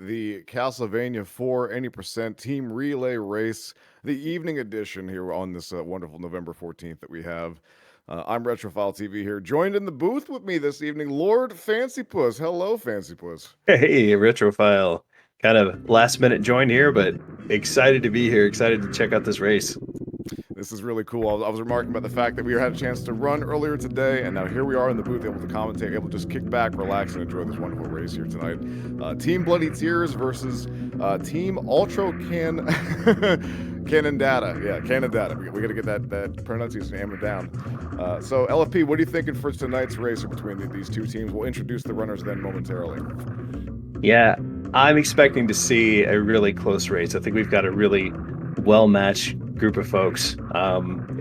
the Castlevania 4 80% Team Relay Race, the evening edition here on this wonderful November 14th that we have. I'm Retrophile TV here, joined in the booth with me this evening, Lord Fancy Puss. Hello, Fancy Puss. Hey, Retrophile. Kind of last minute join here, but excited to be here. Excited to check out this race. This is really cool. I was remarking about the fact that we had a chance to run earlier today, and now here we are in the booth, able to commentate, able to just kick back, relax, and enjoy this wonderful race here tonight. Team Bloody Tears versus Team Ultro Cadndadda. Yeah, Cadndadda. We got to get that pronunciation hammered down. So, LFP, what are you thinking for tonight's race between these two teams? We'll introduce the runners then momentarily. Yeah, I'm expecting to see a really close race. I think we've got a really well-matched group of folks, and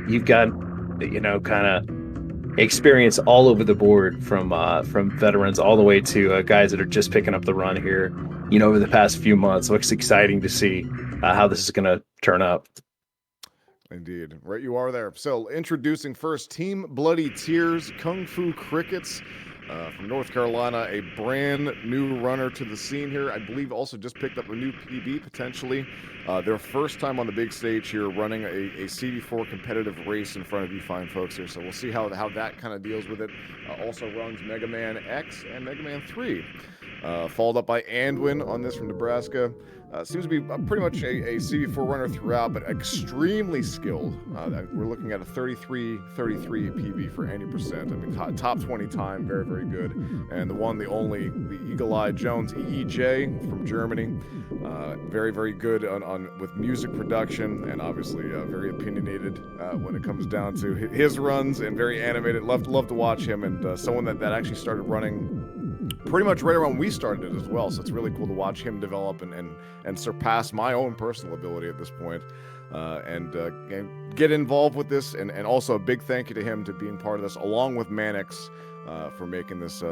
you've got kind of experience all over the board from veterans all the way to guys that are just picking up the run here, over the past few months. So it's exciting to see how this is going to turn up. Indeed. Right, you are there. So, introducing first Team Bloody Tears, Kung Fu Crickets from North Carolina, a brand new runner to the scene here. I believe also just picked up a new PB, potentially. Their first time on the big stage here, running a CD4 competitive race in front of you fine folks here. So, we'll see how that kind of deals with it. Also runs Mega Man X and Mega Man 3. Followed up by Anduin on this from Nebraska. Seems to be pretty much a CV4 runner throughout, but extremely skilled. We're looking at a 33 PB for 80%. I mean, top 20 time, very, very good. And the only, the Eagle Eye Jones EEJ from Germany. Very, very good with music production, and obviously very opinionated when it comes down to his runs, and very animated. Love to watch him, and someone that actually started running pretty much right around when we started it as well. So it's really cool to watch him develop and surpass my own personal ability at this point, and get involved with this. And also a big thank you to him to being part of this, along with Manix, for making this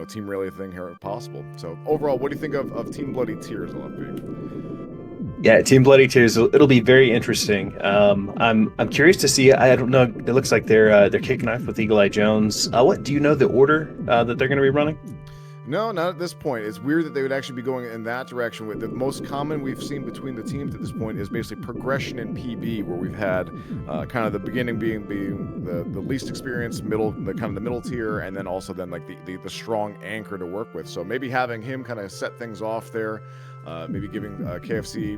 Team Relay thing here possible. So overall, what do you think of Team Bloody Tears, LFB? Yeah, Team Bloody Tears. It'll be very interesting. I'm curious to see. I don't know. It looks like they're kicking off with Eagle Eye Jones. What do you know the order that they're going to be running? No, not at this point. It's weird that they would actually be going in that direction. With the most common we've seen between the teams at this point is basically progression in PB, where we've had kind of the beginning being the least experienced, the middle tier, and then also then like the strong anchor to work with. So maybe having him kind of set things off there. Maybe giving KFC,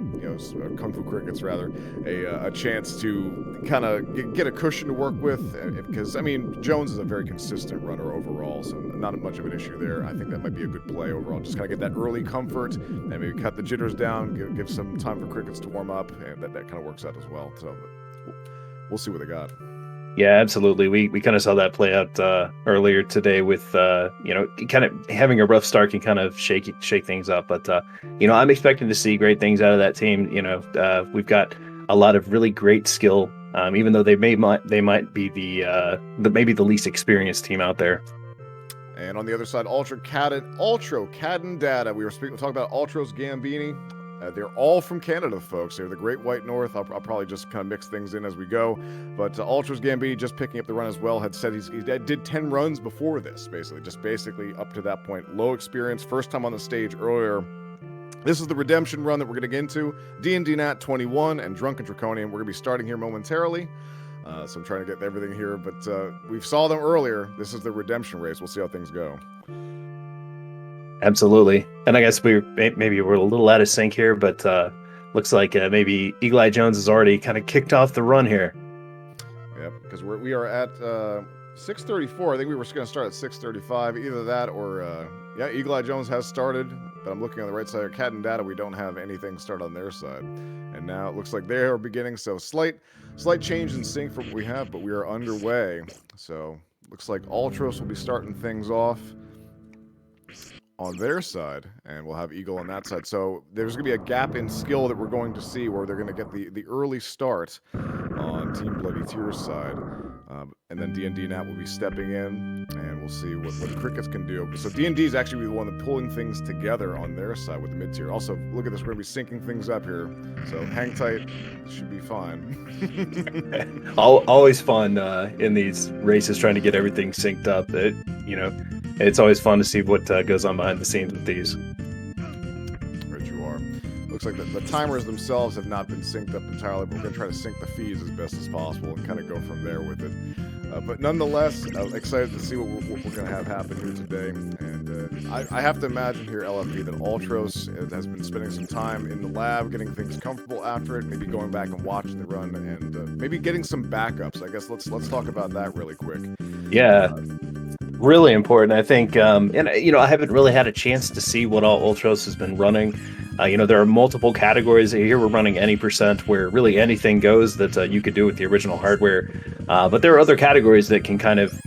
Kung Fu Crickets rather, a chance to kind of get a cushion to work with, because I mean Jones is a very consistent runner overall, so not much of an issue there. I think that might be a good play overall. Just kind of get that early comfort and maybe cut the jitters down, give some time for Crickets to warm up, and that kind of works out as well. So we'll see what they got. Yeah, absolutely. We kind of saw that play out earlier today with kind of having a rough start can kind of shake things up. But I'm expecting to see great things out of that team. We've got a lot of really great skill, even though they might be maybe the least experienced team out there. And on the other side, Ultro Cadndadda. We were talking about Ultro's Gambini. They're all from Canada, folks. They're the Great White North. I'll probably just kind of mix things in as we go. But Ultra's Gambini, just picking up the run as well, had said he did 10 runs before this, basically up to that point. Low experience, first time on the stage earlier. This is the redemption run that we're going to get into. D&D Nat 21 and Drunken Draconian. We're going to be starting here momentarily. So I'm trying to get everything here, but we saw them earlier. This is the redemption race. We'll see how things go. Absolutely. And I guess maybe we're a little out of sync here, but looks like maybe Eagle Eye Jones has already kind of kicked off the run here. Yep, because we are at 6:34. I think we were going to start at 6:35. Either that or Eagle Eye Jones has started, but I'm looking on the right side of Cadndadda. We don't have anything started on their side, and now it looks like they are beginning. So slight change in sync from what we have, but we are underway. So looks like Ultros will be starting things off on their side, and we'll have Eagle on that side. So there's going to be a gap in skill that we're going to see, where they're going to get the early start on Team Bloody Tears side, and then D&D Nat will be stepping in, and we'll see what Crickets can do. So D&D is actually the one that pulling things together on their side with the mid tier. Also, look at this, we're going to be syncing things up here, so hang tight, should be fine. Always fun in these races, trying to get everything synced up. it's always fun to see what goes on behind the scenes with these. Right, you are. Looks like the timers themselves have not been synced up entirely, but we're going to try to sync the feeds as best as possible and kind of go from there with it. But nonetheless, excited to see what we're going to have happen here today. And I have to imagine here, LFP, that Ultros has been spending some time in the lab, getting things comfortable after it, maybe going back and watching the run, and maybe getting some backups. I guess let's talk about that really quick. Yeah. Really important, I think. And I haven't really had a chance to see what all Ultros has been running. There are multiple categories. Here we're running any percent, where really anything goes that you could do with the original hardware. But there are other categories that can kind of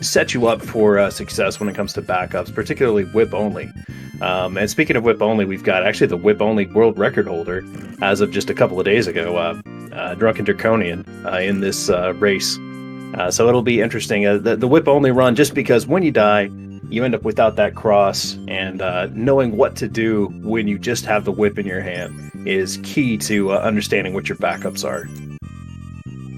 set you up for success when it comes to backups, particularly whip only. And speaking of whip only, we've got actually the whip only world record holder as of just a couple of days ago, Drunken Draconian, in this race. So it'll be interesting. The whip only run, just because when you die, you end up without that cross, and knowing what to do when you just have the whip in your hand is key to understanding what your backups are.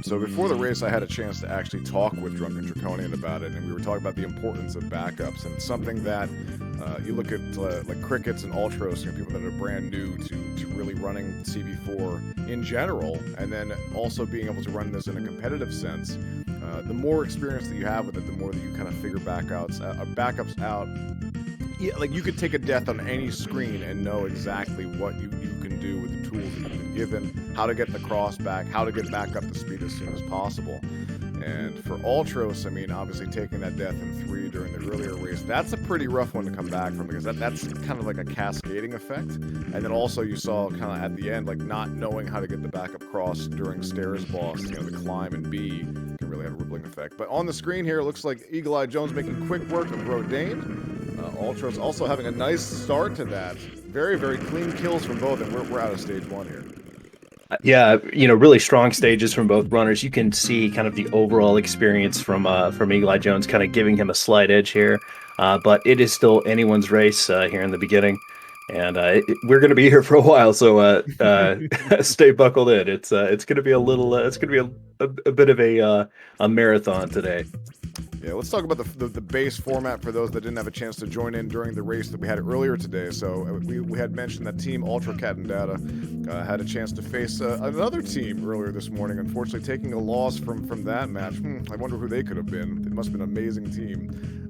So before the race, I had a chance to actually talk with Drunken Draconian about it, and we were talking about the importance of backups, and it's something that you look at like crickets and ultros, people that are brand new to really running CV4 in general, and then also being able to run this in a competitive sense. The more experience that you have with it, the more that you kind of figure backups out. Yeah, like you could take a death on any screen and know exactly what you can do with the tools that you've been given, how to get the cross back, how to get back up to speed as soon as possible. And for Ultros, I mean, obviously taking that death in 3 during the earlier race, that's a pretty rough one to come back from, because that's kind of like a cascading effect. And then also you saw kind of at the end, like not knowing how to get the backup cross during Stairs Boss, the climb and B can really have a rippling effect. But on the screen here, it looks like Eagle Eye Jones making quick work of Rodane. Ultros also having a nice start to that. Very, very clean kills from both, and we're out of stage 1 here. Yeah, really strong stages from both runners. You can see kind of the overall experience from Eagle Eye Jones, kind of giving him a slight edge here. But it is still anyone's race here in the beginning, and we're going to be here for a while. So stay buckled in. It's going to be a bit of a marathon today. Yeah, let's talk about the base format for those that didn't have a chance to join in during the race that we had earlier today. So we had mentioned that Team Ultra Cadndadda had a chance to face another team earlier this morning, unfortunately taking a loss from that match. I wonder who they could have been. It must have been an amazing team.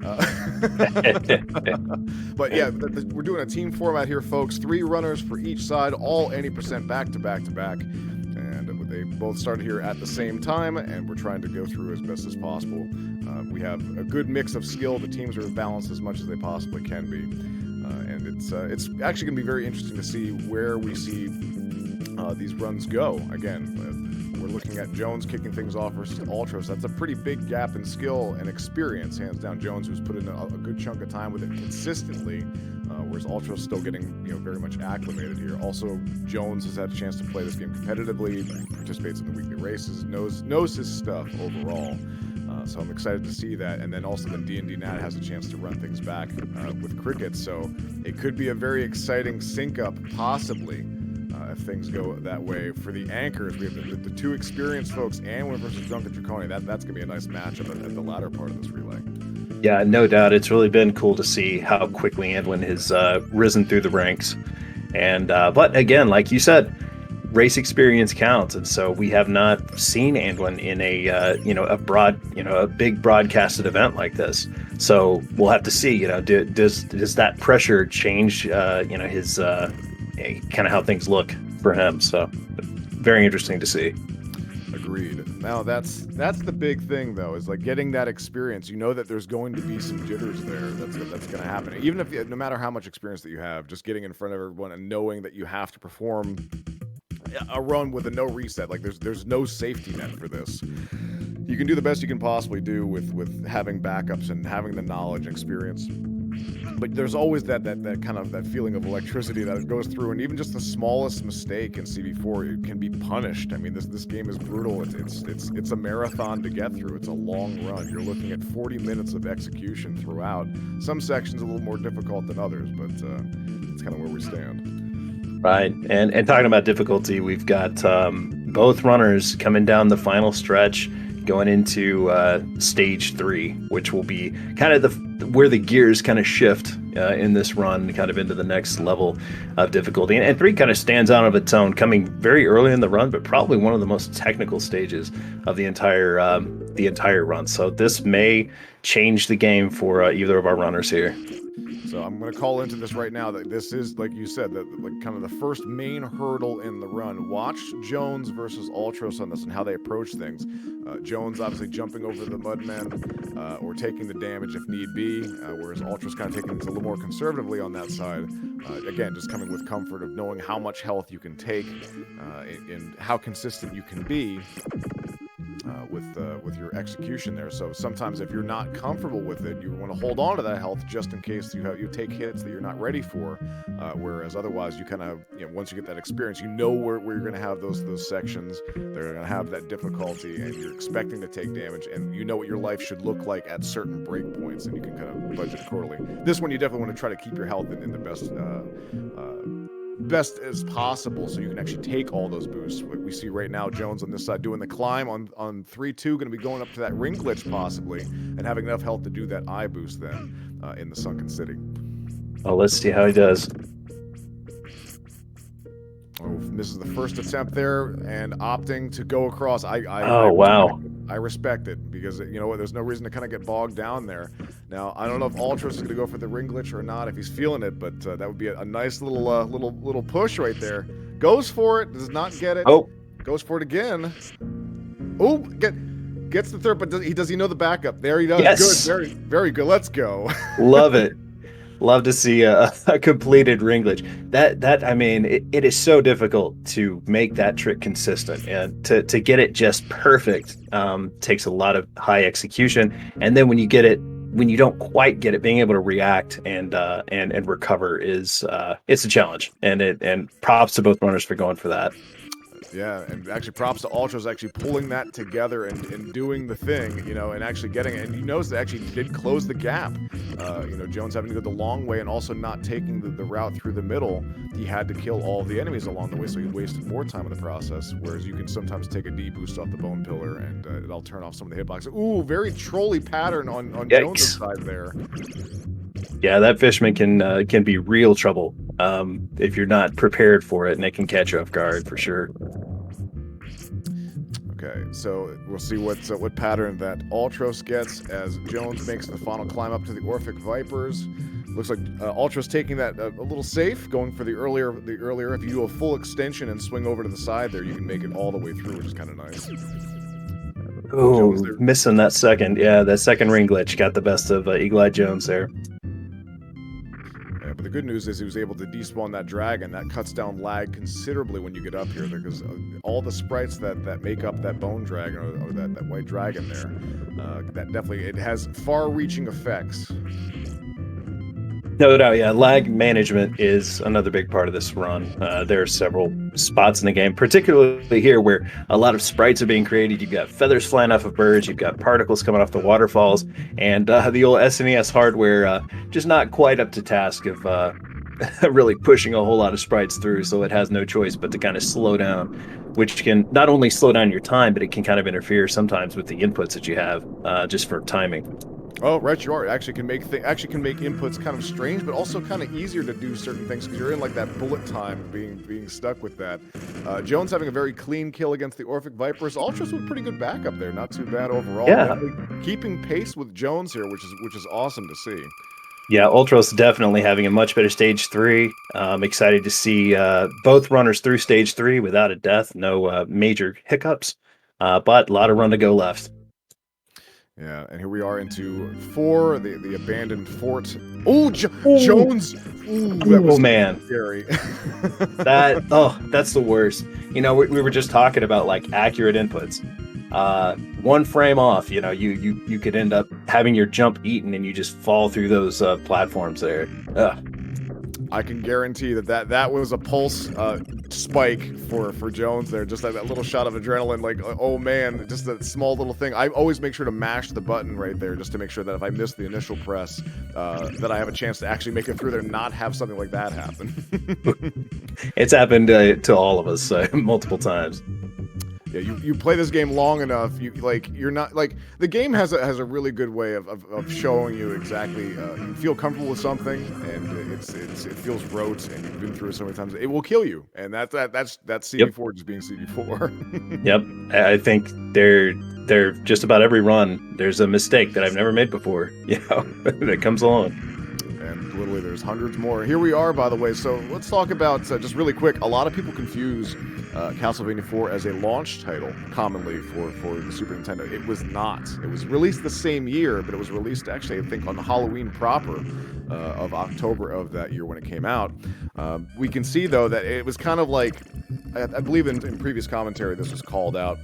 But yeah, we're doing a team format here, folks. 3 runners for each side, all any percent back to back to back. And they both started here at the same time, and we're trying to go through as best as possible. We have a good mix of skill. The teams are balanced as much as they possibly can be. And it's actually going to be very interesting to see where we see these runs go. Again, we're looking at Jones kicking things off versus Ultros. That's a pretty big gap in skill and experience, hands down. Jones, who's put in a good chunk of time with it consistently, whereas Ultro's still getting very much acclimated here. Also, Jones has had a chance to play this game competitively, participates in the weekly races, knows his stuff overall. So I'm excited to see that. And then also the D&D Nat has a chance to run things back with Cricket. So it could be a very exciting sync-up, possibly, if things go that way. For the anchors, we have the 2 experienced folks, Anwin versus Drunken Draconian. That's going to be a nice matchup at the latter part of this relay. Yeah, no doubt. It's really been cool to see how quickly Anwin has risen through the ranks. And but again, like you said, race experience counts, and so we have not seen Anwin in a big broadcasted event like this. So we'll have to see. Does that pressure change? His kind of how things look for him. So very interesting to see. Agreed. Now that's the big thing though, is like getting that experience. You know that there's going to be some jitters there. That's going to happen. Even if no matter how much experience that you have, just getting in front of everyone and knowing that you have to perform a run with a no reset. Like there's no safety net for this. You can do the best you can possibly do with having backups and having the knowledge and experience. But there's always that kind of that feeling of electricity that goes through, and even just the smallest mistake in CV4 it can be punished. I mean, this game is brutal. It's a marathon to get through. It's a long run. You're looking at 40 minutes of execution throughout. Some sections a little more difficult than others, but it's kind of where we stand. Right, and talking about difficulty, we've got both runners coming down the final stretch, going into stage 3, which will be kind of where the gears kind of shift in this run, kind of into the next level of difficulty. And 3 kind of stands out of its own, coming very early in the run, but probably one of the most technical stages of the entire run. So this may change the game for either of our runners here. So I'm going to call into this right now that this is, like you said, that like kind of the first main hurdle in the run. Watch Jones versus Ultros on this and how they approach things. Jones obviously jumping over the Mudmen or taking the damage if need be, whereas Ultros kind of taking things a little more conservatively on that side. Again, just coming with comfort of knowing how much health you can take and how consistent you can be. With your execution there. So sometimes if you're not comfortable with it, you want to hold on to that health just in case you take hits that you're not ready for. Whereas otherwise, you kind of, once you get that experience, you know where you're going to have those sections. They're going to have that difficulty, and you're expecting to take damage, and you know what your life should look like at certain breakpoints, and you can kind of budget accordingly. This one, you definitely want to try to keep your health in the best as possible, so you can actually take all those boosts. What we see right now, Jones on this side doing the climb on 3-2, going to be going up to that ring glitch possibly, and having enough health to do that eye boost then in the Sunken City. Oh, let's see how he does. Oh, misses the first attempt there and opting to go across. Wow. I respect it because, you know what, there's no reason to kind of get bogged down there. Now, I don't know if Ultros is going to go for the ring glitch or not, if he's feeling it, but that would be a nice little push right there. Goes for it, does not get it. Oh. Goes for it again. Oh, gets the third, but does he know the backup? There he does. Yes. Good, very, very good. Let's go. Love it. Love to see a completed ring glitch. That I mean, it is so difficult to make that trick consistent, and to get it just perfect takes a lot of high execution. And then when you don't quite get it, being able to react and recover is it's a challenge. And props to both runners for going for that. Yeah, and actually props to Ultros actually pulling that together and doing the thing, and actually getting it. And you notice they actually did close the gap. Jones having to go the long way and also not taking the route through the middle. He had to kill all of the enemies along the way, so he wasted more time in the process. Whereas you can sometimes take a D boost off the bone pillar and it'll turn off some of the hitboxes. Ooh, very trolly pattern on Jones' side there. Yeah, that fishman can be real trouble if you're not prepared for it, and it can catch you off guard for sure. Okay, so we'll see what pattern that Ultros gets as Jones makes the final climb up to the Orphic Vipers. Looks like Ultros taking that a little safe, going for the earlier. If you do a full extension and swing over to the side there, you can make it all the way through, which is kind of nice. Oh, missing that second. Yeah, that second ring glitch got the best of Eagle Eye Jones there. But the good news is he was able to despawn that dragon. That cuts down lag considerably when you get up here, because all the sprites that make up that bone dragon or that white dragon there, that definitely, it has far-reaching effects. No doubt, yeah. Lag management is another big part of this run. There are several spots in the game, particularly here, where a lot of sprites are being created. You've got feathers flying off of birds, you've got particles coming off the waterfalls, and the old SNES hardware just not quite up to task of really pushing a whole lot of sprites through, so it has no choice but to kind of slow down, which can not only slow down your time, but it can kind of interfere sometimes with the inputs that you have just for timing. Oh, right, you are. It actually can make inputs kind of strange, but also kind of easier to do certain things because you're in like that bullet time, being stuck with that. Jones having a very clean kill against the Orphic Vipers. Ultros with pretty good backup there, not too bad overall. Yeah, keeping pace with Jones here, which is awesome to see. Yeah, Ultros definitely having a much better stage 3. I'm excited to see both runners through stage 3 without a death, no major hiccups, but a lot of run to go left. Yeah, and here we are into 4, the abandoned fort. Oh, Jones! Ooh, that was man, scary. That's the worst. We were just talking about like accurate inputs. One frame off, you could end up having your jump eaten and you just fall through those platforms there. Ugh. I can guarantee that was a pulse spike for Jones there. Just like that little shot of adrenaline, like, oh man, just that small little thing. I always make sure to mash the button right there just to make sure that if I miss the initial press, that I have a chance to actually make it through there and not have something like that happen. It's happened to all of us multiple times. Yeah, you play this game long enough, you're not like the game has a really good way of showing you exactly you feel comfortable with something and it feels rote and you've been through it so many times it will kill you and that's Yep. CD4 just being CD4. Yep. I think they're just about every run. There's a mistake that I've never made before, that comes along. And literally there's hundreds more. Here we are, by the way. So let's talk about, just really quick, a lot of people confuse Castlevania 4 as a launch title, commonly for the Super Nintendo. It was not. It was released the same year, but it was released actually, I think, on Halloween proper of October of that year when it came out. We can see, though, that it was kind of like, I believe in previous commentary this was called out.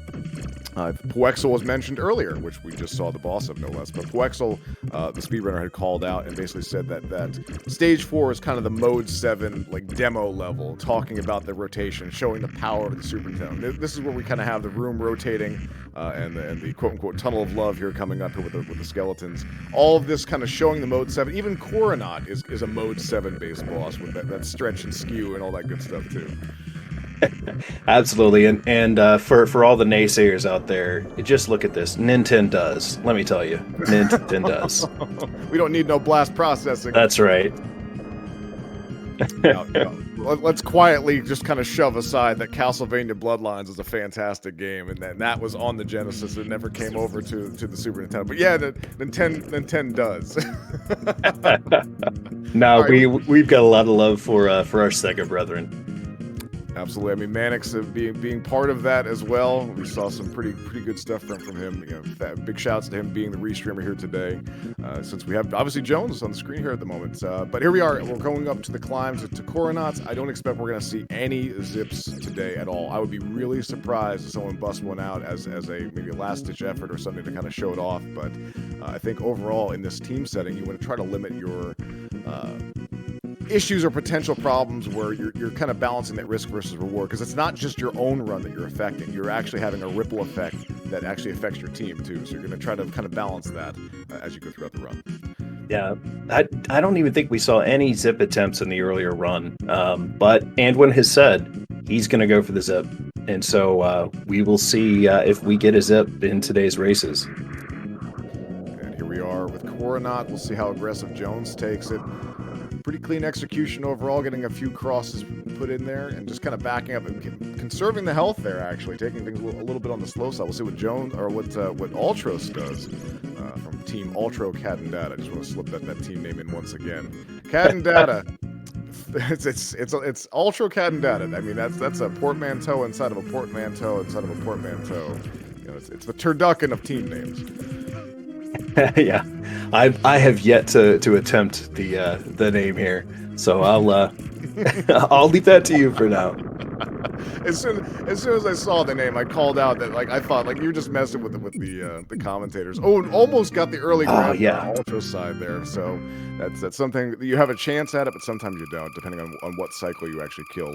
Puexel was mentioned earlier, which we just saw the boss of, no less. But Puexel, the speedrunner, had called out and basically said that Stage 4 is kind of the Mode 7 like demo level, talking about the rotation, showing the power of the Super Nintendo. This is where we kind of have the room rotating and the quote-unquote tunnel of love here coming up here with the skeletons. All of this kind of showing the Mode 7. Even Coronat is a Mode 7 based boss with that stretch and skew and all that good stuff too. Absolutely, and for all the naysayers out there, just look at this. Nintendo does. Let me tell you, Nintendo does. We don't need no blast processing. That's right. Now, let's quietly just kind of shove aside that Castlevania Bloodlines is a fantastic game, and that was on the Genesis. It never came over to the Super Nintendo. But yeah, Nintendo does. No, Right. we've got a lot of love for our Sega brethren. Absolutely. I mean, Mannix being part of that as well. We saw some pretty good stuff from him. Big shouts to him being the restreamer here today. Since we have obviously Jones on the screen here at the moment. But here we are. We're going up to the climbs to Coronats. I don't expect we're going to see any zips today at all. I would be really surprised if someone busts one out as a maybe a last ditch effort or something to kind of show it off. But I think overall in this team setting, you want to try to limit your issues or potential problems where you're kind of balancing that risk versus reward, because it's not just your own run that you're affecting. You're actually having a ripple effect that actually affects your team too. So you're going to try to kind of balance that as you go throughout the run. Yeah, I don't even think we saw any zip attempts in the earlier run. But Anduin has said he's going to go for the zip, and so we will see if we get a zip in today's races. And here we are with Coronat. We'll see how aggressive Jones takes it. Pretty clean execution overall, getting a few crosses put in there and just kind of backing up and conserving the health there, actually taking things a little bit on the slow side. We'll see what Jones or what Ultros does from Team Ultro Cadndadda. I just want to slip that team name in once again. Cadndadda. It's Ultro Cadndadda. I mean that's a portmanteau inside of a portmanteau inside of a portmanteau. It's the turducken of team names. Yeah, I have yet to attempt the name here, so I'll leave that to you for now. As soon as I saw the name, I called out that I thought you're just messing with the commentators. Oh, and almost got the early grab on the Ultra side there. So that's something that you have a chance at it, but sometimes you don't, depending on what cycle you actually kill.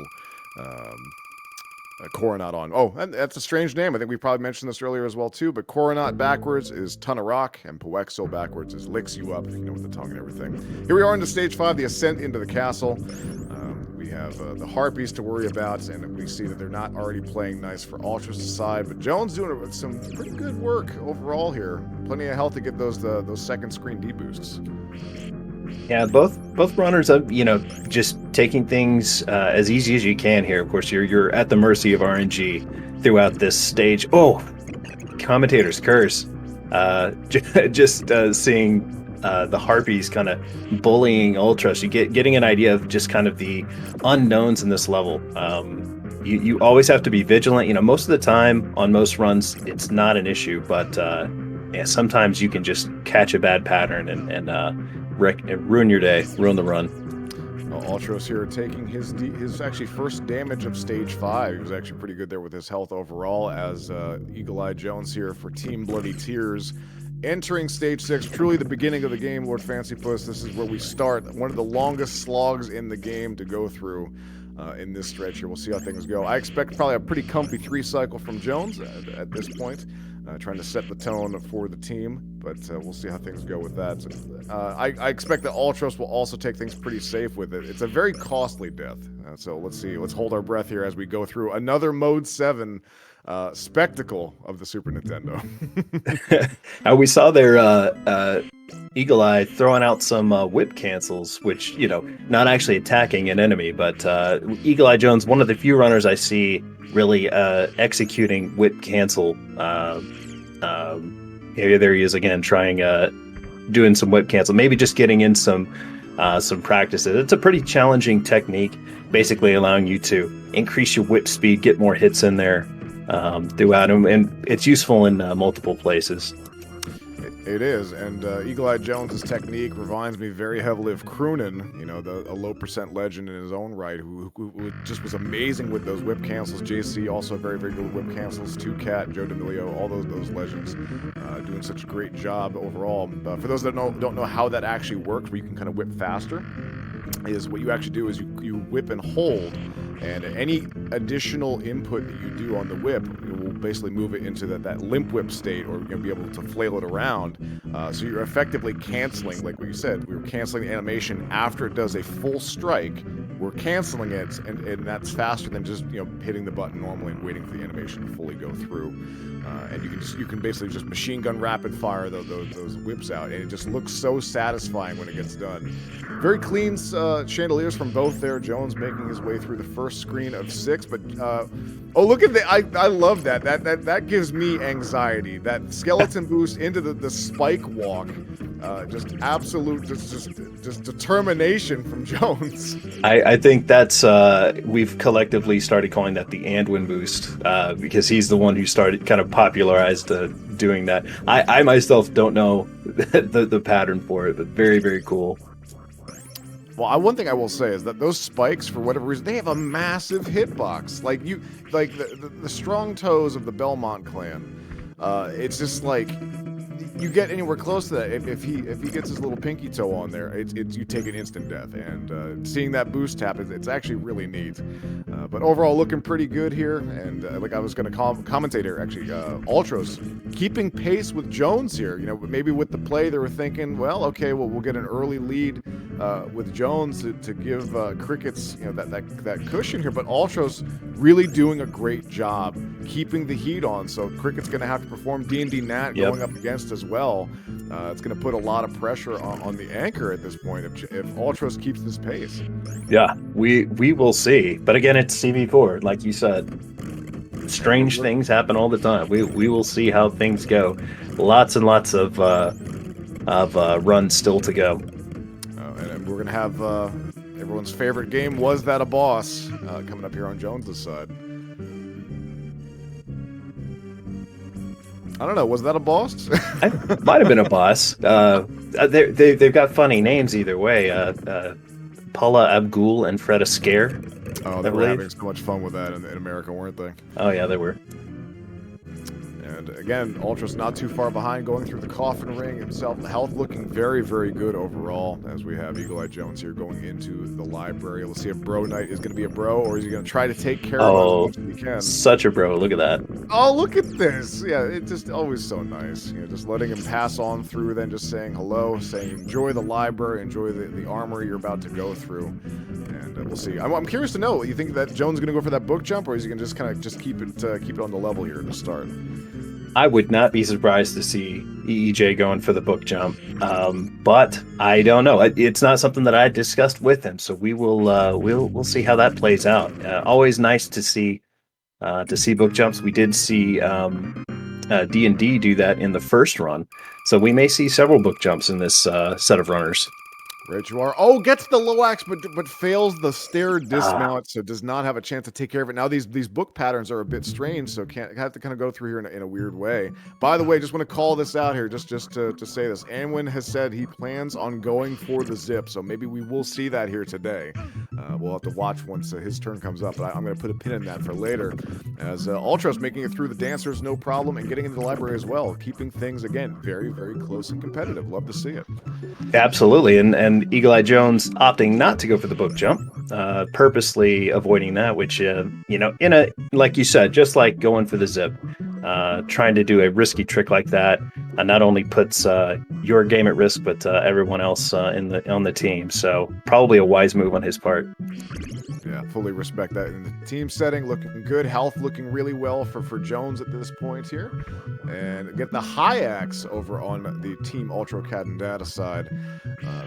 Coronat on. Oh, and that's a strange name. I think we probably mentioned this earlier as well too. But Coronat backwards is Ton of Rock, and Puexel backwards is Licks You Up. With the tongue and everything. Here we are into stage 5, the ascent into the castle. We have the harpies to worry about, and we see that they're not already playing nice for Ultros' side. But Jones doing some pretty good work overall here. Plenty of health to get those second screen deboosts. Yeah, both runners up, just taking things as easy as you can here. Of course, you're at the mercy of RNG throughout this stage. Oh, commentators curse. Just seeing the harpies kind of bullying Ultros, getting an idea of just kind of the unknowns in this level. You always have to be vigilant. Most of the time on most runs, it's not an issue, but sometimes you can just catch a bad pattern and ruin your day, ruin the run. Ultros here taking his actually first damage of stage 5. He was actually pretty good there with his health overall, as Eagle Eye Jones here for Team Bloody Tears. Entering stage 6, truly the beginning of the game, Lord Fancy Puss. This is where we start. One of the longest slogs in the game to go through in this stretch here. We'll see how things go. I expect probably a pretty comfy 3 cycle from Jones at this point. Trying to set the tone for the team, but we'll see how things go with that. I expect that Ultros will also take things pretty safe with it. It's a very costly death, so let's see. Let's hold our breath here as we go through another Mode 7 spectacle of the Super Nintendo. We saw their Eagle Eye throwing out some whip cancels, which, not actually attacking an enemy, but Eagle Eye Jones, one of the few runners I see really executing whip cancel. There he is again, trying doing some whip cancel, maybe just getting in some practices. It's a pretty challenging technique, basically allowing you to increase your whip speed, get more hits in there throughout them, and it's useful in multiple places. It is, and Eagle Eye Jones's technique reminds me very heavily of Croonin, a low percent legend in his own right, who just was amazing with those whip cancels. JC also very, very good with whip cancels. 2Cat, Joe D'Amelio, all those legends doing such a great job overall. For those that don't know how that actually works, where you can kind of whip faster, is what you actually do is you whip and hold, and any additional input that you do on the whip, it will basically move it into that limp whip state, or you're going to be able to flail it around. So you're effectively canceling, like what you said, we were canceling the animation after it does a full strike. We're canceling it, and that's faster than just hitting the button normally and waiting for the animation to fully go through. And you can basically just machine gun rapid fire those whips out, and it just looks so satisfying when it gets done. Very clean chandeliers from both there. Jones making his way through the first screen of 6, but oh, look at I love that. That gives me anxiety. That skeleton boost into the spike walk. Just absolute just determination from Jones. I think that's we've collectively started calling that the Anduin boost, because he's the one who started kind of popularized doing that. I myself don't know the pattern for it, but very, very cool. Well, one thing I will say is that those spikes, for whatever reason, they have a massive hitbox. Like the strong toes of the Belmont clan. It's just like, you get anywhere close to that, if he gets his little pinky toe on there, you take an instant death. And seeing that boost tap, it's actually really neat. But overall, looking pretty good here. And like I was going to commentate here, actually, Ultro's keeping pace with Jones here. Maybe with the play they were thinking, well, okay, we'll get an early lead with Jones to give Crickets that cushion here. But Ultro's really doing a great job keeping the heat on. So Cricket's going to have to perform D&D Nat going up against as well. It's going to put a lot of pressure on the anchor at this point if Ultros keeps this pace. Yeah, we will see. But again, it's CV4, like you said. Strange things happen all the time. We will see how things go. Lots and lots of runs still to go. And we're going to have everyone's favorite game, Was That a Boss, coming up here on Jones's side. I don't know. Was that a boss? It might have been a boss. They've got funny names either way. Paula Abgul and Fred Askare. Oh, they were having so much fun with that in America, weren't they? Oh, yeah, they were. And again, Ultra's not too far behind, going through the coffin ring himself. Health looking very, very good overall, as we have Eagle Eye Jones here going into the library. We'll see if Bro Knight is going to be a bro, or is he going to try to take care of it as much as he can. Such a bro. Look at that. Oh, look at this. Yeah, it's just always so nice. Just letting him pass on through, then just saying hello, saying enjoy the library, enjoy the armory you're about to go through. And we'll see. I'm curious to know, you think that Jones is going to go for that book jump, or is he going to just kind of keep it on the level here to start? I would not be surprised to see EEJ going for the book jump, but I don't know. It's not something that I discussed with him, so we'll see how that plays out. Always nice to see book jumps. We did see D&D do that in the first run, so we may see several book jumps in this set of runners. Right you are. Oh, gets the low axe, but fails the stair dismount, so does not have a chance to take care of it. Now these book patterns are a bit strange, so have to kind of go through here in a weird way. By the way, just want to call this out here, just to say this. Anwin has said he plans on going for the zip, so maybe we will see that here today. We'll have to watch once his turn comes up, but I'm going to put a pin in that for later. As Ultra's making it through the dancers, no problem, and getting into the library as well, keeping things, again, very, very close and competitive. Love to see it. Absolutely, and Eagle Eye Jones opting not to go for the book jump, purposely avoiding that, which, like you said, just like going for the zip, trying to do a risky trick like that not only puts your game at risk, but everyone else on the team. So probably a wise move on his part. Yeah, fully respect that. In the team setting, looking good. Health looking really well for Jones at this point here. And get the high axe over on the Team Ultro Cadndadda side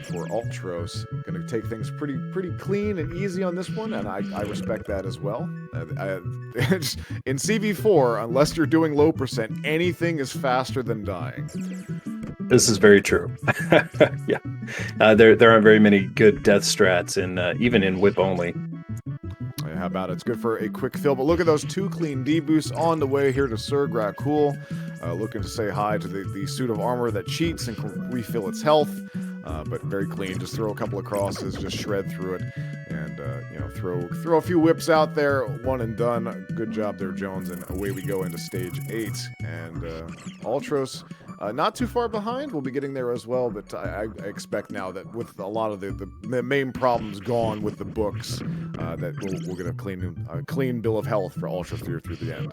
for Ultros. Going to take things pretty clean and easy on this one, and I respect that as well. In CV4, unless you're doing low percent, anything is faster than dying. This is very true. Yeah, there aren't very many good death strats in even in whip only. How about it? It's good for a quick fill, but look at those 2 clean D-boosts on the way here to Sir Cool. Looking to say hi to the suit of armor that cheats and can refill its health, but very clean. Just throw a couple of crosses, just shred through it, and throw a few whips out there. One and done. Good job there, Jones, and away we go into stage 8. And Ultros, not too far behind. We'll be getting there as well, but I expect now that with a lot of the main problems gone with the books, that we'll get a clean bill of health for Ultros through the end.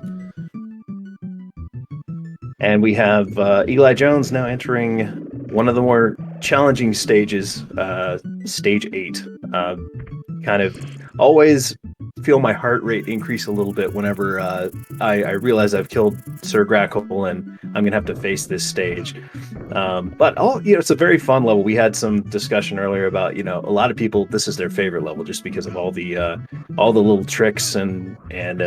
And we have Eli Jones now entering one of the more challenging stages, stage 8. Kind of always feel my heart rate increase a little bit whenever I realize I've killed Sir Grackle and I'm gonna have to face this stage. But it's a very fun level. We had some discussion earlier about a lot of people, this is their favorite level just because of all the little tricks and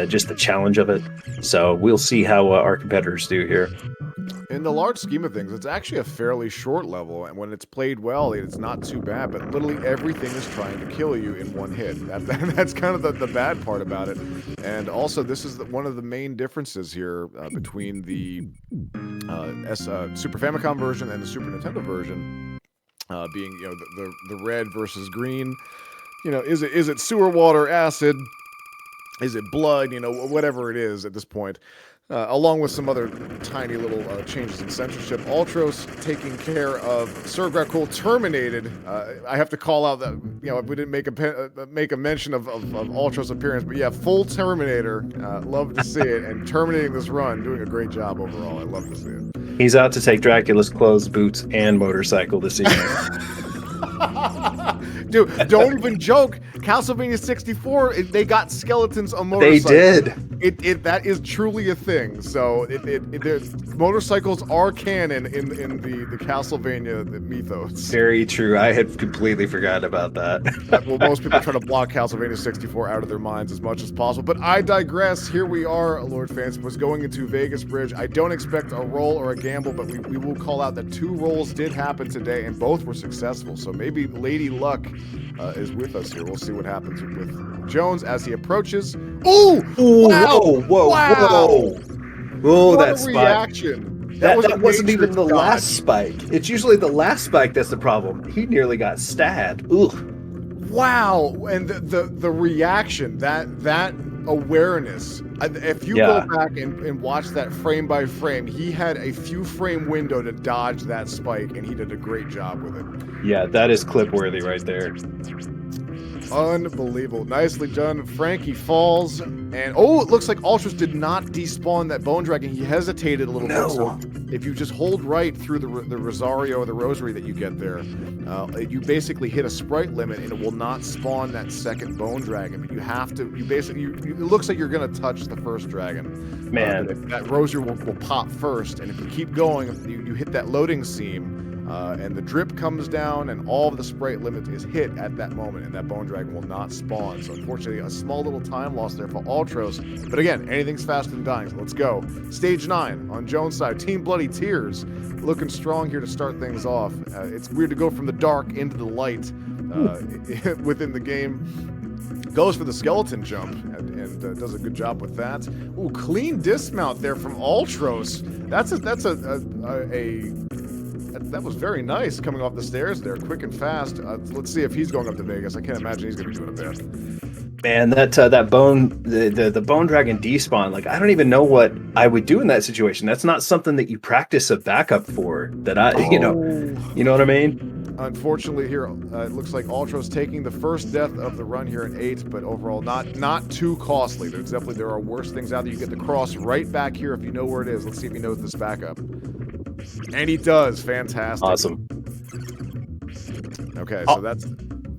just the challenge of it. So we'll see how our competitors do here. In the large scheme of things, it's actually a fairly short level, and when it's played well, it's not too bad, but literally everything is trying to kill you in one hit. That's kind of the bad part about it. And also, this is one of the main differences here between the Super Famicom version and the Super Nintendo version, being the red versus green. Is it sewer water, acid? Is it blood? Whatever it is at this point. Along with some other tiny little changes in censorship. Ultros taking care of Sir Grackle terminated. I have to call out that we didn't make a mention of Ultros' appearance, but yeah, full Terminator. Love to see it, and terminating this run, doing a great job overall. I love to see it. He's out to take Dracula's clothes, boots, and motorcycle this evening. Dude, don't even joke. Castlevania 64, they got skeletons on motorcycles. They did. That is truly a thing. So motorcycles are canon in the Castlevania mythos. Very true. I had completely forgotten about that. Well, most people try to block Castlevania 64 out of their minds as much as possible. But I digress. Here we are, Lord Fancy was going into Vegas Bridge. I don't expect a roll or a gamble, but we will call out that 2 rolls did happen today, and both were successful. So maybe Lady Luck is with us here. We'll see what happens with Jones as he approaches. Ooh! Wow! Whoa! What That a spike. reaction. That was a wasn't even the Matrix last dodge. spike. It's usually the last spike that's the problem. He nearly got stabbed. Ugh. Wow! And the reaction, that awareness. If you go back and watch that frame by frame, he had a few frame window to dodge that spike, and he did a great job with it. Yeah, that is clip worthy right there. Unbelievable. Nicely done. Frankie falls, and it looks like Ultros did not despawn that Bone Dragon. He hesitated a little bit. So if you just hold right through the Rosario or the Rosary that you get there, you basically hit a sprite limit, and it will not spawn that second Bone Dragon. But you have to. It looks like you're gonna touch the first dragon. Man, that Rosary will pop first, and if you keep going, you hit that loading seam. And the drip comes down, and all of the sprite limit is hit at that moment, and that Bone Dragon will not spawn. So unfortunately, a small little time loss there for Ultros. But again, anything's faster than dying, so let's go. Stage 9 on Jones' side. Team Bloody Tears looking strong here to start things off. It's weird to go from the dark into the light within the game. Goes for the skeleton jump and does a good job with that. Ooh, clean dismount there from Ultros. That was very nice coming off the stairs there, quick and fast. Let's see if he's going up to Vegas. I can't imagine he's going to be doing a bit. Man, that bone, the Bone Dragon despawn, like I don't even know what I would do in that situation. That's not something that you practice a backup for. You know what I mean? Unfortunately, here it looks like Ultro's taking the first death of the run here in 8, but overall not too costly. There are worse things out there. You get the cross right back here if you know where it is. Let's see if he knows this backup. And he does. Fantastic. Awesome. Okay, so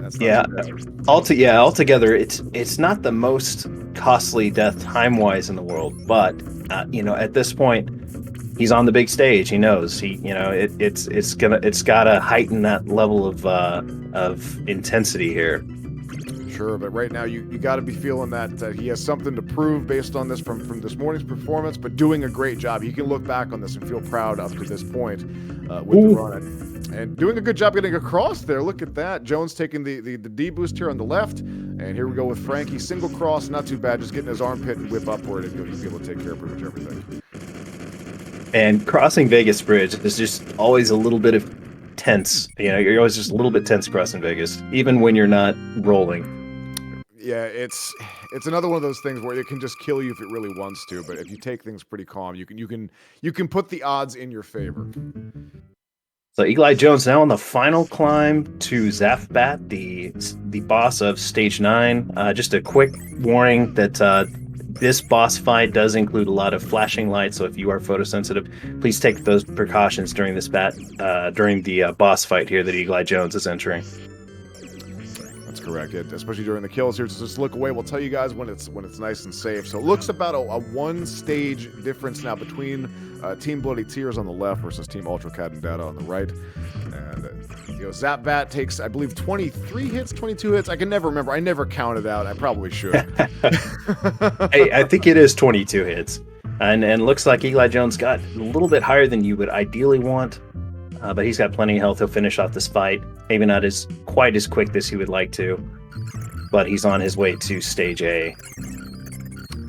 That's not Yeah, too bad. altogether, it's not the most costly death time wise in the world, but at this point, he's on the big stage. He knows it's gotta heighten that level of intensity here. Sure, but right now you got to be feeling that he has something to prove based on this from this morning's performance, but doing a great job. He can look back on this and feel proud up to this point with the run and doing a good job getting across there. Look at that. Jones taking the D boost here on the left, and here we go with Frankie. Single cross, not too bad. Just getting his armpit and whip upward, and he'll be able to take care of pretty much everything. And crossing Vegas Bridge is just always a little bit of tense. You're always just a little bit tense crossing Vegas, even when you're not rolling. Yeah, it's another one of those things where it can just kill you if it really wants to. But if you take things pretty calm, you can put the odds in your favor. So Eagle Eye Jones now on the final climb to Zafbat, the boss of Stage 9. Just a quick warning that this boss fight does include a lot of flashing lights, so if you are photosensitive, please take those precautions during the boss fight here that Eagle Eye Jones is entering. Correct, especially during the kills here. So just look away. We'll tell you guys when it's nice and safe. So it looks about a one-stage difference now between Team Bloody Tears on the left versus Team Ultro Cadndadda on the right. And Zapbat takes, I believe, 23 hits, 22 hits. I can never remember. I never counted out. I probably should. I think it is 22 hits, and looks like Eagle Eye Jones got a little bit higher than you would ideally want. But he's got plenty of health. He'll finish off this fight. Maybe not quite as quick as he would like to, but he's on his way to Stage A.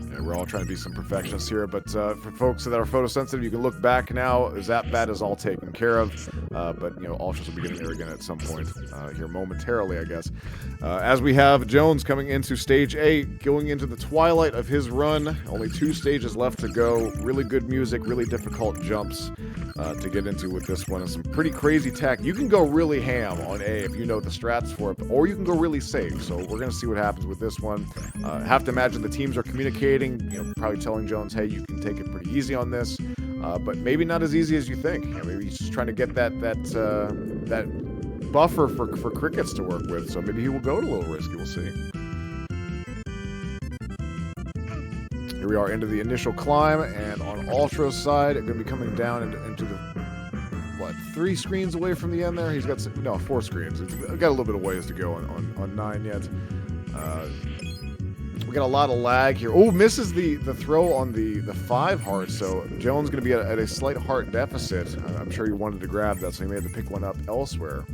Yeah, we're all trying to be some perfectionists here, but for folks that are photosensitive, you can look back now. Zapbat is all taken care of, but Ultras will be getting there again at some point here momentarily, I guess. As we have Jones coming into Stage A, going into the twilight of his run. Only 2 stages left to go. Really good music, really difficult jumps to get into with this one, and some pretty crazy tech. You can go really ham on A if you know the strats for it, or you can go really safe. So we're going to see what happens with this one. Have to imagine the teams are communicating, probably telling Jones, hey, you can take it pretty easy on this, but maybe not as easy as you think. Maybe he's just trying to get that buffer for crickets to work with. So maybe he will go to a little risky. We'll see. Here we are into the initial climb, and on Ultro's side, going to be coming down into the 3 screens away from the end there. He's got 4 screens. It's got a little bit of ways to go on 9 yet. We got a lot of lag here. Oh, misses the throw on the 5 heart. So Jones going to be at a slight heart deficit. I'm sure he wanted to grab that, so he may have to pick one up elsewhere.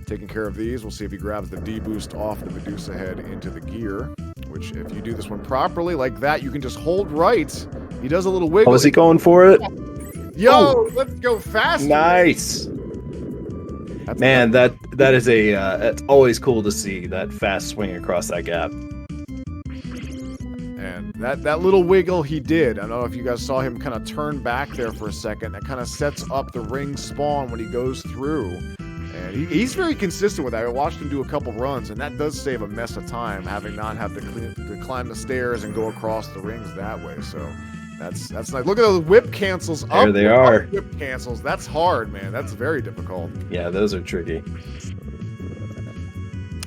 Taking care of these, we'll see if he grabs the D boost off the Medusa head into the gear. Which, if you do this one properly, like that, you can just hold right. He does a little wiggle. Oh, is he going for it? Yo, let's go faster. Nice. Man, that is it's always cool to see that fast swing across that gap. And that little wiggle he did. I don't know if you guys saw him kind of turn back there for a second. That kind of sets up the ring spawn when he goes through. And he's very consistent with that. I watched him do a couple runs, and that does save a mess of time, having not have to climb the stairs and go across the rings that way. So that's nice. Look at those whip cancels. There they are. Whip cancels. That's hard, man. That's very difficult. Yeah, those are tricky.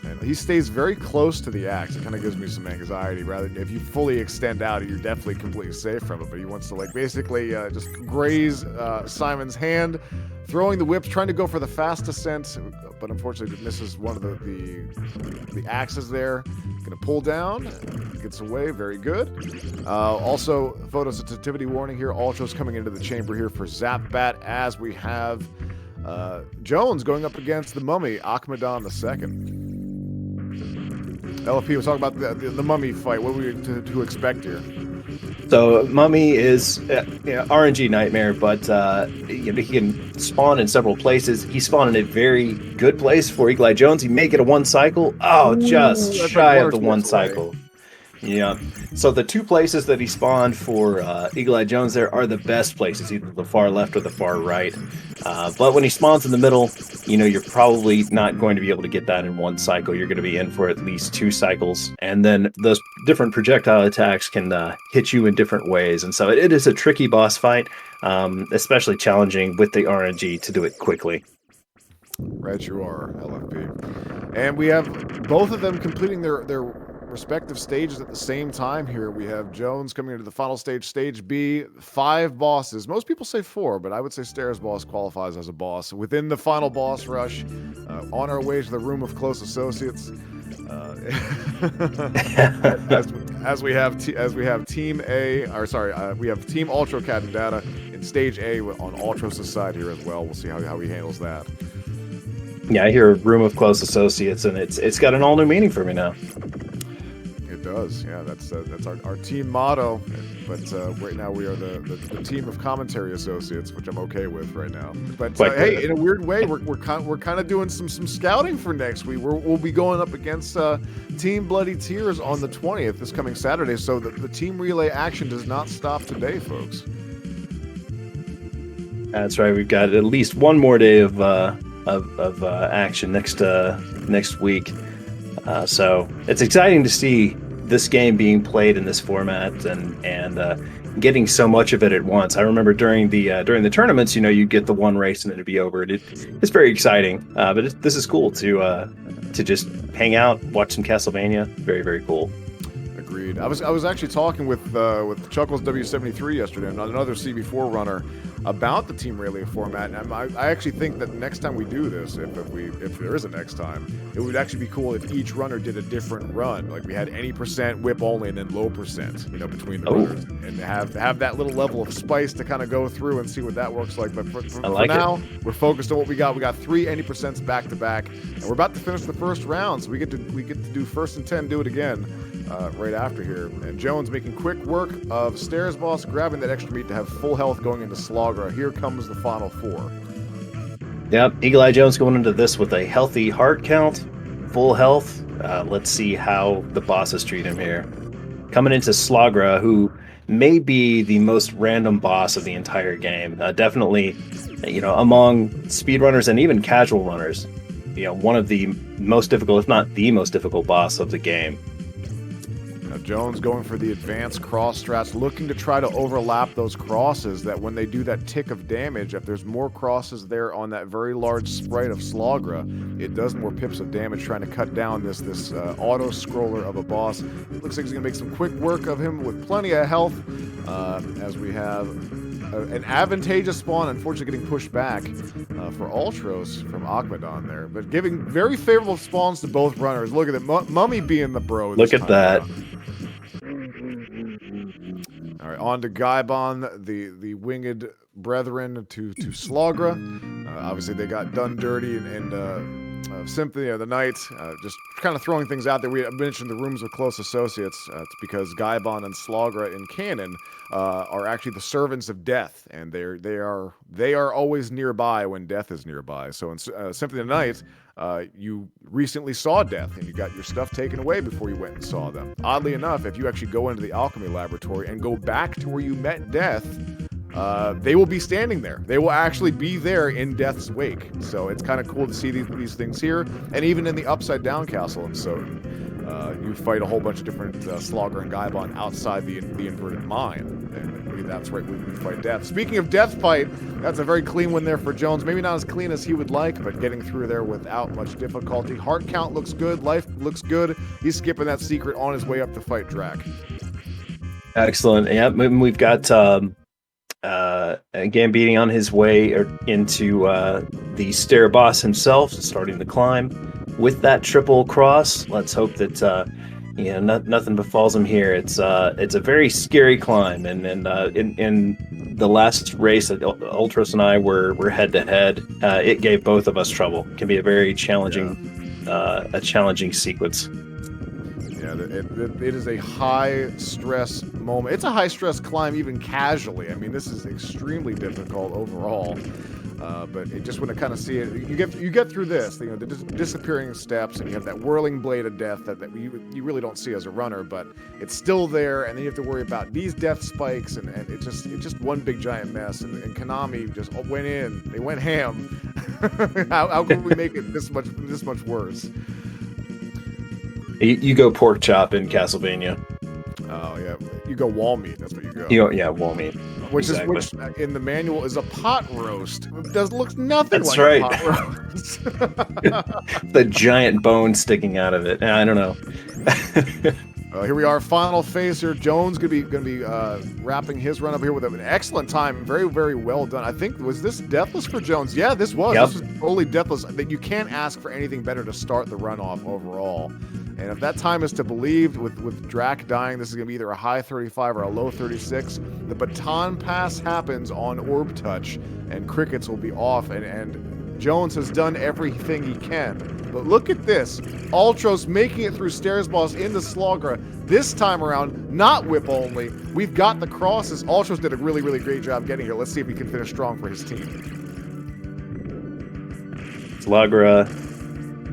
And he stays very close to the axe. It kind of gives me some anxiety. Rather than if you fully extend out, you're definitely completely safe from it. But he wants to basically just graze Simon's hand. Throwing the whips, trying to go for the fast descent, but unfortunately misses one of the axes there. Gonna pull down, gets away, very good. Also, photosensitivity warning here. Ultro's coming into the chamber here for Zapbat, as we have Jones going up against the mummy, Akhmadan II. LFP, we're talking about the mummy fight. What are we to expect here? So Mummy is RNG nightmare, but he can spawn in several places. He spawned in a very good place for Eagle Eye Jones. He may get a 1 cycle. Oh, just shy of the 1 cycle. Yeah. So the 2 places that he spawned for Eagle Eye Jones there are the best places, either the far left or the far right. But when he spawns in the middle, you're probably not going to be able to get that in 1 cycle. You're going to be in for at least 2 cycles. And then those different projectile attacks can hit you in different ways. And so it is a tricky boss fight, especially challenging with the RNG to do it quickly. Right, you are, LFP. And we have both of them completing their respective stages at the same time here. We have Jones coming into the final stage, stage B, 5 bosses. Most people say 4, but I would say Stairs Boss qualifies as a boss. Within the final boss rush, on our way to the room of close associates. As we have Team A, or sorry, we have Team Ultro Cadndadda in Stage A on Ultro's side here as well. We'll see how he handles that. Yeah, I hear Room of Close Associates, and it's got an all new meaning for me now. It does, yeah. That's our team motto. But right now we are the team of commentary associates, which I'm okay with right now. But hey, in a weird way, we're kind of doing some scouting for next week. We'll be going up against Team Bloody Tears on the 20th, this coming Saturday. So the team relay action does not stop today, folks. That's right. We've got at least one more day of action next week. So it's exciting to see this game being played in this format and getting so much of it at once. I remember during the tournaments, you get the one race and it'd be over. It's very exciting, but this is cool to just hang out, watch some Castlevania. Very, very cool. Agreed. I was actually talking with Chuckles W73 yesterday, another CB4 runner, about the Team Relay format, and I actually think that next time we do this, if there is a next time, it would actually be cool if each runner did a different run. Like we had any percent whip only and then low percent, between the runners, and have that little level of spice to kind of go through and see what that works like. But for now, we're focused on what we got. We got 3 any percents back to back, and we're about to finish the first round, so we get to do first and 10, do it again. Right after here. And Jones making quick work of Stairs Boss, grabbing that extra meat to have full health going into Slagra. Here comes the final 4. Yep, Eagle Eye Jones going into this with a healthy heart count, full health. Let's see how the bosses treat him here. Coming into Slagra, who may be the most random boss of the entire game. Definitely, among speedrunners and even casual runners, one of the most difficult, if not the most difficult boss of the game. Jones going for the advanced cross strats, looking to try to overlap those crosses, that when they do that tick of damage, if there's more crosses there on that very large sprite of Slagra, it does more pips of damage, trying to cut down this auto scroller of a boss. It looks like he's going to make some quick work of him with plenty of health, as we have an advantageous spawn, unfortunately getting pushed back for Ultros from Akmadon there, but giving very favorable spawns to both runners. Look at that, Mummy being the bro. Look at that. All right, on to Gaibon, the winged brethren to Slagra. Obviously, they got done dirty and Symphony of the Night, just kind of throwing things out there. We mentioned the rooms with close associates. It's because Gaibon and Slagra in canon are actually the servants of death, and they are always nearby when death is nearby. So in Symphony of the Night, you recently saw death, and you got your stuff taken away before you went and saw them. Oddly enough, if you actually go into the alchemy laboratory and go back to where you met death, they will be standing there. They will actually be there in Death's wake. So it's kind of cool to see these things here. And even in the Upside Down Castle in Soden, you fight a whole bunch of different Slagra and Gaibon outside the inverted mine. And that's right, we fight Death. Speaking of Death fight, that's a very clean one there for Jones. Maybe not as clean as he would like, but getting through there without much difficulty. Heart count looks good. Life looks good. He's skipping that secret on his way up to fight Drac. Excellent. Yeah, we've got... again, beating on his way into the stair boss himself, starting the climb with that triple cross. Let's hope that nothing befalls him here. It's a very scary climb, and in the last race that Ultros and I were head to head, it gave both of us trouble. It can be a very challenging sequence. Yeah, it is a high-stress moment. It's a high-stress climb even casually. I mean, this is extremely difficult overall. But it just want to kind of see it. You get through this, the disappearing steps, and you have that whirling blade of death that you really don't see as a runner, but it's still there, and then you have to worry about these death spikes, and it's just one big giant mess. And Konami just went in. They went ham. How can we make it this much worse? You go pork chop in Castlevania. Oh yeah, you go wall meat. That's what you go. Yeah, wall meat. which Exactly. in the manual is a pot roast. It looks nothing That's like right. a pot roast. The giant bone sticking out of it. I don't know. Here we are, final phase here. Jones gonna be wrapping his run up here with an excellent time. Very, very well done. I think, was this deathless for Jones? Yeah, this was. Yep. This was totally deathless. That you can't ask for anything better to start the run off overall. And if that time is to believe, with Drac dying, this is gonna be either a high 35 or a low 36. The baton pass happens on orb touch, and Crickets will be off, and Jones has done everything he can. But look at this. Ultros making it through Stairs Boss into Slogra. This time around, not whip only. We've got the crosses. Ultros did a really, really great job getting here. Let's see if he can finish strong for his team. Slogra,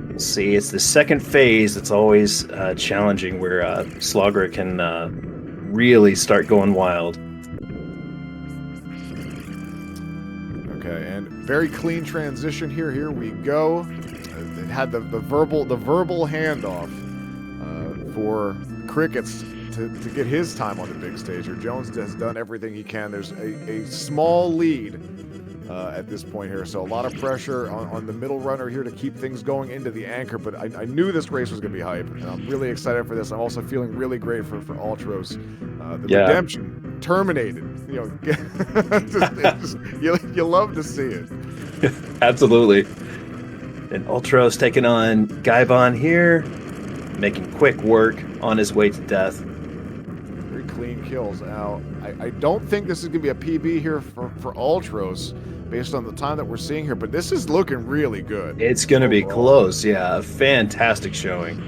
we'll see. It's the second phase that's always challenging, where Slogra can really start going wild. Okay, and very clean transition here. Here we go. It had the verbal handoff for Crickets to get his time on the big stage here. Jones has done everything he can. There's a small lead at this point here, so a lot of pressure on the middle runner here to keep things going into the anchor, but I knew this race was going to be hype, and I'm really excited for this. I'm also feeling really great for Ultros. The redemption terminated. You know, you love to see it. Absolutely. And Ultro's taking on Gaibon here, making quick work on his way to death. Very clean kills. Now, I don't think this is going to be a PB here for Ultros based on the time that we're seeing here, but this is looking really good. It's going to be close, yeah. A fantastic showing.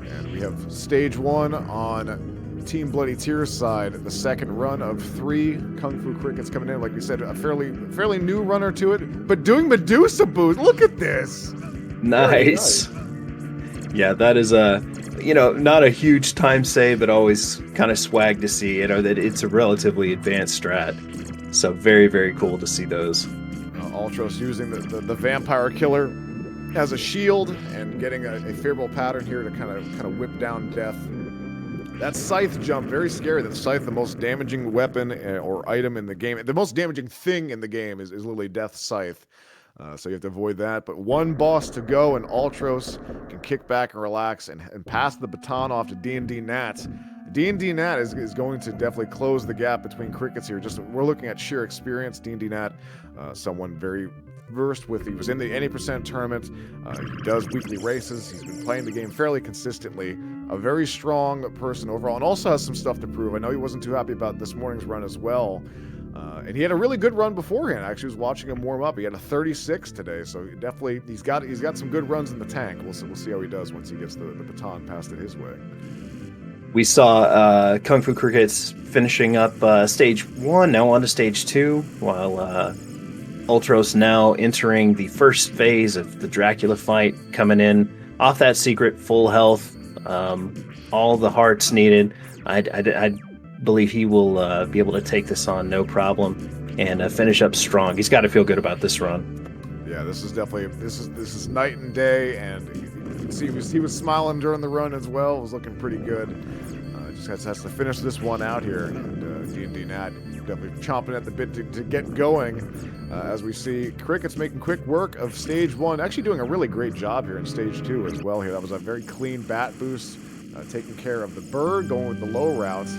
And we have stage 1 on Team Bloody Tears side, the second run of 3 Kung Fu Crickets coming in. Like we said, a fairly new runner to it, but doing Medusa boost. Look at this. Nice. Yeah, that is not a huge time save, but always kind of swag to see, that it's a relatively advanced strat. So very, very cool to see those. Ultros using the vampire killer as a shield and getting a favorable pattern here to kind of whip down death. That scythe jump, very scary. That scythe, the most damaging weapon or item in the game. The most damaging thing in the game is literally Death Scythe. So you have to avoid that. But one boss to go, and Ultros can kick back and relax and pass the baton off to D&D Nat. D&D Nat is going to definitely close the gap between Crickets here. We're looking at sheer experience. D&D Nat, someone very versed with. He was in the Any Percent tournament. He does weekly races. He's been playing the game fairly consistently. A very strong person overall, and also has some stuff to prove. I know he wasn't too happy about this morning's run as well. And he had a really good run beforehand. I actually was watching him warm up. He had a 36 today, so definitely he's got some good runs in the tank. We'll see how he does once he gets the baton passed it his way. We saw Kung Fu Crickets finishing up stage 1, now on to stage 2, while Ultros now entering the first phase of the Dracula fight, coming in off that secret, full health, all the hearts needed. I believe he will be able to take this on no problem and finish up strong. He's got to feel good about this run. Yeah, this is definitely this is night and day, and you can see he was smiling during the run as well. It was looking pretty good. Just has to finish this one out here, and D&D Nat definitely chomping at the bit to get going. As we see Crickets making quick work of stage 1, actually doing a really great job here in stage 2 as well. Here, that was a very clean bat boost, taking care of the bird, going with the low routes.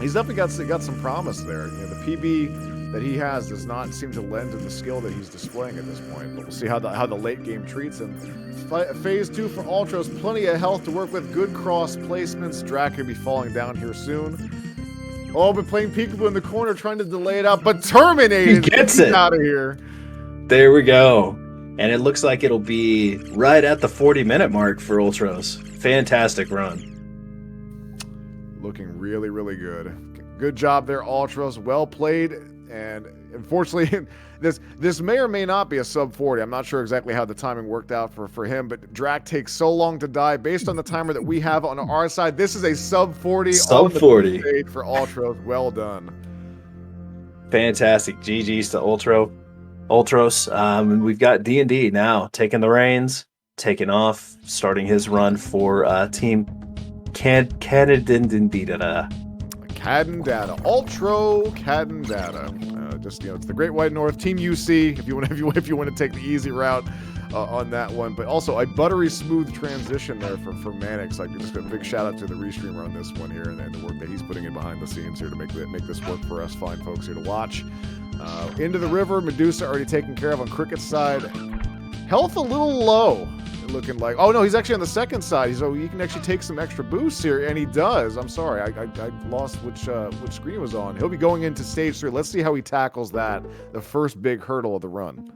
He's definitely got some promise there. The PB that he has does not seem to lend to the skill that he's displaying at this point. But we'll see how the late game treats him. Phase 2 for Ultros, plenty of health to work with. Good cross placements. Drac could be falling down here soon. Oh, but playing peekaboo in the corner, trying to delay it out, but terminated. He gets it out of here. There we go. And it looks like it'll be right at the 40-minute mark for Ultros. Fantastic run. Looking really, really good. Good job there, Ultros. Well played. And unfortunately, this may or may not be a sub 40. I'm not sure exactly how the timing worked out for him, but Drac takes so long to die. Based on the timer that we have on our side, this is a sub 40. Sub 40 for Ultros. Well done. Fantastic. GG's to Ultros. We've got D&D now taking the reins, taking off, starting his run for Team Cadndadda. Cadndadda, Ultro Cadndadda. Just it's the Great White North, Team UC. If you want to take the easy route on that one, but also a buttery smooth transition there for Mannix. Like just a big shout out to the restreamer on this one here and the work that he's putting in behind the scenes here to make this work for us fine folks here to watch. Into the river, Medusa already taken care of on Cricket's side. Health a little low. Looking like, oh no, he's actually on the second side, so he can actually take some extra boosts here, and he does. I'm sorry, I lost which screen he was on. He'll be going into stage 3. Let's see how he tackles that, the first big hurdle of the run.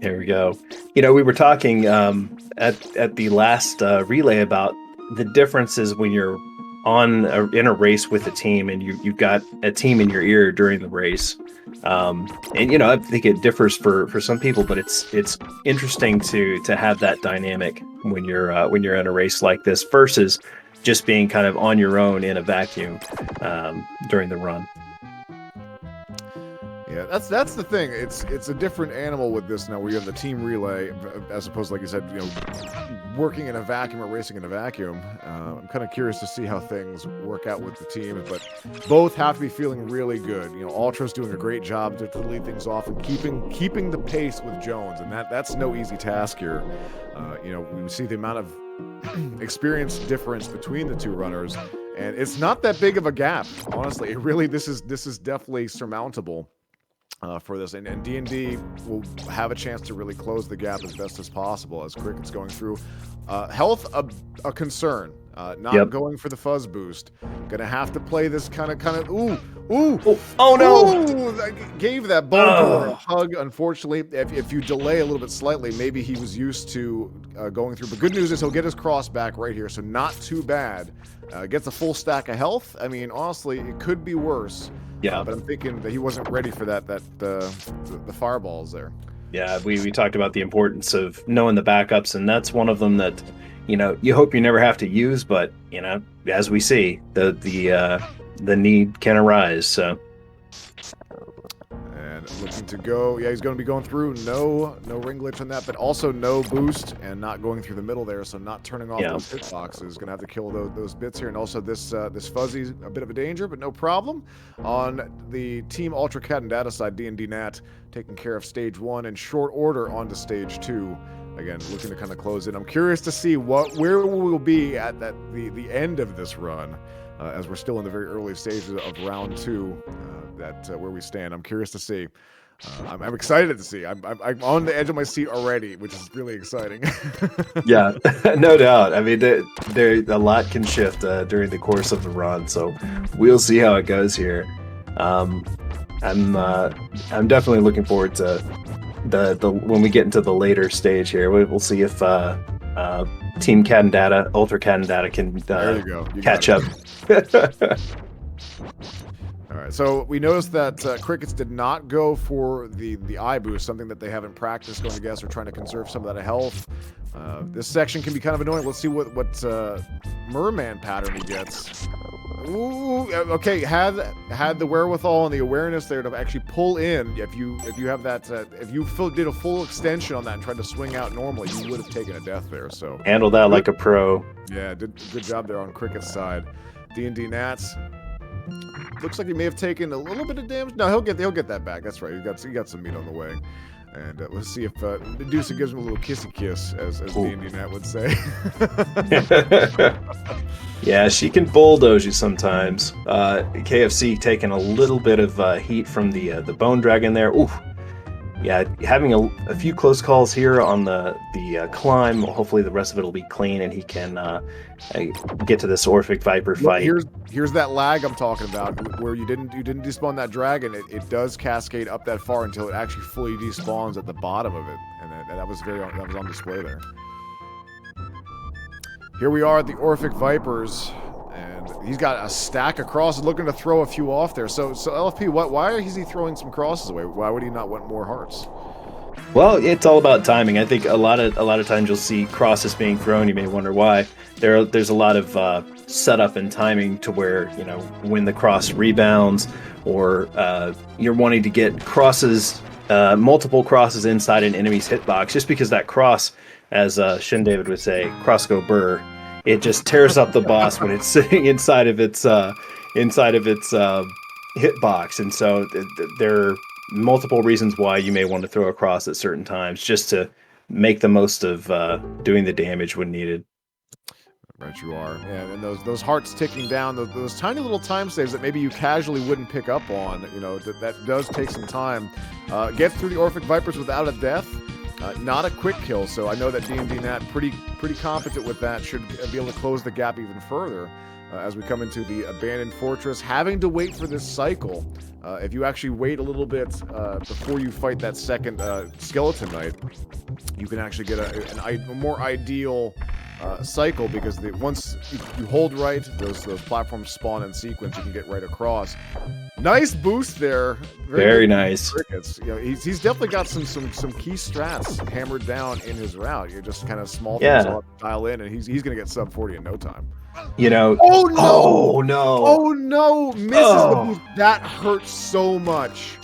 Here we go. We were talking at the last relay about the differences when you're in a race with a team and you've got a team in your ear during the race. And I think it differs for some people, but it's interesting to have that dynamic when you're in a race like this versus just being kind of on your own in a vacuum during the run. Yeah, that's the thing. It's a different animal with this now, where you have the team relay as opposed to, like you said, working in a vacuum or racing in a vacuum. I'm kind of curious to see how things work out with the team, but both have to be feeling really good. Ultra's doing a great job to lead things off and keeping the pace with Jones, and that's no easy task here. We see the amount of experience difference between the two runners, and it's not that big of a gap. Honestly, this is definitely surmountable. For this, and D&D will have a chance to really close the gap as best as possible as Cricket's going through. Health a concern, not going for the fuzz boost. Gonna have to play this kind of ooh oh no! Ooh, I gave that bone a hug. Unfortunately, if you delay a little bit slightly, maybe he was used to going through. But good news is he'll get his cross back right here, so not too bad. Gets a full stack of health. I mean, honestly, it could be worse. Yeah, but I'm thinking that he wasn't ready for the fireballs there. Yeah, we talked about the importance of knowing the backups, and that's one of them that you hope you never have to use, but as we see, the need can arise. So. And looking to go, yeah, he's going to be going through. No ring glitch on that, but also no boost and not going through the middle there, so not turning off those hitboxes. Going to have to kill those bits here, and also this fuzzy's a bit of a danger, but no problem. On the Team Ultra Cadndadda side, D&D Nat taking care of stage 1 in short order onto stage 2. Again, looking to kind of close in. I'm curious to see where we'll be at the end of this run, as we're still in the very early stages of round 2. Where we stand. I'm curious to see. I'm excited to see. I'm on the edge of my seat already, which is really exciting. Yeah, no doubt. I mean, there a lot can shift during the course of the run, so we'll see how it goes here. I'm definitely looking forward to the when we get into the later stage here. We'll see if Team Cadndadda, Ultra Cadndadda can catch up. All right, so we noticed that Crickets did not go for the eye boost, something that they haven't practiced going against or trying to conserve some of that health. This section can be kind of annoying. Let's see what Merman pattern he gets. Ooh, okay, had the wherewithal and the awareness there to actually pull in. If you have that, if you did a full extension on that and tried to swing out normally, you would have taken a death there. So handle that like a pro. Yeah, did good job there on Cricket's side. D&D Nats. Looks like he may have taken a little bit of damage. No, he'll get that back. That's right. He got some meat on the way. And let's see if Medusa gives him a little kissy kiss, as D&D Nat would say. Yeah, she can bulldoze you sometimes. KFC taking a little bit of heat from the bone dragon there. Ooh. Yeah, having a few close calls here on the climb. Hopefully the rest of it will be clean and he can get to this Orphic Viper fight. Here's that lag I'm talking about, where you didn't despawn that dragon. It does cascade up that far until it actually fully despawns at the bottom of it, and that was on display there. Here we are at the Orphic Vipers, and he's got a stack of crosses, looking to throw a few off there. So LFP, why is he throwing some crosses away? Why would he not want more hearts? Well, it's all about timing. I think a lot of times you'll see crosses being thrown. You may wonder why. There's a lot of setup and timing to where, when the cross rebounds, or you're wanting to get crosses, multiple crosses inside an enemy's hitbox, just because that cross, as Shin David would say, cross go burr. it just tears up the boss when it's sitting inside of its hitbox. And so there are multiple reasons why you may want to throw across at certain times, just to make the most of doing the damage when needed. Right, you are. Yeah, and those hearts ticking down, those tiny little time saves that maybe you casually wouldn't pick up on, you know, that does take some time. Get through the Orphic Vipers without a death. Not a quick kill, so I know that D&D Nat pretty competent with that. Should be able to close the gap even further as we come into the Abandoned Fortress. Having to wait for this cycle, if you actually wait a little bit before you fight that second Skeleton Knight, you can actually get a more ideal cycle, because once you hold right, those platforms spawn in sequence. You can get right across. Nice boost there. Very nice. Crickets. You know, he's definitely got some key strats hammered down in his route. You're just kind of small things to dial in, and he's gonna get sub 40 in no time. You know. Oh no! Oh no! Oh no! Misses the boost. That hurts so much.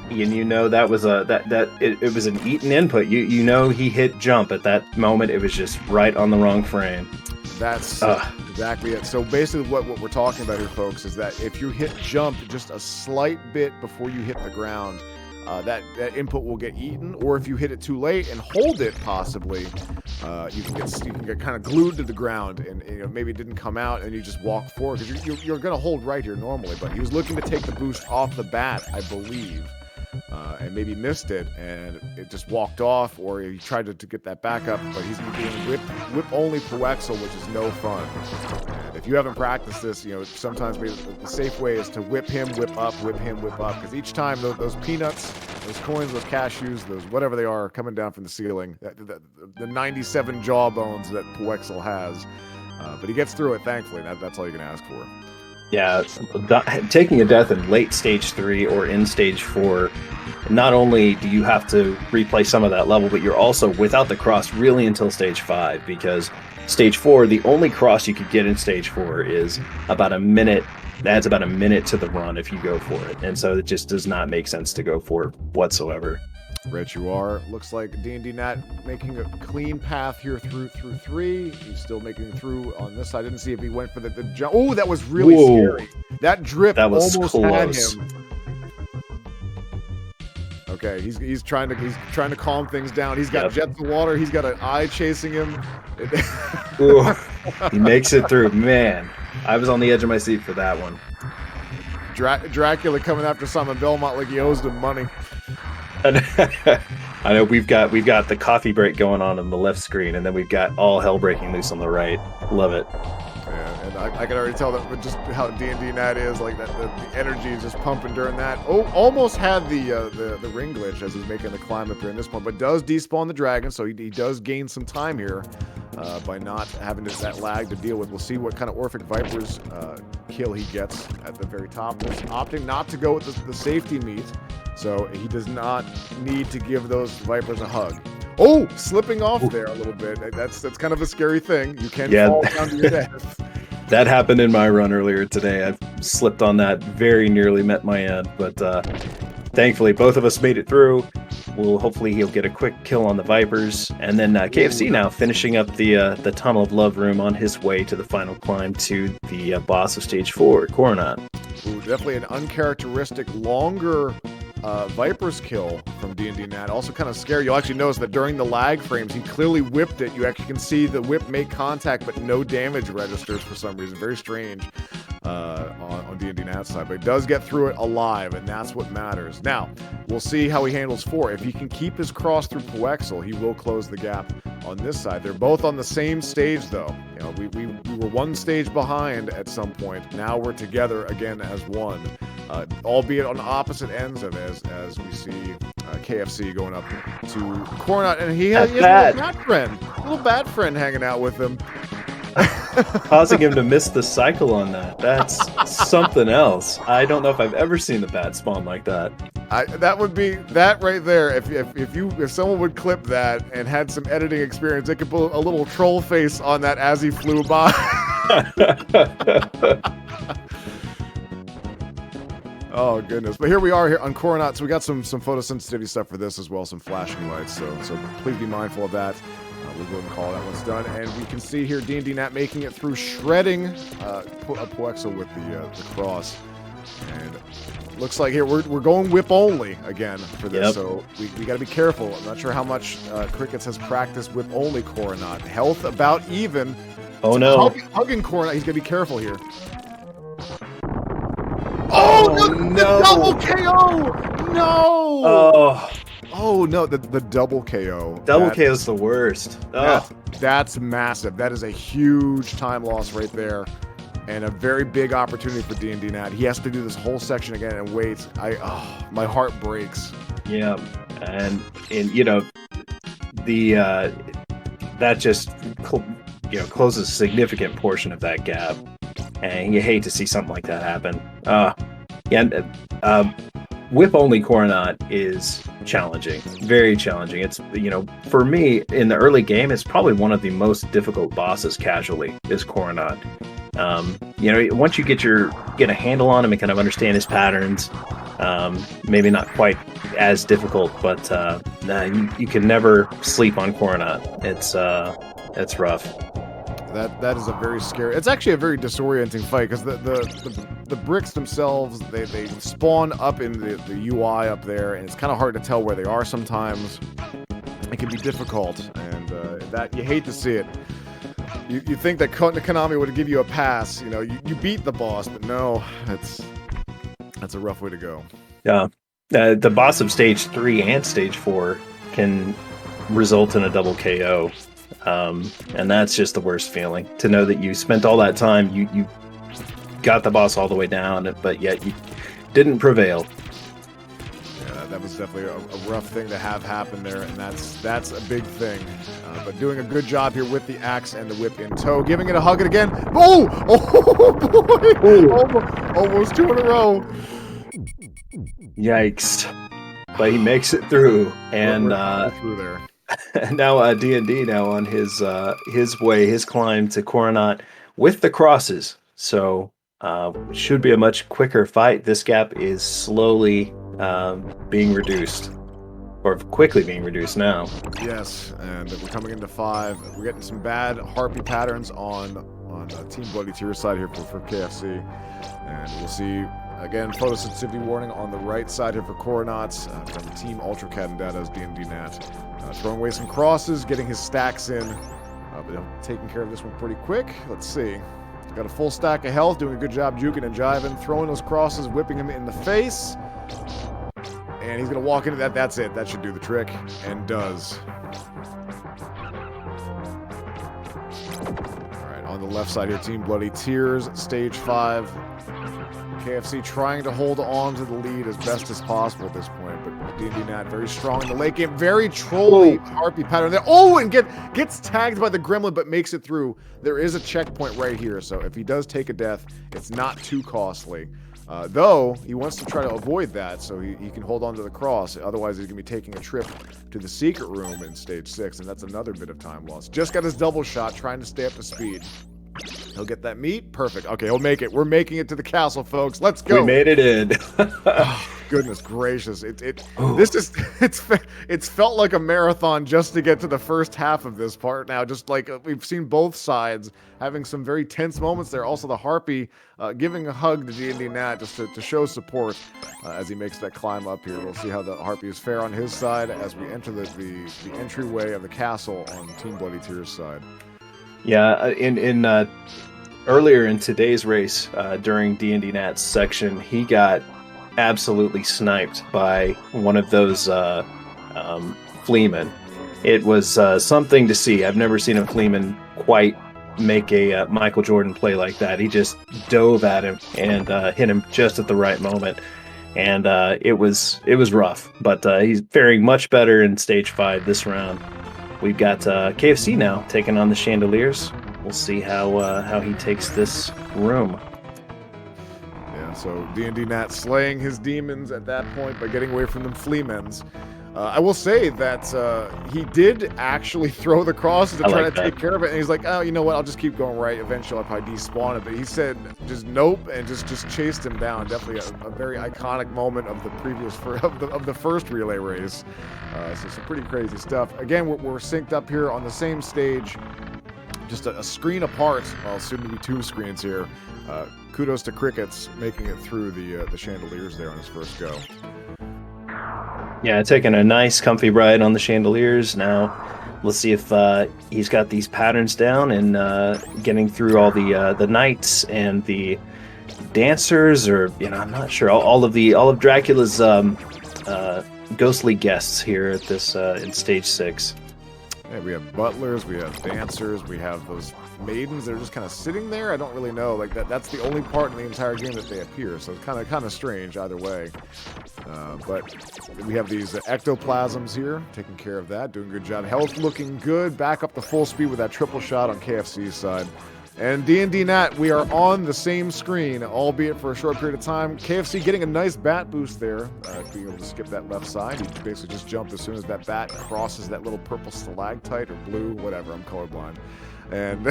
And you know that was it was an eaten input. You know he hit jump at that moment. It was just right on the wrong frame. That's exactly it. So basically what we're talking about here, folks, is that if you hit jump just a slight bit before you hit the ground, that input will get eaten. Or if you hit it too late and hold it, possibly, you can get kind of glued to the ground, and you know, maybe it didn't come out, and you just walk forward, because you're going to hold right here normally. But he was looking to take the boost off the bat, I believe. And maybe missed it, and it just walked off, or he tried to get that back up, but he's doing whip only Puexel, which is no fun. And if you haven't practiced this, you know, sometimes maybe the safe way is to whip him, whip up, because each time those peanuts, those coins, those cashews, those whatever they are coming down from the ceiling, the 97 jawbones that Puexel has, but he gets through it, thankfully. That's all you can ask for. Yeah, taking a death in late stage 3 or in stage 4, not only do you have to replay some of that level, but you're also without the cross really until stage 5, because stage 4, the only cross you could get in stage 4 is about a minute. That's about a minute to the run if you go for it, and so it just does not make sense to go for it whatsoever. Right, you are. Looks like D&D Nat making a clean path here through 3. He's still making it through on this side. I didn't see if he went for the jump. Oh, that was really scary. That drip almost had him. Okay, he's trying to calm things down. He's got jets of water. He's got an eye chasing him. Ooh, he makes it through. Man, I was on the edge of my seat for that one. Dracula coming after Simon Belmont like he owes him money. I know we've got the coffee break going on the left screen, and then we've got all hell breaking loose on the right. Love it. Yeah, and I can already tell that with just how D&D Nat is, like that the energy is just pumping during that. Oh, almost had the ring glitch as he's making the climb up here in this point, but does despawn the dragon, so he does gain some time here by not having that lag to deal with. We'll see what kind of Orphic Vipers kill he gets at the very top. He's opting not to go with the safety meat, so he does not need to give those Vipers a hug. Oh, slipping off there a little bit. That's kind of a scary thing. You can fall down to your death. That happened in my run earlier today. I've slipped on that, very nearly met my end, but thankfully both of us made it through. Hopefully he'll get a quick kill on the Vipers, and then KFC now finishing up the Tunnel of Love room on his way to the final climb to the boss of stage 4, Coronat. Ooh, definitely an uncharacteristic longer Viper's kill from D&D Nat. Also kind of scary. You'll actually notice that during the lag frames, he clearly whipped it. You actually can see the whip make contact, but no damage registers for some reason. Very strange on D&D Nat's side. But he does get through it alive, and that's what matters. Now, we'll see how he handles 4. If he can keep his cross through Puexel, he will close the gap on this side. They're both on the same stage, though. You know, we were one stage behind at some point. Now we're together again as one. Albeit on opposite ends of it, as we see KFC going up to Coronat, and he has a little bat friend hanging out with him. Causing him to miss the cycle on that. That's something else. I don't know if I've ever seen the bat spawn like that. That would be that right there. If someone would clip that and had some editing experience, they could put a little troll face on that as he flew by. Oh goodness! But here we are here on Coronat. So we got some photosensitivity stuff for this as well, some flashing lights. So please be mindful of that. We'll go ahead and call that one's done. And we can see here D&D Nat making it through, shredding Poexo with the cross. And looks like here we're going whip only again for this. Yep. So we got to be careful. I'm not sure how much Crickets has practiced whip only Coronat. Health about even. Oh no. Hugging Coronat. He's got to be careful here. Oh, the no. double KO! No! Oh no, the double KO. Double KO is the worst. That's massive. That is a huge time loss right there. And a very big opportunity for D&D Nat. He has to do this whole section again and wait. My heart breaks. Yeah, and you know, that just closes a significant portion of that gap, and you hate to see something like that happen. Whip only Coronat is challenging, very challenging. It's, for me in the early game, it's probably one of the most difficult bosses casually is Coronat. Once you get a handle on him and kind of understand his patterns, maybe not quite as difficult, but you can never sleep on Coronat. It's rough. That is a very scary. It's actually a very disorienting fight because the bricks themselves they spawn up in the UI up there, and it's kind of hard to tell where they are sometimes. It can be difficult, and that you hate to see it. You think that Konami would give you a pass. You beat the boss, but no, that's a rough way to go. Yeah, the boss of stage 3 and stage 4 can result in a double KO. And that's just the worst feeling, to know that you spent all that time, you got the boss all the way down, but yet you didn't prevail. Yeah, that was definitely a rough thing to have happen there, and that's a big thing. But doing a good job here with the axe and the whip in tow, giving it a hug again. Oh boy! Almost 2 in a row. Yikes! But he makes it through, and we're through there. Now D&D now on his climb to Coronat with the crosses. So should be a much quicker fight. This gap is slowly being reduced, or quickly being reduced now. Yes, and we're coming into 5. We're getting some bad harpy patterns on Team Bloody Tears side here for KFC, and we'll see. Again, photosensitivity warning on the right side here for Coronats from Team Ultro Cadndadda's D&D Nat. Throwing away some crosses, getting his stacks in, but taking care of this one pretty quick. Let's see. He's got a full stack of health, doing a good job juking and jiving, throwing those crosses, whipping him in the face. And he's going to walk into that. That's it. That should do the trick, and does. All right, on the left side here, Team Bloody Tears, stage 5. KFC trying to hold on to the lead as best as possible at this point, but D&D Nat very strong in the late game. Very trolly harpy pattern there. Oh, and gets tagged by the gremlin, but makes it through. There is a checkpoint right here, so if he does take a death, it's not too costly. Though, he wants to try to avoid that, so he can hold on to the cross. Otherwise, he's going to be taking a trip to the secret room in stage 6, and that's another bit of time lost. Just got his double shot, trying to stay up to speed. He'll get that meat. Perfect. Okay, he'll make it. We're making it to the castle, folks. Let's go. We made it in. Goodness gracious. It's felt like a marathon just to get to the first half of this part now. Just like we've seen both sides having some very tense moments there. Also the Harpy giving a hug to D&D Nat just to show support as he makes that climb up here. We'll see how the Harpies fare on his side as we enter the entryway of the castle on Team Bloody Tears side. Yeah, in earlier in today's race, during D&D Nat's section, he got absolutely sniped by one of those fleamen. It was something to see. I've never seen a fleaman quite make a Michael Jordan play like that. He just dove at him and hit him just at the right moment. And it was rough, but he's faring much better in stage 5 this round. We've got KFC now taking on the Chandeliers. We'll see how he takes this room. Yeah, so D&D Nat slaying his demons at that point by getting away from them fleamens. I will say that he did actually throw the crosses to I try like to that. take care of it, and he's like, "Oh, you know what? I'll just keep going right. Eventually, I'll probably despawn it." But he said, "Just nope," and just chased him down. Definitely a very iconic moment of the previous of the first relay race. So some pretty crazy stuff. Again, we're synced up here on the same stage, just a screen apart. Well, soon to be 2 screens here. Kudos to Crickets making it through the chandeliers there on his first go. Yeah, taking a nice comfy ride on the chandeliers. Now let's see if he's got these patterns down and getting through all the knights and the dancers, or I'm not sure, all of Dracula's ghostly guests here at this in stage 6. Yeah, we have butlers, we have dancers, we have those maidens that are just kind of sitting there. I don't really know. Like that's the only part in the entire game that they appear. So it's kind of strange either way. But we have these ectoplasms here, taking care of that, doing a good job. Health looking good. Back up to full speed with that triple shot on KFC's side. And D&D Nat, we are on the same screen, albeit for a short period of time. KFC getting a nice bat boost there, being able to skip that left side. He basically just jumped as soon as that bat crosses that little purple stalactite or blue, whatever, I'm colorblind. And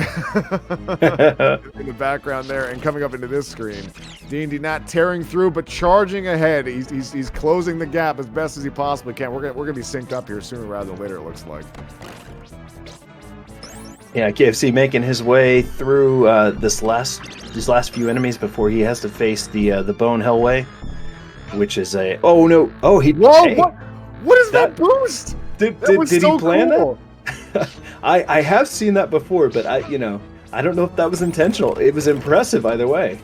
in the background there, and coming up into this screen, D&D Nat tearing through, but charging ahead. He's closing the gap as best as he possibly can. We're gonna be synced up here sooner rather than later, it looks like. Yeah, KFC making his way through these last few enemies before he has to face the Bone Hellway, which is a Whoa! Hey, What is that boost? Did was he so plan cool. that? I have seen that before, but I don't know if that was intentional. It was impressive either way.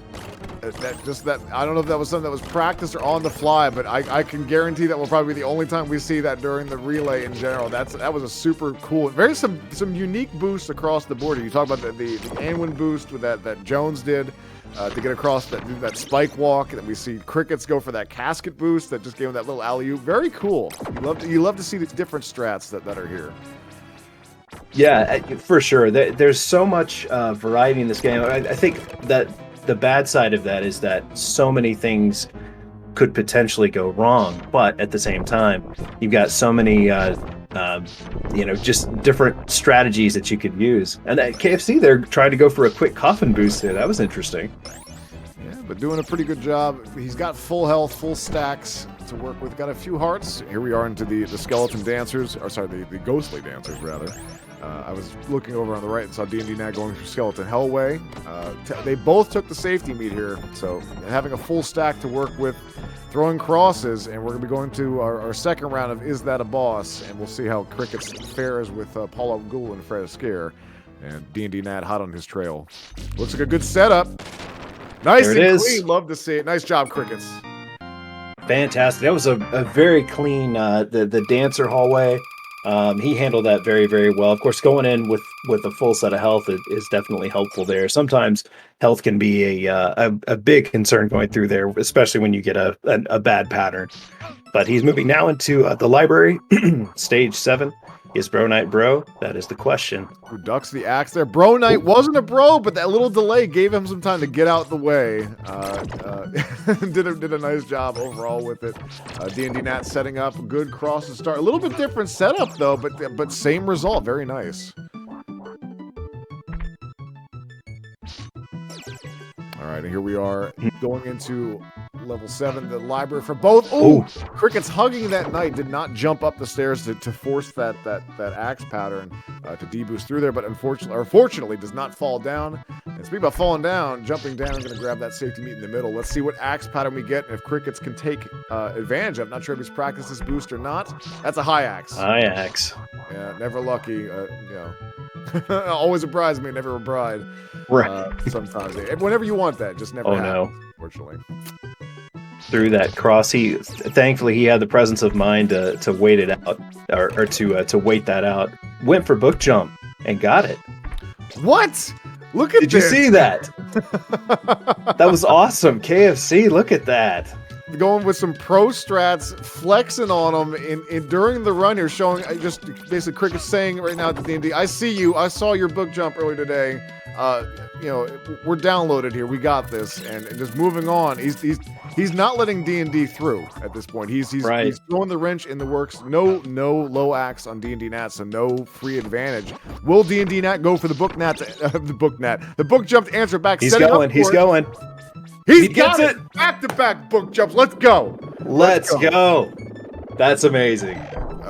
I don't know if that was something that was practiced or on the fly, but I can guarantee that will probably be the only time we see that during the relay in general. That was a super cool, some unique boosts across the board. You talk about the Anwin boost with that Jones did to get across that spike walk, that we see Crickets go for that casket boost that just gave him that little alley-oop. Very cool. You love to see the different strats that are here. Yeah, for sure. There's so much variety in this game. I think that the bad side of that is that so many things could potentially go wrong, but at the same time, you've got so many, just different strategies that you could use. And at KFC, they're trying to go for a quick coffin boost there. That was interesting. Yeah, but doing a pretty good job. He's got full health, full stacks to work with. Got a few hearts. Here we are into the skeleton dancers, or sorry, the ghostly dancers rather. I was looking over on the right and saw D&D Nat going through Skeleton Hellway. They both took the safety meat here, so having a full stack to work with, throwing crosses, and we're going to be going to our second round of Is That a Boss, and we'll see how Crickets fares with Paula Ghoul and Fred Askare, and D&D Nat hot on his trail. Looks like a good setup. Nice there and it is. clean. Love to see it. Nice job, Crickets. Fantastic. That was a very clean, the dancer hallway. He handled that very, very well. Of course, going in with a full set of health is definitely helpful there. Sometimes health can be a big concern going through there, especially when you get a bad pattern. But he's moving now into the library, stage 7. Is Bro Knight bro? That is the question. Who ducks the axe there? Bro Knight wasn't a bro, but that little delay gave him some time to get out the way. Did a nice job overall with it. D&D Nat setting up a good cross to start. A little bit different setup though, but same result. Very nice. All right, and here we are going into level 7, the library for both. Oh, Crickets hugging that knight, did not jump up the stairs to force that axe pattern to deboost through there, but fortunately does not fall down. And speaking about falling down, jumping down, going to grab that safety meat in the middle. Let's see what axe pattern we get, and if Crickets can take advantage of. Not sure if he's practiced this boost or not. That's a high axe. High axe. Yeah, never lucky. Always a bridesmaid, never a bride. Right. Sometimes. Whenever you want that, just never happens, unfortunately. Through that cross, thankfully he had the presence of mind to wait it out, or to wait that out. Went for book jump and got it. What? Look at Did this. you see that? That was awesome. KFC, look at that. going with some pro strats, flexing on them in during the run here, showing just basically Cricket saying right now to D&D, I see you. I saw your book jump earlier today. We're downloaded here. We got this, and just moving on. He's not letting D&D through at this point. He's throwing the wrench in the works. No low axe on D&D Nat, so no free advantage. Will D&D Nat go for the book Nat? The book jump to answer back. He's going. He's going. He gets it. Back-to-back book jumps. Let's go. Let's go. That's amazing.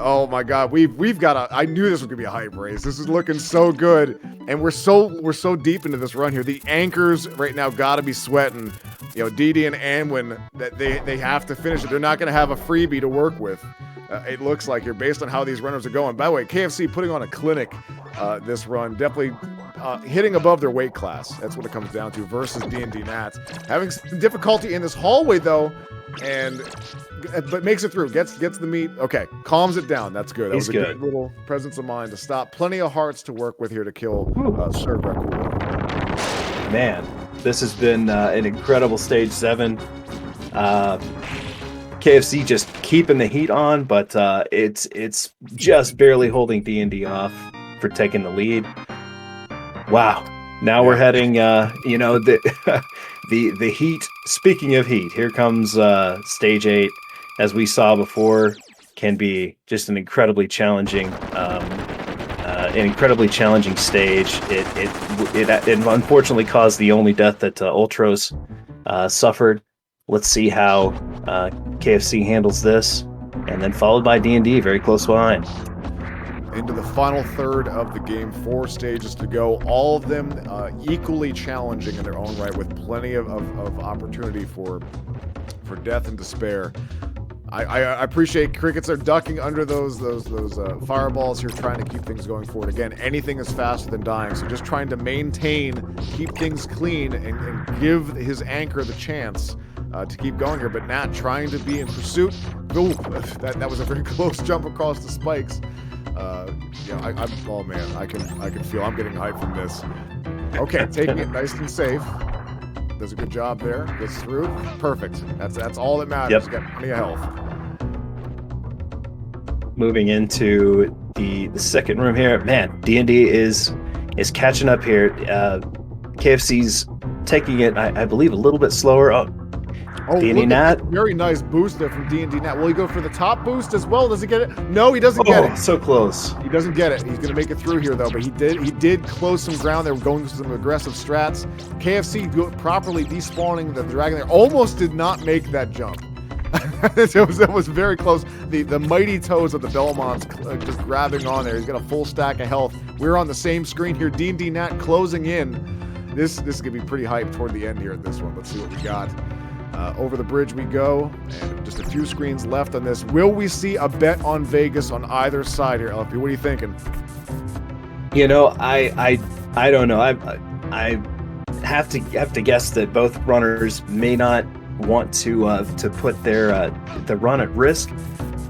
Oh my God, we've got I knew this was gonna be a hype race. This is looking so good, and we're so deep into this run here. The anchors right now gotta be sweating. Didi and Anwin, that they have to finish it. They're not gonna have a freebie to work with. It looks like here, based on how these runners are going. By the way, KFC putting on a clinic this run, definitely hitting above their weight class. That's what it comes down to versus D&D Nats. Having some difficulty in this hallway though, but makes it through. Gets the meat. Okay, calms it down. That's good. That was a good little presence of mind to stop. Plenty of hearts to work with here to kill Sir Dracula. Man, this has been an incredible stage 7. KFC just keeping the heat on, but it's just barely holding D&D off for taking the lead. Wow. Now we're heading, the heat. Speaking of heat, here comes stage 8. As we saw before, can be just an incredibly challenging stage. It unfortunately caused the only death that Ultros suffered. Let's see how KFC handles this, and then followed by D&D very close behind. Into the final third of the game, 4 stages to go. All of them equally challenging in their own right, with plenty of opportunity for death and despair. I appreciate Crickets are ducking under those fireballs here, trying to keep things going forward. Again, anything is faster than dying, so just trying to keep things clean, and give his anchor the chance to keep going here. But Nat trying to be in pursuit. Ooh, that was a very close jump across the spikes. Oh man, I can feel I'm getting hyped from this. Okay, taking it nice and safe. Does a good job there. Gets through. Perfect. That's all that matters. Yep. Got plenty of health. Moving into the second room here, man. D&D is catching up here. KFC's taking it, I believe, a little bit slower. D&D Nat. Very nice boost there from D&D Nat. Will he go for the top boost as well? Does he get it? No, he doesn't get it. So close. He doesn't get it. He's going to make it through here, though. But he did close some ground there, going with some aggressive strats. KFC properly despawning the dragon there. Almost did not make that jump. It was very close. The mighty toes of the Belmonts just grabbing on there. He's got a full stack of health. We're on the same screen here. D&D Nat closing in. This is going to be pretty hyped toward the end here at this one. Let's see what we got. Over the bridge we go, and just a few screens left on this. Will we see a bet on Vegas on either side here, LFP? What are you thinking? I don't know. I have to guess that both runners may not want to put the run at risk,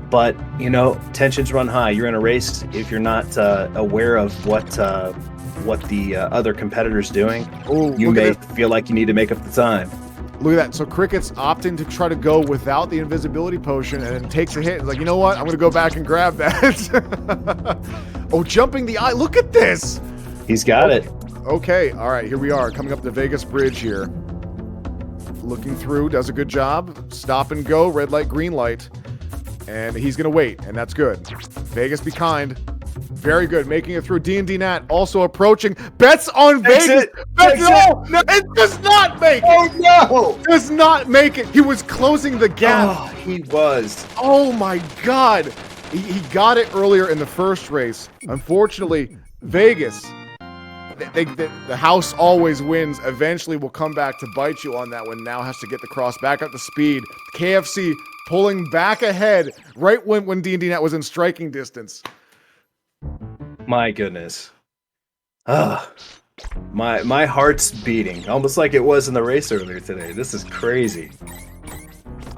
but tensions run high. You're in a race. If you're not aware of what the other competitor's doing, you may feel like you need to make up the time. Look at that. So Cricket's opting to try to go without the invisibility potion, and then takes a hit. It's like, you know what? I'm going to go back and grab that. Jumping the eye. Look at this. He's got it. Okay. All right. Here we are, coming up the Vegas Bridge here. Looking through. Does a good job. Stop and go. Red light, green light. And he's going to wait, and that's good. Vegas, be kind. Very good, making it through. D&D Nat also approaching. Bets on Vegas. No, it does not make it. Oh no! Does not make it. He was closing the gap. Oh, he was. Oh my God. He got it earlier in the first race. Unfortunately, Vegas, the house always wins. Eventually will come back to bite you on that one. Now has to get the cross back up to speed. KFC pulling back ahead right when D&D Nat was in striking distance. My goodness. My heart's beating, almost like it was in the race earlier today. This is crazy.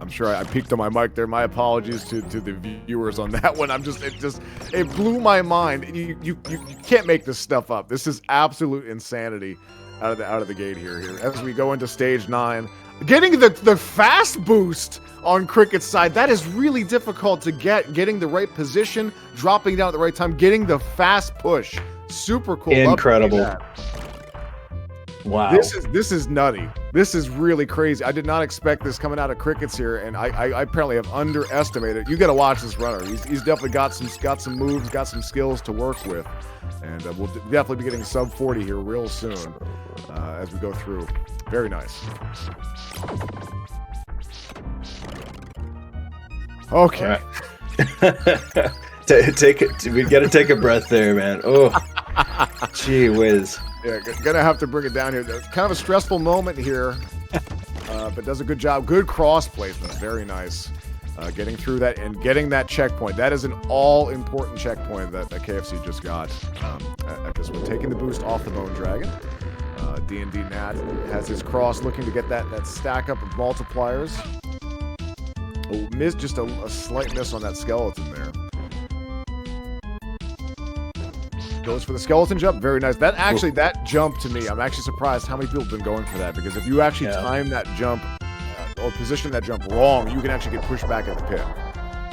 I'm sure I peeked on my mic there. My apologies to the viewers on that one. It blew my mind. You can't make this stuff up. This is absolute insanity out of the gate here. As we go into stage 9, Getting the fast boost on Cricket's side, that is really difficult to get. Getting the right position, dropping down at the right time, getting the fast push. Super cool. Incredible. Wow. This is nutty. This is really crazy. I did not expect this coming out of Cricket's here, and I apparently have underestimated. You got to watch this runner. He's definitely got some moves, got some skills to work with, and we'll definitely be getting sub 40 here real soon as we go through. Very nice. Okay. Right. Take it. We got to take a breath there, man. Oh, gee whiz. Yeah, gonna have to bring it down here. It's kind of a stressful moment here, but does a good job. Good cross placement. Very nice. Getting through that and getting that checkpoint. That is an all-important checkpoint that KFC just got at this one. Taking the boost off the Bone Dragon. D&D Nat has his cross looking to get that stack up of multipliers. Oh, just a slight miss on that skeleton there. Goes for the skeleton jump. Very nice. That jump to me, I'm actually surprised how many people have been going for that, because if you actually time that jump or position that jump wrong, you can actually get pushed back at the pit.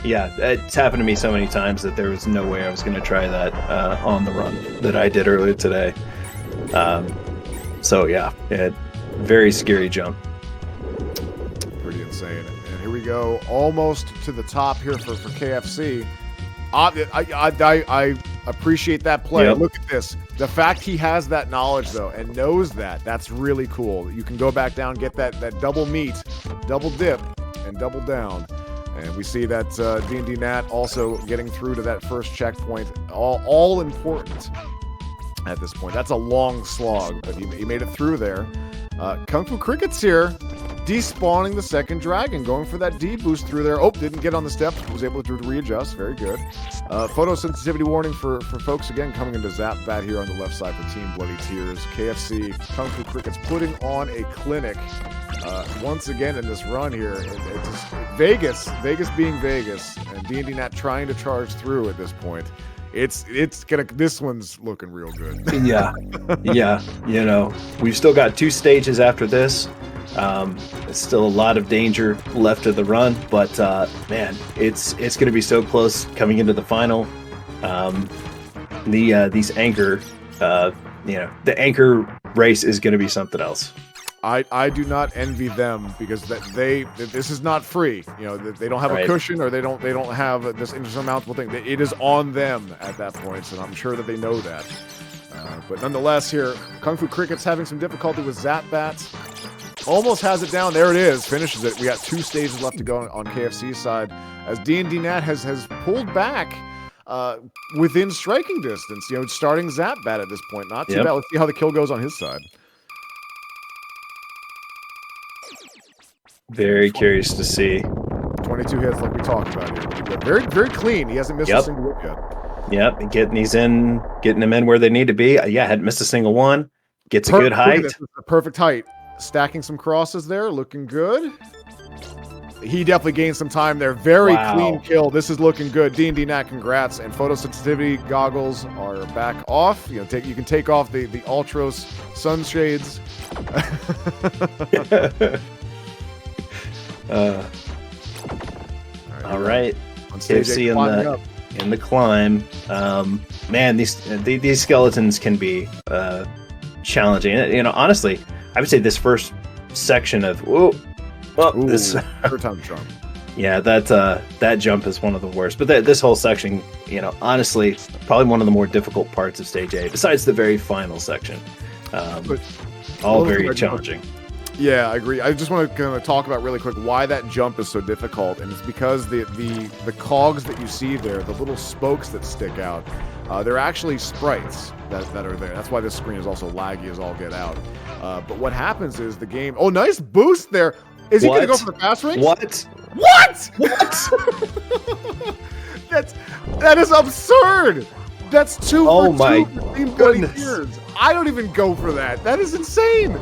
Yeah, it's happened to me so many times that there was no way I was going to try that on the run that I did earlier today. So yeah, very scary jump. Pretty insane. And here we go, almost to the top here for KFC. I appreciate that play. Yep. Look at this. The fact he has that knowledge, though, and knows that's really cool. You can go back down, get that double meat, double dip, and double down. And we see that D&D Nat also getting through to that first checkpoint. All important at this point. That's a long slog, but he made it through there. Kung Fu Cricket's here, despawning the second dragon, going for that D boost through there. Oh, didn't get on the steps, was able to readjust. Very good. Photosensitivity warning for folks again coming into Zap Bat here on the left side for Team Bloody Tears. KFC, Kung Fu Cricket's putting on a clinic once again in this run here. Vegas being Vegas, and D&D Nat trying to charge through at this point. This one's looking real good. Yeah. You know, we've still got 2 stages after this. It's still a lot of danger left of the run, but man, it's going to be so close coming into the final. These anchor, the anchor race is going to be something else. I do not envy them, because this is not free. You know, they don't have a cushion, or they don't have this insurmountable thing. It is on them at that point, and I'm sure that they know that. But nonetheless, here Kung Fu Cricket's having some difficulty with Zap Bats. Almost has it down. There it is. Finishes it. We got 2 stages left to go on KFC's side, as D&D Nat has pulled back within striking distance. You know, starting Zap Bat at this point. Not too bad. Let's see how the kill goes on his side. Very curious to see. 22 hits, like we talked about here. Very, very clean. He hasn't missed a single whip yet. Yep, getting them in where they need to be. Hadn't missed a single one. Gets a good height. This is a perfect height. Stacking some crosses there, looking good. He definitely gained some time there. Very clean kill. This is looking good. D&D Nat, congrats. And photosensitivity goggles are back off. You know, you can take off the Ultros sunshades. All right. KFC in the climb. Man, these skeletons can be challenging. You know, honestly, I would say this first section of this third time jump. Yeah, that jump is one of the worst. But this whole section, you know, honestly, probably one of the more difficult parts of stage A, besides the very final section. All very challenging. Yeah, I agree. I just want to kind of talk about really quick why that jump is so difficult, and it's because the cogs that you see there, the little spokes that stick out, they're actually sprites that are there. That's why this screen is also laggy as all get out. But what happens is the game... Oh, nice boost there! Is he going to go for the fast range? What? That is absurd! That's 2 for 2 my for Team Bloody Tears. I don't even go for that. That is insane!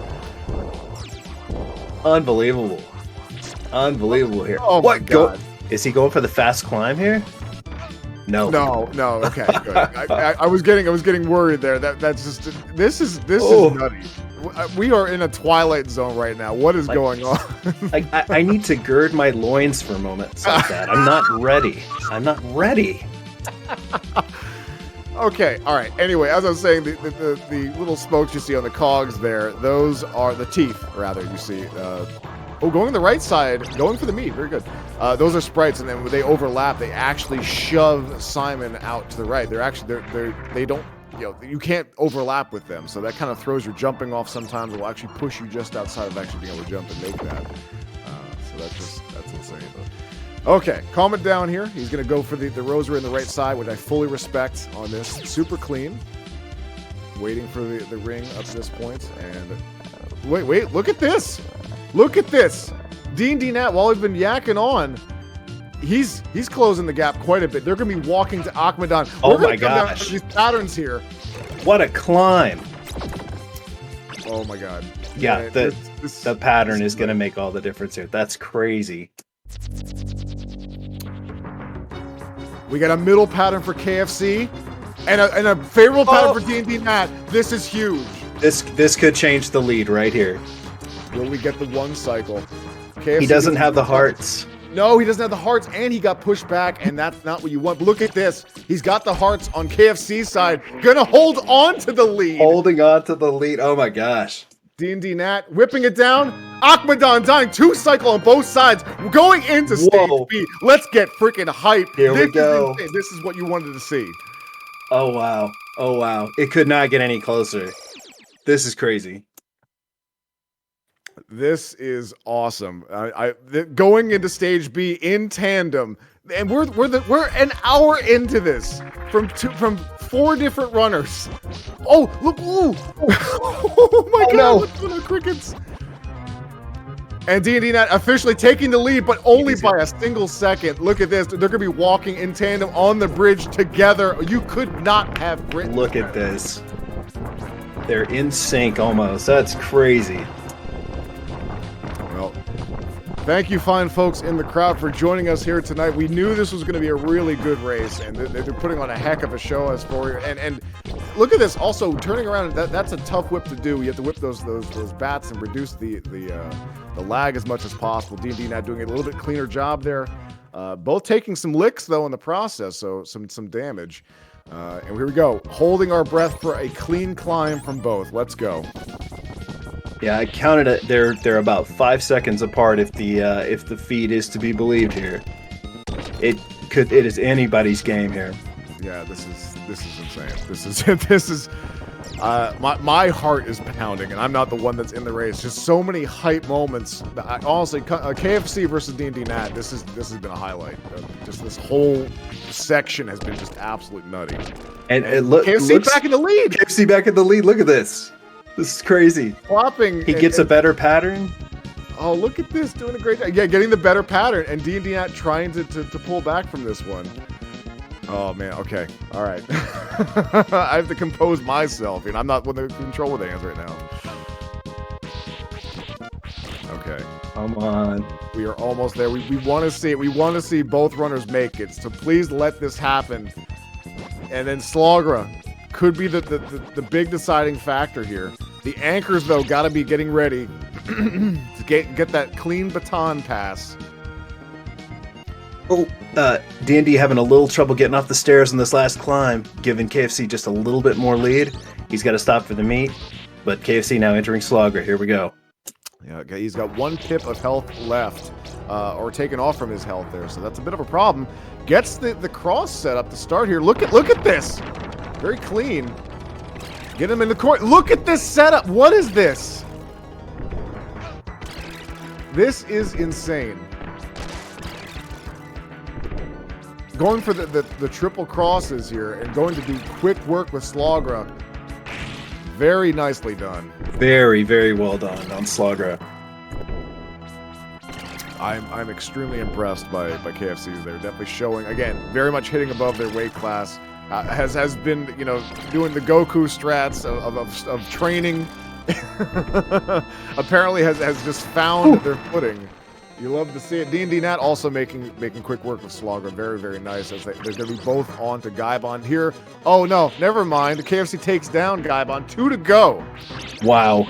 Unbelievable here. Oh my God. Is he going for the fast climb here? No. Okay, good. I was getting worried there. That's just this is nutty. we are in a twilight zone right now. What is going on? I need to gird my loins for moments like that. I'm not ready. I'm not ready. Okay, all right. Anyway, as I was saying, the little spokes you see on the cogs there, those are the teeth, rather, you see. Going the right side, going for the meat. Very good. Those are sprites, and then when they overlap, they actually shove Simon out to the right. They don't, you can't overlap with them, so that kind of throws your jumping off sometimes. It will actually push you just outside of actually being able to jump and make that. So that's insane. Okay, calm it down here. He's going to go for the rosary on the right side, which I fully respect on this. Super clean. Waiting for the ring up to this point. And wait, look at this. Look at this. D&D Nat, while we've been yakking on, he's closing the gap quite a bit. They're going to be walking to Akmadan. Oh my gosh. These patterns here. What a climb. Oh my god. Yeah, the pattern is going to make all the difference here. That's crazy. We got a middle pattern for KFC and a favorable pattern for D&D Nat. This is huge. This could change the lead right here. Will we get the one cycle? KFC he doesn't have the hearts. No, he doesn't have the hearts, and he got pushed back, and that's not what you want. But look at this. He's got the hearts on KFC's side. Gonna hold on to the lead. Holding on to the lead. Oh my gosh. D&D Nat whipping it down. Akmadan dying 2 cycle on both sides. We're going into stage B. Let's get freaking hype. Here we go. This is what you wanted to see. Oh wow. Oh wow. It could not get any closer. This is crazy. This is awesome. Going into stage B in tandem, and we're an hour into this from 4 different runners. Oh look! Ooh. Oh my god! No. Look at the crickets. And D&D Nat officially taking the lead, but only by a single second. Look at this. They're going to be walking in tandem on the bridge together. You could not have written. Look at this. They're in sync almost. That's crazy. Well, thank you, fine folks in the crowd, for joining us here tonight. We knew this was going to be a really good race, and they're putting on a heck of a show as for you. And look at this. Also, turning around, that's a tough whip to do. You have to whip those bats and reduce the lag as much as possible. D&D Nat doing a little bit cleaner job there. Both taking some licks, though, in the process, so some damage. And here we go. Holding our breath for a clean climb from both. Let's go. Yeah, I counted it. They're about 5 seconds apart if the feed is to be believed here. It is anybody's game here. Yeah, this is insane. This is my heart is pounding, and I'm not the one that's in the race. Just so many hype moments. Honestly, KFC versus D&D Nat. This has been a highlight. Just this whole section has been just absolute nutty. And KFC back in the lead. KFC back in the lead. Look at this. This is crazy. Flopping. He gets a better pattern. Oh, look at this. Doing a great job. Yeah, getting the better pattern. And D&D Nat trying to pull back from this one. Oh, man. Okay. All right. I have to compose myself. I'm not with the control with the hands right now. Okay. Come on. We are almost there. We want to see it. We want to see both runners make it. So please let this happen. And then Slogra could be the big deciding factor here. The anchors, though, got to be getting ready to get that clean baton pass. Oh, D&D having a little trouble getting off the stairs in this last climb, giving KFC just a little bit more lead. He's got to stop for the meat, but KFC now entering Slogra. Here we go. Yeah, he's got 1 pip of health left, or taken off from his health there, so that's a bit of a problem. Gets the cross set up to start here. Look at this. Very clean. Get him in the court. Look at this setup. What is this? This is insane. Going for the triple crosses here and going to do quick work with Slogra. Very nicely done. Very, very well done on Slogra. I'm extremely impressed by KFC's. They're definitely showing, again, very much hitting above their weight class. Has been, doing the Goku strats of training. Apparently has just found their footing. You love to see it. D&D Nat also making quick work with Slogra. Very, very nice. As they're going to be both on to Gaibon here. Oh, no. Never mind. The KFC takes down Gaibon. 2 to go. Wow.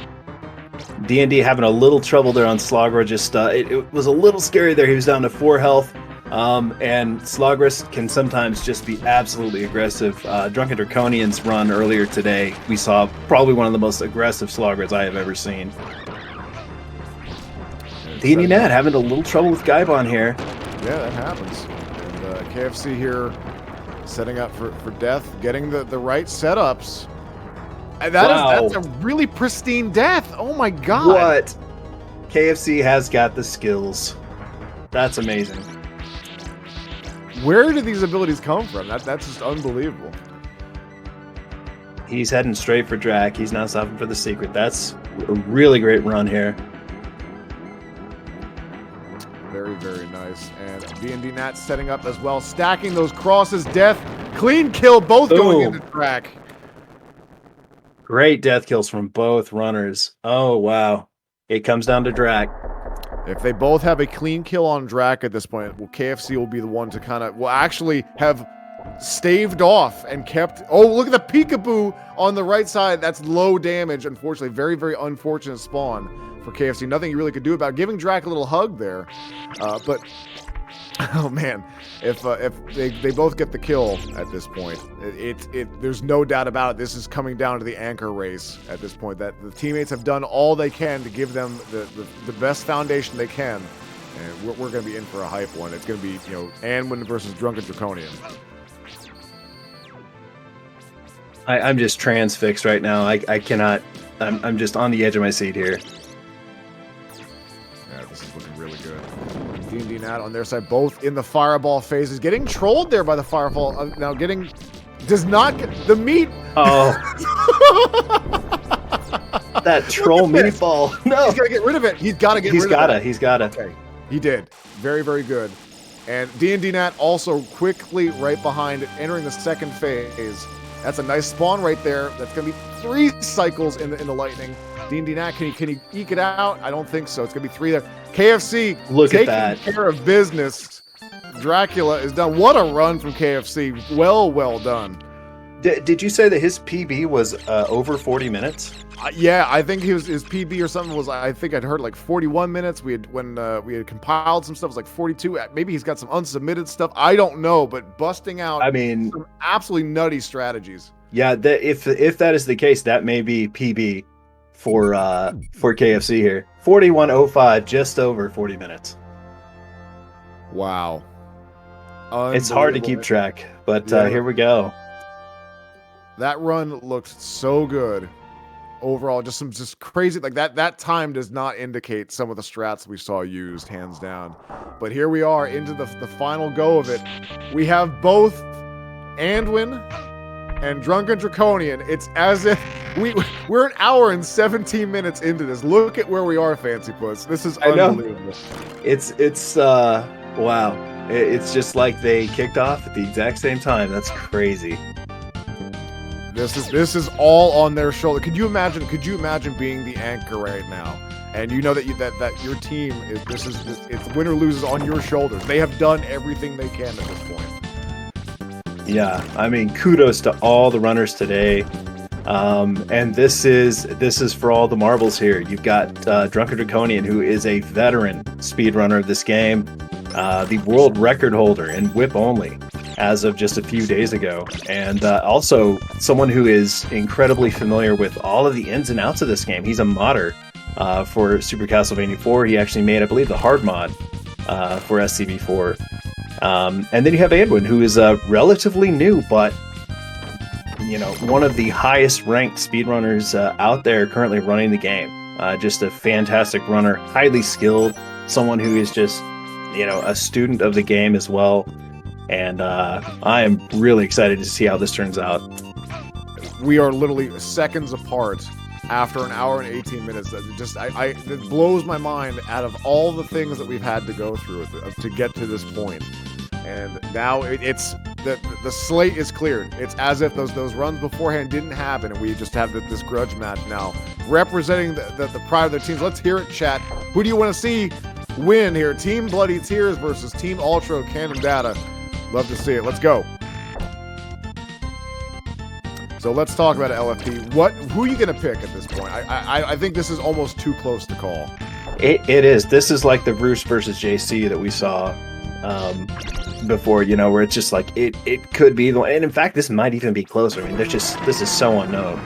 D&D having a little trouble there on Slogra. Just it was a little scary there. He was down to 4 health. And Slogris can sometimes just be absolutely aggressive. Drunken Draconian's run earlier today, we saw probably one of the most aggressive Slogris I have ever seen. D&D Nat having a little trouble with Gaibon here. Yeah, that happens. And KFC here setting up for death, getting the right setups. And that's a really pristine death. Oh my god. What? KFC has got the skills. That's amazing. Where did these abilities come from? That's just unbelievable. He's heading straight for Drac. He's not stopping for the secret. That's a really great run here. Very, very nice. And D&D Nat setting up as well, stacking those crosses. Death, clean kill, both going into Drac. Great death kills from both runners. Oh, wow. It comes down to Drac. If they both have a clean kill on Drac at this point, well, KFC will be the one to kind of, will actually have staved off and kept, oh, look at the peekaboo on the right side. That's low damage, unfortunately. Very, very unfortunate spawn for KFC. Nothing you really could do about it. Giving Drac a little hug there. But, oh man, if they both get the kill at this point, there's no doubt about it. This is coming down to the anchor race at this point. That the teammates have done all they can to give them the best foundation they can, and we're going to be in for a hype one. It's going to be Anwin versus Drunken Draconian. I'm just transfixed right now. I cannot. I'm just on the edge of my seat here. Yeah, this is looking really good. D&D Nat on their side, both in the fireball phases, getting trolled there by the fireball. Now does not get the meat. Oh, that troll meatball. No, he's gotta get rid of it. He's gotta get rid of it. He's gotta. Okay, he did. Very, very good. And D&D Nat also quickly right behind, entering the second phase. That's a nice spawn right there. That's gonna be 3 cycles in the lightning. D&D Nat, can he eke it out? I don't think so. It's gonna be 3 there. KFC taking care of business. Dracula is done. What a run from KFC. Well done. Did you say that his PB was over 40 minutes? Yeah, I think his PB or something was, I think I'd heard like 41 minutes. When we had compiled some stuff, it was like 42. Maybe he's got some unsubmitted stuff. I don't know, but busting out some absolutely nutty strategies. Yeah, if that is the case, that may be PB for KFC here. 41:05, just over 40 minutes. Wow. It's hard to keep track, but here we go. That run looked so good. Overall, just crazy. Like that time does not indicate some of the strats we saw used, hands down. But here we are into the final go of it. We have both Anduin and Drunken Draconian. It's as if we're an hour and 17 minutes into this. Look at where we are, Fancy Puss. This is unbelievable. It's wow. It's just like they kicked off at the exact same time. That's crazy. This is all on their shoulder. Could you imagine being the anchor right now, and you know that your team it's win or loses on your shoulders. They have done everything they can at this point. Yeah, I mean, kudos to all the runners today. And this is for all the marbles here. You've got Drunken Draconian, who is a veteran speedrunner of this game, the world record holder in whip only as of just a few days ago, and also someone who is incredibly familiar with all of the ins and outs of this game. He's a modder for Super Castlevania 4. He actually made, I believe, the hard mod for SCV4. And then you have Edwin, who is relatively new, but one of the highest ranked speedrunners out there currently running the game. Just a fantastic runner, highly skilled, someone who is just a student of the game as well. And I am really excited to see how this turns out. We are literally seconds apart after an hour and 18 minutes. It blows my mind out of all the things that we've had to go through to get to this point. And now it's the slate is cleared. It's as if those runs beforehand didn't happen, and we just have this grudge match now representing the pride of their teams. Let's hear it, chat. Who do you want to see win here? Team Bloody Tears versus Team Ultro Cadndadda. Love to see it. Let's go. So let's talk about LFP. Who are you going to pick at this point? I think this is almost too close to call. It is. This is like the Bruce versus JC that we saw before, you know, where it's just like it could be the one. And in fact, this might even be closer. I mean, this is so unknown.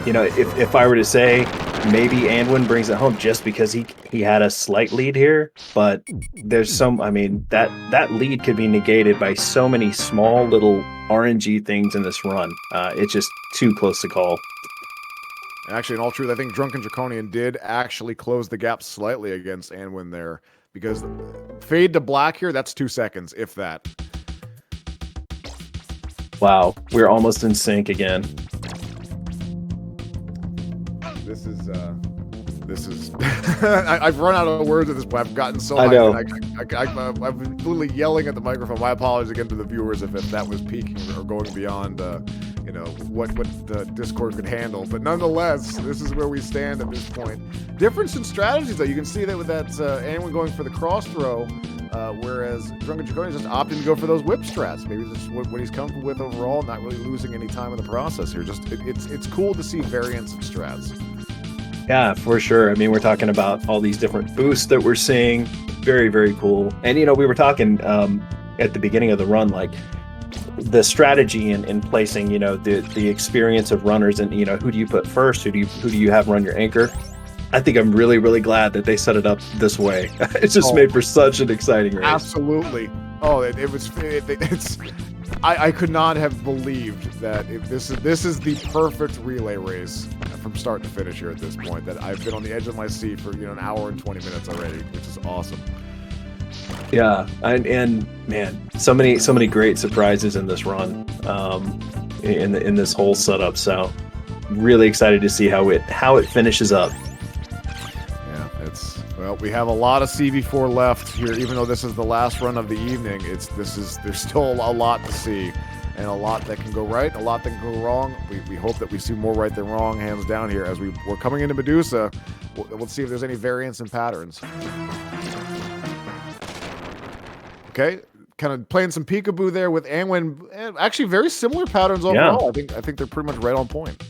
You know, if I were to say maybe Anwin brings it home just because he had a slight lead here, but there's some, I mean, that lead could be negated by so many small little RNG things in this run. It's just too close to call. Actually, in all truth, I think Drunken Draconian did actually close the gap slightly against Anwin there, because fade to black here, that's 2 seconds, if that. Wow, we're almost in sync again. This is I've run out of words at this point. I've gotten so I know. I've been literally yelling at the microphone. My apologies again to the viewers if that was peaking or going beyond you know, what the Discord could handle. But nonetheless, this is where we stand at this point. Difference in strategies, though. You can see that with that Anwin going for the cross throw, whereas Drunken Draconian just opting to go for those whip strats. Maybe just what he's comfortable with overall, not really losing any time in the process here. Just it's cool to see variance of strats. Yeah, for sure. I mean, we're talking about all these different boosts that we're seeing. Very, very cool. And, you know, we were talking at the beginning of the run, like the strategy in placing, you know, the experience of runners and, you know, who do you put first? Who do you have run your anchor? I think I'm really, really glad that they set it up this way. It's just made for such an exciting race. Absolutely. Oh, I could not have believed that this is the perfect relay race from start to finish here at this point. That I've been on the edge of my seat for, you know, an hour and 20 minutes already, which is awesome. Yeah, and man, so many great surprises in this run, in this whole setup. So really excited to see how it finishes up. Yeah, well, we have a lot of CV4 left here, even though this is the last run of the evening. There's still a lot to see, and a lot that can go right, a lot that can go wrong. We hope that we see more right than wrong, hands down here. As we're coming into Medusa, we'll see if there's any variance in patterns. Okay, kind of playing some peekaboo there with Anwin. Actually, very similar patterns overall. Yeah. I think they're pretty much right on point.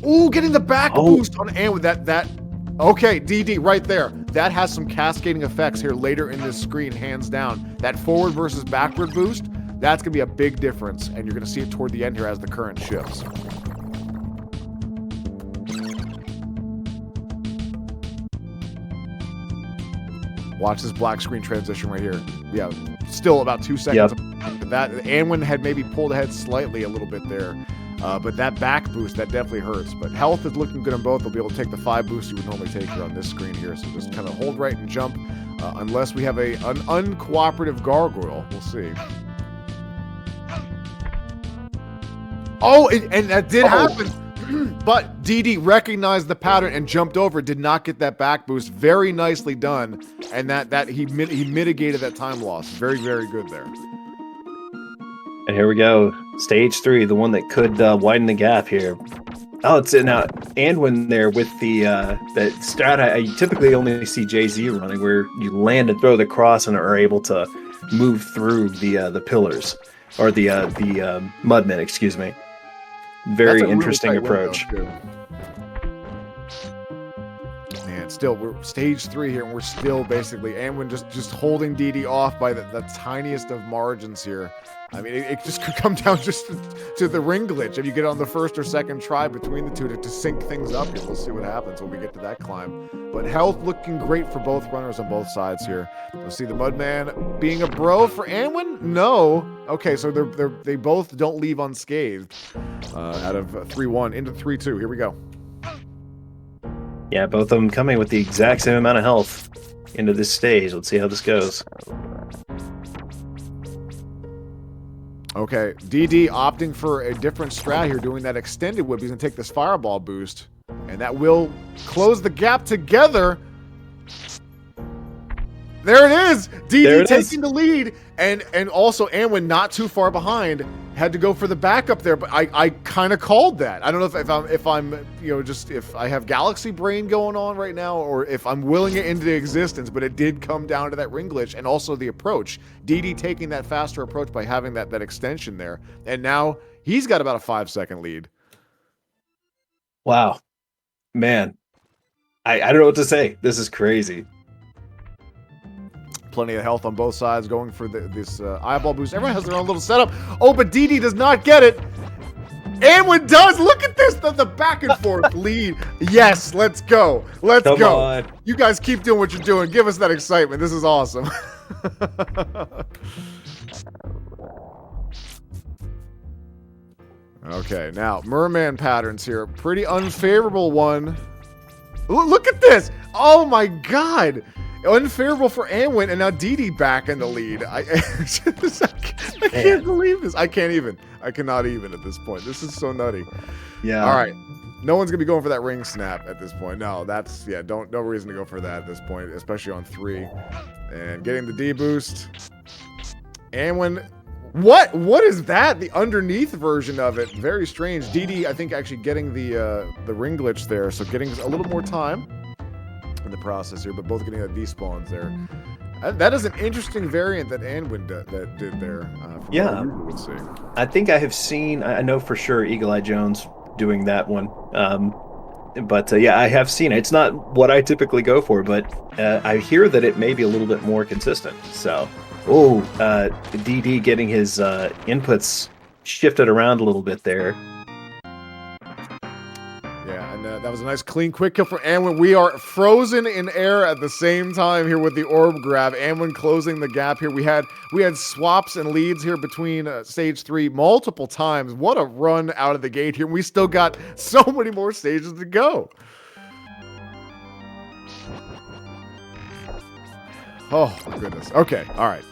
Ooh, getting the back boost on Anwin. That. Okay, DD right there. That has some cascading effects here later in this screen, hands down. That forward versus backward boost, that's going to be a big difference, and you're going to see it toward the end here as the current shifts. Watch this black screen transition right here. Yeah, still about 2 seconds. Yep. That Anwin had maybe pulled ahead slightly a little bit there. But that back boost, that definitely hurts. But health is looking good on both. They'll be able to take the 5 boosts you would normally take here on this screen here. So just kind of hold right and jump. Unless we have an uncooperative gargoyle. We'll see. Oh, and that did happen. But DD recognized the pattern and jumped over. Did not get that back boost. Very nicely done. And that he mitigated that time loss. Very, very good there. And here we go. Stage 3, the one that could widen the gap here. Oh, it's now Anwin there with the strat. I typically only see JZ running, where you land and throw the cross and are able to move through the pillars, or the mudmen, excuse me. Very interesting approach. Man, still we're stage 3 here, and we're still basically Anwin just holding DD off by the tiniest of margins here. I mean, it just could come down just to the ring glitch if you get on the first or second try between the two to sync things up here. We'll see what happens when we get to that climb. But health looking great for both runners on both sides here. We'll see the Mudman being a bro for Anwin? No. Okay, so they both don't leave unscathed out of 3-1 into 3-2. Here we go. Yeah, both of them coming with the exact same amount of health into this stage. Let's see how this goes. Okay, DD opting for a different strat here, doing that extended whip. He's going to take this fireball boost, and that will close the gap together. There it is. There DD it taking is. the lead, and also Anwin not too far behind. Had to go for the backup there, but I kind of called that. I don't know if I'm just if I have galaxy brain going on right now, or if I'm willing it into existence. But it did come down to that ring glitch and also the approach. DD taking that faster approach by having that extension there, and now he's got about a 5-second lead. Wow, man, I don't know what to say. This is crazy. Plenty of health on both sides, going for this eyeball boost. Everyone has their own little setup. Oh, but DD does not get it. Anwin does. Look at this, the back and forth lead. Yes, let's go. Let's Come go. on. You guys keep doing what you're doing. Give us that excitement. This is awesome. Okay, now merman patterns here. Pretty unfavorable one. Look at this. Oh my God. Unfavorable for Anwin, and now DD back in the lead. I can't believe this. I cannot even at this point. This is so nutty. Yeah. All right. No one's gonna be going for that ring snap at this point. No, that's no reason to go for that at this point, especially on 3. And getting the D boost. Anwin, what is that? The underneath version of it. Very strange. DD, I think, actually getting the ring glitch there, so getting a little more time in the process here, but both getting that despawns there. That is an interesting variant that Anwin did there. Yeah, what we would see. I think I have seen. I know for sure Eagle Eye Jones doing that one. But yeah, I have seen it. It's not what I typically go for, but I hear that it may be a little bit more consistent. So, DD getting his inputs shifted around a little bit there. Yeah, and that was a nice clean quick kill for Anwin. We are frozen in air at the same time here with the orb grab. Anwin closing the gap here. We had swaps and leads here between stage 3 multiple times. What a run out of the gate here. We still got so many more stages to go. Oh my goodness. Okay, all right.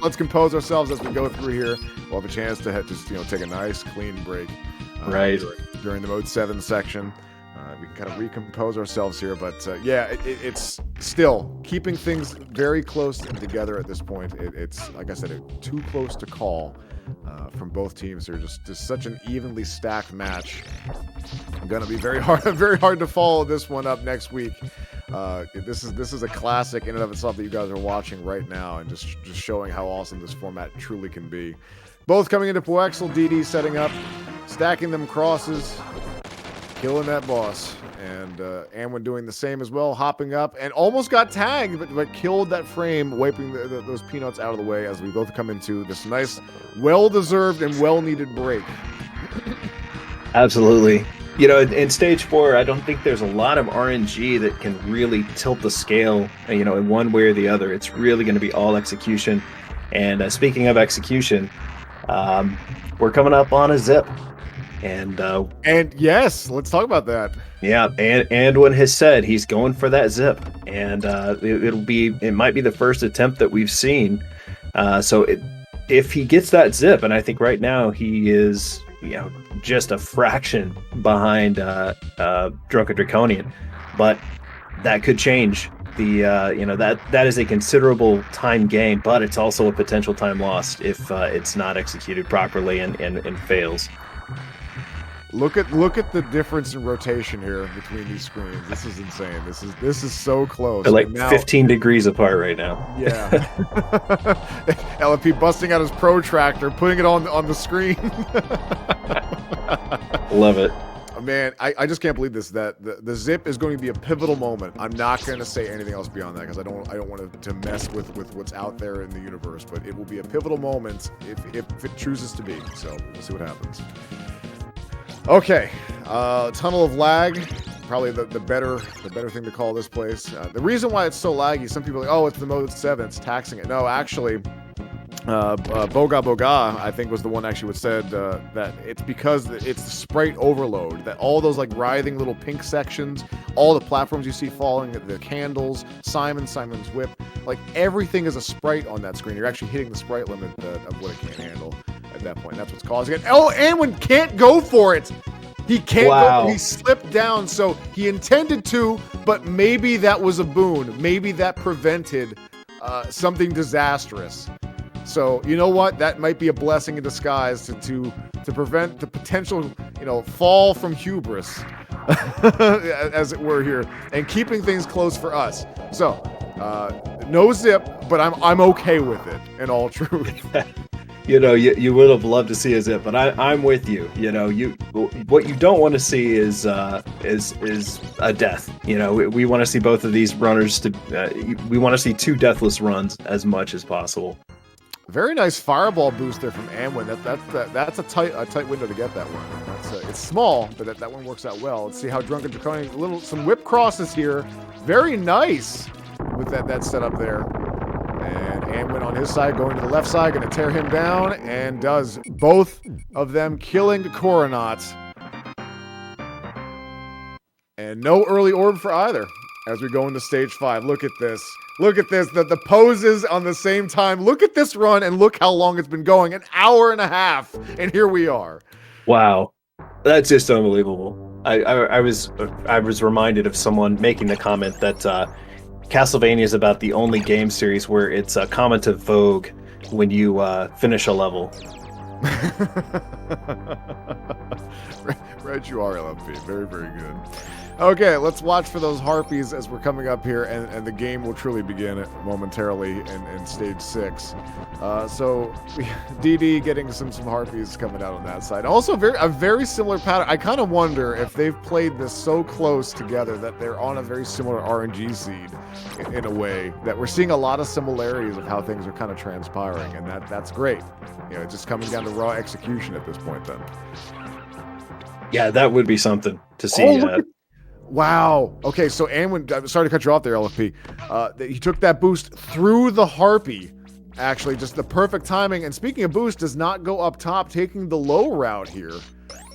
Let's compose ourselves as we go through here. We'll have a chance to just take a nice clean break. Right. During the mode 7 section. We can kind of recompose ourselves here, but it's still keeping things very close and together at this point. It's like I said, too close to call from both teams here. Just such an evenly stacked match. Going to be very hard to follow this one up next week. This is a classic in and of itself that you guys are watching right now, and just showing how awesome this format truly can be. Both coming into Poexel, DD setting up, stacking them crosses, killing that boss, and Anwin doing the same as well, hopping up and almost got tagged, but killed that frame, wiping those peanuts out of the way as we both come into this nice, well-deserved and well-needed break. Absolutely. In stage 4, I don't think there's a lot of RNG that can really tilt the scale, in one way or the other. It's really going to be all execution. And speaking of execution, we're coming up on a zip. And yes, let's talk about that. Yeah, and Anwin has said he's going for that zip, and it might be the first attempt that we've seen. If he gets that zip, and I think right now he is just a fraction behind Drunken Draconian, but that could change. That is a considerable time gain, but it's also a potential time lost if it's not executed properly and fails. Look at the difference in rotation here between these screens. This is insane. This is so close. They're like 15 degrees apart right now. Yeah. LFP busting out his protractor, putting it on the screen. Love it. Man, I just can't believe this. That the zip is going to be a pivotal moment. I'm not going to say anything else beyond that because I don't want to mess with what's out there in the universe. But it will be a pivotal moment if it chooses to be. So we'll see what happens. Okay, tunnel of lag, probably the better thing to call this place. The reason why it's so laggy, some people are like, oh, it's the mode 7, it's taxing it. No, actually, Boga, I think was the one actually said that it's because it's the sprite overload, that all those like writhing little pink sections, all the platforms you see falling, the candles, Simon's whip, like everything is a sprite on that screen. You're actually hitting the sprite limit of what it can handle at that point. That's what's causing it. Oh, Anwin can't go for it. He can't Wow. go. He slipped down, so he intended to, but maybe that was a boon. Maybe that prevented something disastrous. So you know what? That might be a blessing in disguise to prevent the potential, fall from hubris, as it were here, and keeping things close for us. So no zip, but I'm okay with it. In all truth. You would have loved to see a zip, but I'm with you. What you don't want to see is a death. We want to see both of these runners we want to see 2 deathless runs as much as possible. Very nice fireball boost there from Amwin. That's a tight window to get that one. It's small, but that one works out well. Let's see how Drunken Draconian, some whip crosses here. Very nice with that setup there. And Amwin on his side, going to the left side, going to tear him down, and does both of them, killing Coronat. And no early orb for either as we go into stage 5. Look at this. Look at this. The poses on the same time. Look at this run, and look how long it's been going. An hour and a half, and here we are. Wow. That's just unbelievable. I was reminded of someone making the comment that Castlevania is about the only game series where it's a comment of Vogue when you finish a level. Right, you are, LFP. Very, very good. Okay, let's watch for those harpies as we're coming up here, and the game will truly begin momentarily in stage 6. So DD getting some harpies coming out on that side. Also, a very similar pattern. I kind of wonder if they've played this so close together that they're on a very similar RNG seed in a way, that we're seeing a lot of similarities of how things are kind of transpiring, and that's great. It's just coming down to raw execution at this point then. Yeah, that would be something to see. Wow. Okay, so Amwin, I'm sorry to cut you off there, LFP. He took that boost through the harpy. Actually, just the perfect timing. And speaking of boost, does not go up top, taking the low route here.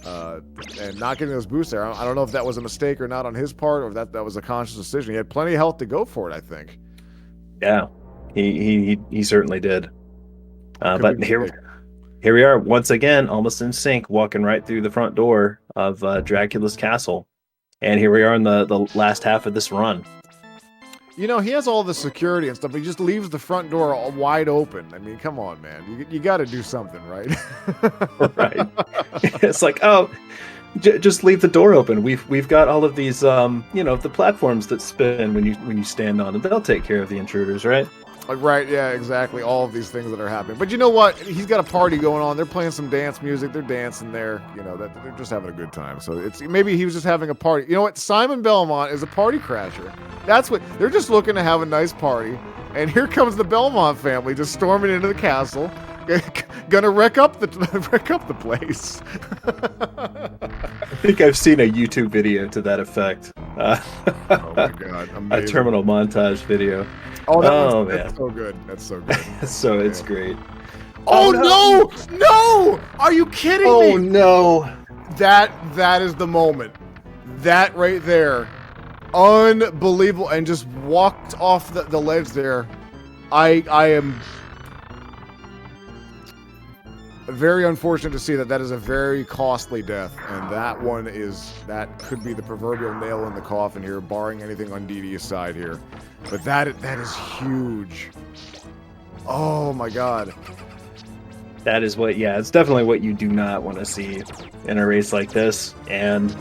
And not getting those boosts there. I don't know if that was a mistake or not on his part, or if that was a conscious decision. He had plenty of health to go for it, I think. Yeah, he certainly did. But here we are once again, almost in sync, walking right through the front door of Dracula's castle. And here we are in the last half of this run. He has all the security and stuff, but he just leaves the front door all wide open. I mean, come on, man. You got to do something, right? Right. It's like, just leave the door open. We've got all of these, the platforms that spin when you stand on them. They'll take care of the intruders, right? Right, yeah, exactly. All of these things that are happening. But you know what? He's got a party going on. They're playing some dance music. They're dancing there. That they're just having a good time. So maybe he was just having a party. You know what? Simon Belmont is a party crasher. That's what they're just looking to have a nice party. And here comes the Belmont family just storming into the castle, gonna wreck up the place. I think I've seen a YouTube video to that effect. Oh my god! Amazing. A terminal montage video. Oh, that's so good. That's so good. So it's great. Oh no! Are you kidding me? Oh no! That is the moment. That right there, unbelievable, and just walked off the ledge there. I am very unfortunate to see that is a very costly death, and that could be the proverbial nail in the coffin here, barring anything on DD's side here. But that is huge. Oh my god. That is it's definitely what you do not want to see in a race like this. And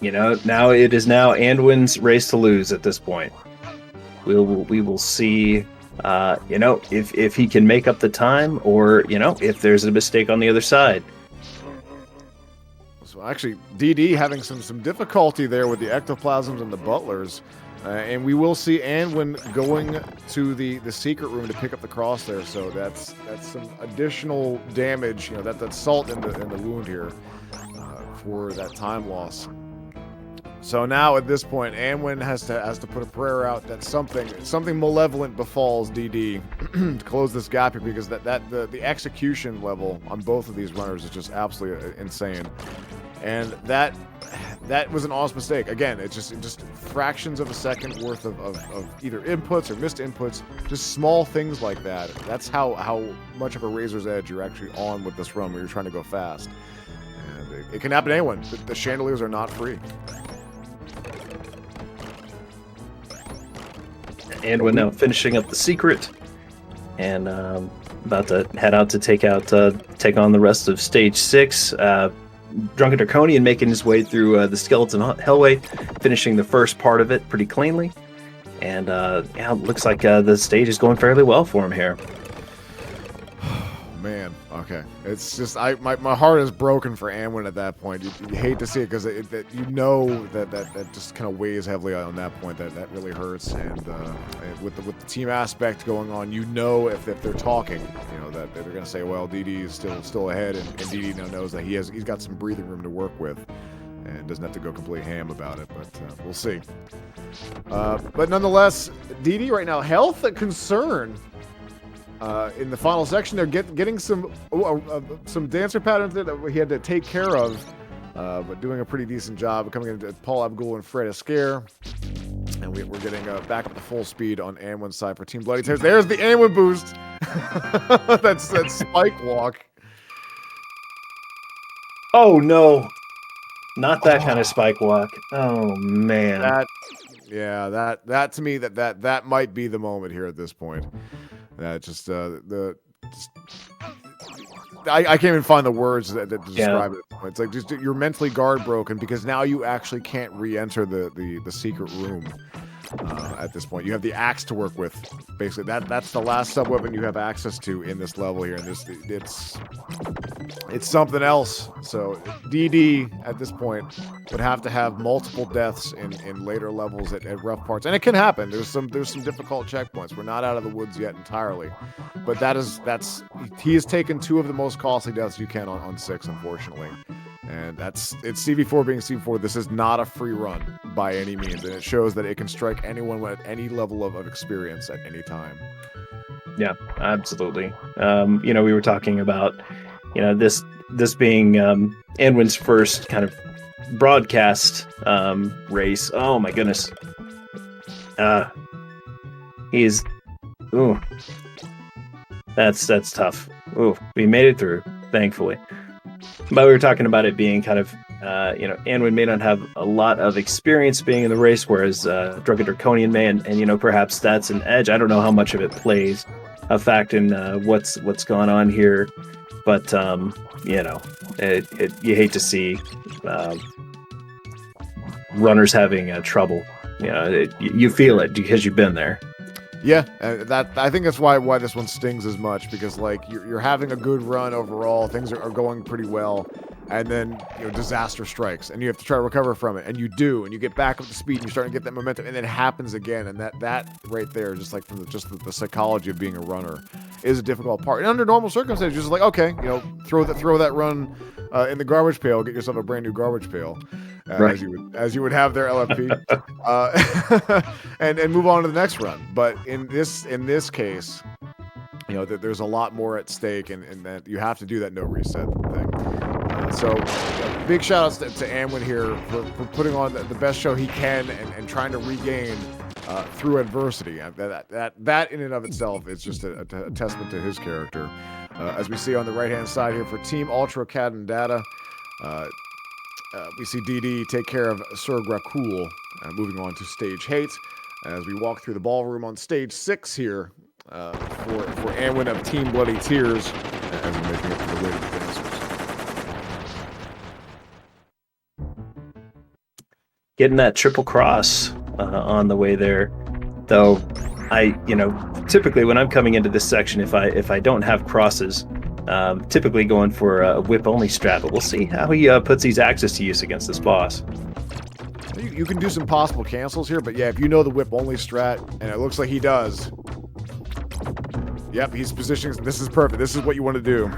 now it is Anduin's race to lose at this point. We will see if he can make up the time, or if there's a mistake on the other side. So actually, DD having some difficulty there with the ectoplasms and the butlers, and we will see Anduin going to the secret room to pick up the cross there. So that's some additional damage. That's salt in the wound here for that time loss. So now at this point, Anduin has to put a prayer out that something malevolent befalls DD to close this gap here, because the execution level on both of these runners is just absolutely insane, and that was an awesome mistake. Again, it's just fractions of a second worth of either inputs or missed inputs, just small things like that. That's how much of a razor's edge you're actually on with this run when you're trying to go fast. And it can happen to anyone. The chandeliers are not free. And we're now finishing up the secret, and about to head out to take on the rest of stage 6. Drunken Draconian making his way through the skeleton hellway, finishing the first part of it pretty cleanly, and yeah, it looks like the stage is going fairly well for him here. Man, okay. It's just my heart is broken for Anwin at that point. You hate to see it because you know that just kind of weighs heavily on that point. That really hurts. And with the team aspect going on, you know if they're talking, you know that they're going to say, well, DD is still ahead, and DD now knows that he's got some breathing room to work with, and doesn't have to go completely ham about it. But we'll see. But nonetheless, DD right now, health concern. In the final section, they're getting some dancer patterns that he had to take care of, but doing a pretty decent job coming into Paul Abgul and Fred Escare. And we're getting back up to full speed on Anwin's side for Team Bloody Tears. There's the Anwin boost. That's spike walk. Oh no, not that kind of spike walk. Oh man. That to me that might be the moment here at this point. I can't even find the words that describe it. It's like just you're mentally guard broken because now you actually can't re-enter the secret room. At this point, you have the axe to work with. Basically, that's the last sub weapon you have access to in this level here. And it's something else. So DD at this point would have to have multiple deaths in later levels at rough parts, and it can happen. There's some difficult checkpoints. We're not out of the woods yet entirely, but he has taken 2 of the most costly deaths you can on 6, unfortunately. And it's CV4 being CV4. This is not a free run by any means, and it shows that it can strike anyone at any level of experience at any time. Yeah, absolutely. We were talking about, this being Anwin's first kind of broadcast race. Oh my goodness. That's tough. Ooh, we made it through, thankfully. But we were talking about it being kind of, Anwin may not have a lot of experience being in the race, whereas Drunken Draconian may, and perhaps that's an edge. I don't know how much of it plays a fact in what's gone on here, but you hate to see runners having trouble. You feel it because you've been there. Yeah, I think that's why this one stings as much, because like you're having a good run overall, things are going pretty well, and then disaster strikes, and you have to try to recover from it, and you do, and you get back up to speed, and you're starting to get that momentum, and then it happens again, and that right there, just like from the psychology of being a runner, is a difficult part. And under normal circumstances, you're just like, okay, throw that run in the garbage pail, get yourself a brand new garbage pail. Right. as you would have their LFP, and move on to the next run. But in this case, there's a lot more at stake, and that you have to do that no reset thing. So big shout outs to Anwin here for putting on the best show he can and trying to regain through adversity. That in and of itself is just a testament to his character. As we see on the right hand side here for Team Ultro, Cadndadda. We see DD take care of Sir Grakul, moving on to stage 8 as we walk through the ballroom on stage 6 here for Anwin of Team Bloody Tears as we're making it to the way to the dancers. Getting that triple cross on the way there, though. Typically when I'm coming into this section, if I don't have crosses, typically going for a whip only strat, but we'll see how he puts these axes to use against this boss. You can do some possible cancels here, but yeah, if you know the whip only strat, and it looks like he does. Yep, he's positioning. This is perfect. This is what you want to do,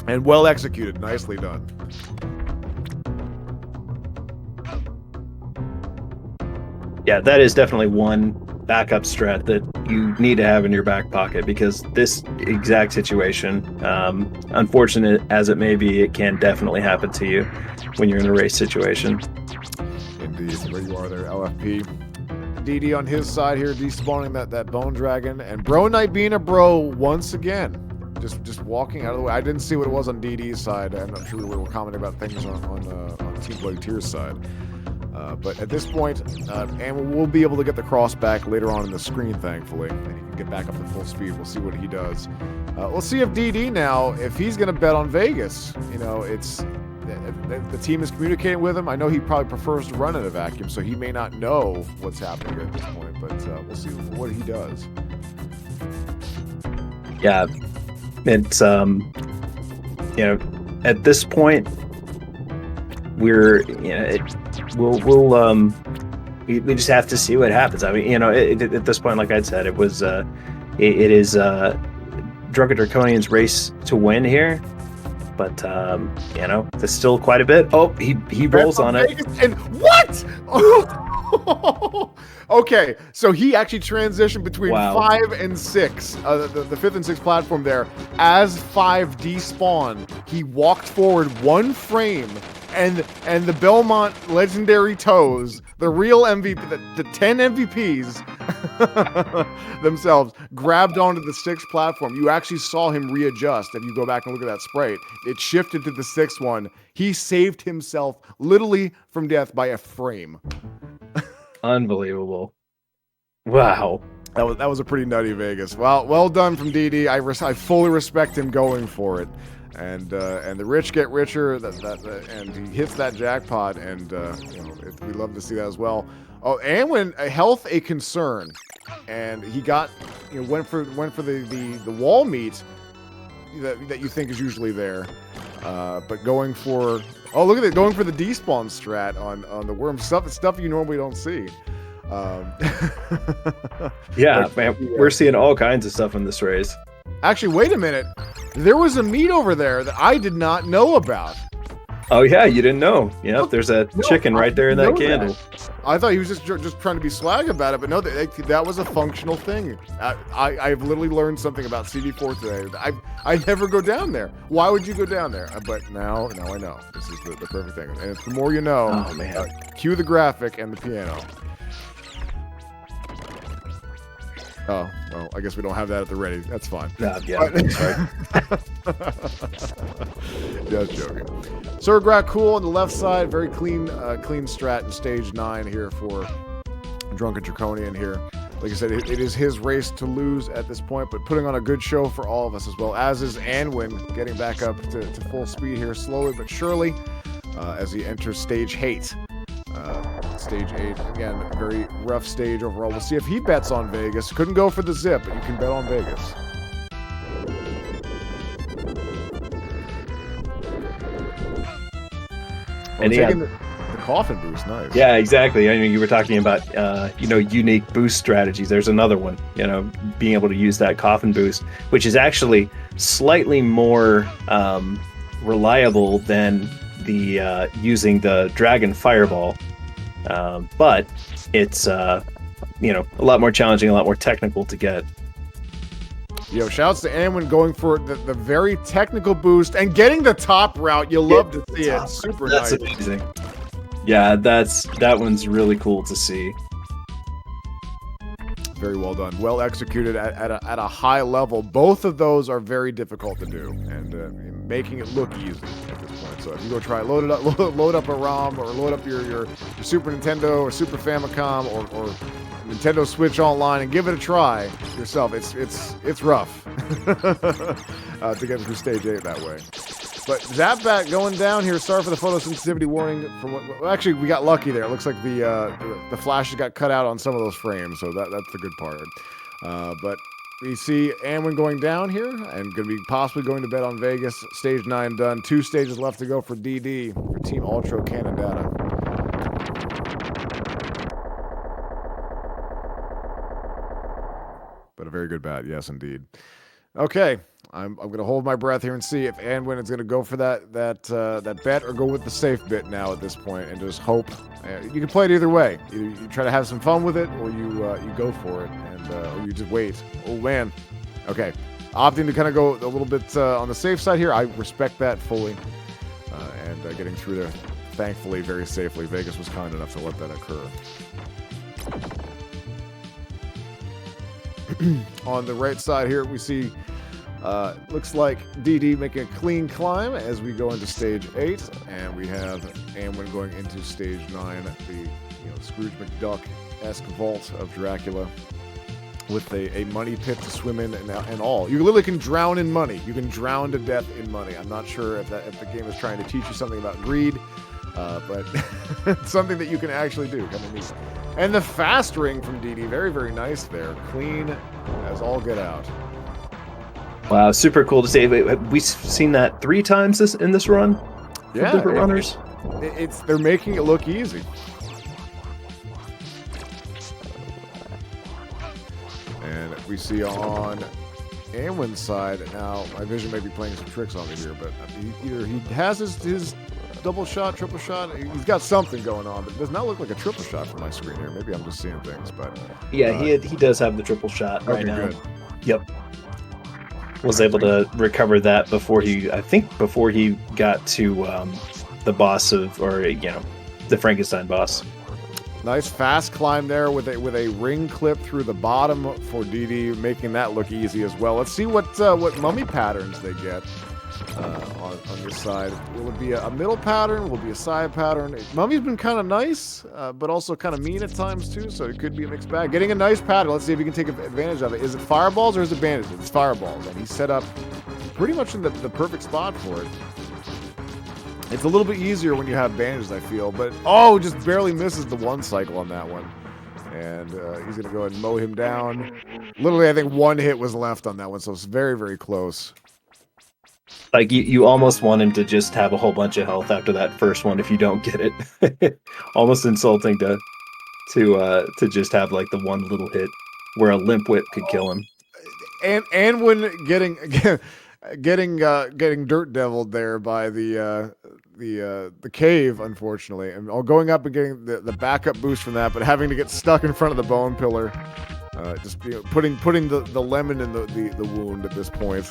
and well executed. Nicely done. Yeah, that is definitely one backup strat that you need to have in your back pocket, because this exact situation, unfortunate as it may be, it can definitely happen to you when you're in a race situation. Indeed, there you are there, LFP. DD on his side here, despawning that bone dragon, and Bro Knight being a bro once again. just walking out of the way. I didn't see what it was on DD's side, and I'm sure we were commenting about things on Team Bloody Tears side. But at this point, and we'll be able to get the cross back later on in the screen, thankfully, and he can get back up to full speed. We'll see what he does. We'll see if DD now, if he's going to bet on Vegas. You know, it's the team is communicating with him. I know he probably prefers to run in a vacuum, so he may not know what's happening at this point, but we'll see what he does. Yeah, it's you know, at this point, we're we just have to see what happens. I mean, you know, at this point, like I said, it was it is Drunken Draconian's race to win here, but you know, there's still quite a bit. Oh, he rolls on it. And what? Okay, so he actually transitioned between 5 and 6, the 5th and 6th platform there. As 5 despawned, he walked forward 1 frame, and the Belmont legendary toes, the real MVP, the 10 MVPs themselves, grabbed onto the 6th platform. You actually saw him readjust. If you go back and look at that sprite, it shifted to the 6th one. He saved himself literally from death by a frame. Unbelievable. Wow. That was a pretty nutty Vegas. Well done from DD. I fully respect him going for it. And the rich get richer, and he hits that jackpot, and you know, we love to see that as well. Oh, and when health a concern, and he got, you know, went for the wall meat that you think is usually there, but going for, oh, look at it, going for the despawn strat on the worm stuff you normally don't see. Yeah, man, we're seeing all kinds of stuff in this race. Actually, wait a minute. There was a meat over there that I did not know about. Oh yeah, you didn't know. Yeah, there's a chicken right there in that candle. I thought he was just trying to be swag about it, but no, that was a functional thing. I've literally learned something about CD4 today. I never go down there. Why would you go down there? But now I know. This is the perfect thing. And it's the more you know. Oh man. Cue the graphic and the piano. Oh, well, I guess we don't have that at the ready. That's fine. Yeah, that's right. Just joking. Surgrat cool on the left side. Very clean strat in stage 9 here for Drunken Draconian here. Like I said, it is his race to lose at this point, but putting on a good show for all of us as well, as is Anwin getting back up to full speed here, slowly but surely, as he enters stage 8. Stage 8, again, very rough stage overall. We'll see if he bets on Vegas. Couldn't go for the zip, but you can bet on Vegas. And taking the coffin boost, nice. Yeah, exactly. I mean, you were talking about, you know, unique boost strategies. There's another one, you know, being able to use that coffin boost, which is actually slightly more reliable than the using the dragon fireball. But it's you know, a lot more challenging, a lot more technical to get. Yo, shouts to Anwin going for the very technical boost and getting the top route. You love to see it. Super nice. That's amazing. Yeah, that one's really cool to see. Very well done. Well executed at a high level. Both of those are very difficult to do, and making it look easy at this point. So if you go try load up a ROM, or load up your Super Nintendo or Super Famicom or Nintendo Switch Online and give it a try yourself. It's rough to get through stage 8 that way. But Zapback going down here. Sorry for the photosensitivity warning. Actually, we got lucky there. It looks like the flashes got cut out on some of those frames, so that's the good part. But we see Anwin going down here and going to be possibly going to bet on Vegas. Stage 9 done. 2 stages left to go for DD for Team Ultro Cadndadda. But a very good bat, yes, indeed. Okay, I'm going to hold my breath here and see if Anwin is going to go for that bet or go with the safe bit now at this point and just hope. You can play it either way. Either you try to have some fun with it, or you go for it, and or you just wait. Oh man. Okay, opting to kind of go a little bit on the safe side here. I respect that fully, and getting through there, thankfully, very safely. Vegas was kind enough to let that occur. On the right side here, we see Looks like DD making a clean climb as we go into stage 8, and we have Amwin going into stage 9, the Scrooge McDuck-esque vault of Dracula, with a money pit to swim in and all. You literally can drown in money. You can drown to death in money. I'm not sure if the game is trying to teach you something about greed, but it's something that you can actually do. Kind of neat. And the fast ring from DD, very, very nice there. Clean as all get out. Wow, super cool to see. We've seen that 3 times in this run from different runners. They're making it look easy. And we see on Amwin's side now, my vision may be playing some tricks on me here, but either he has his double shot, triple shot. He's got something going on, but it does not look like a triple shot from my screen here. Maybe I'm just seeing things, but yeah, he does have the triple shot right now. Good. Yep. Was able to recover that before he got to the boss the Frankenstein boss. Nice fast climb there with a ring clip through the bottom for DD, making that look easy as well. Let's see what mummy patterns they get on this side. Will it be a middle pattern? Will it be a side pattern? Mummy's been kind of nice, but also kind of mean at times too, so it could be a mixed bag. Getting a nice pattern. Let's see if he can take advantage of it. Is it fireballs or is it bandages? It's fireballs, and he's set up pretty much in the perfect spot for it. It's a little bit easier when you have bandages, I feel, but just barely misses the 1 cycle on that one. And he's going to go ahead and mow him down. Literally, I think 1 hit was left on that one, so it's very, very close. Like, you almost want him to just have a whole bunch of health after that first one if you don't get it. Almost insulting to just have, like, the 1 little hit where a limp whip could kill him. And when getting dirt deviled there by the cave, unfortunately, and going up and getting the backup boost from that, but having to get stuck in front of the bone pillar, just putting the lemon in the wound at this point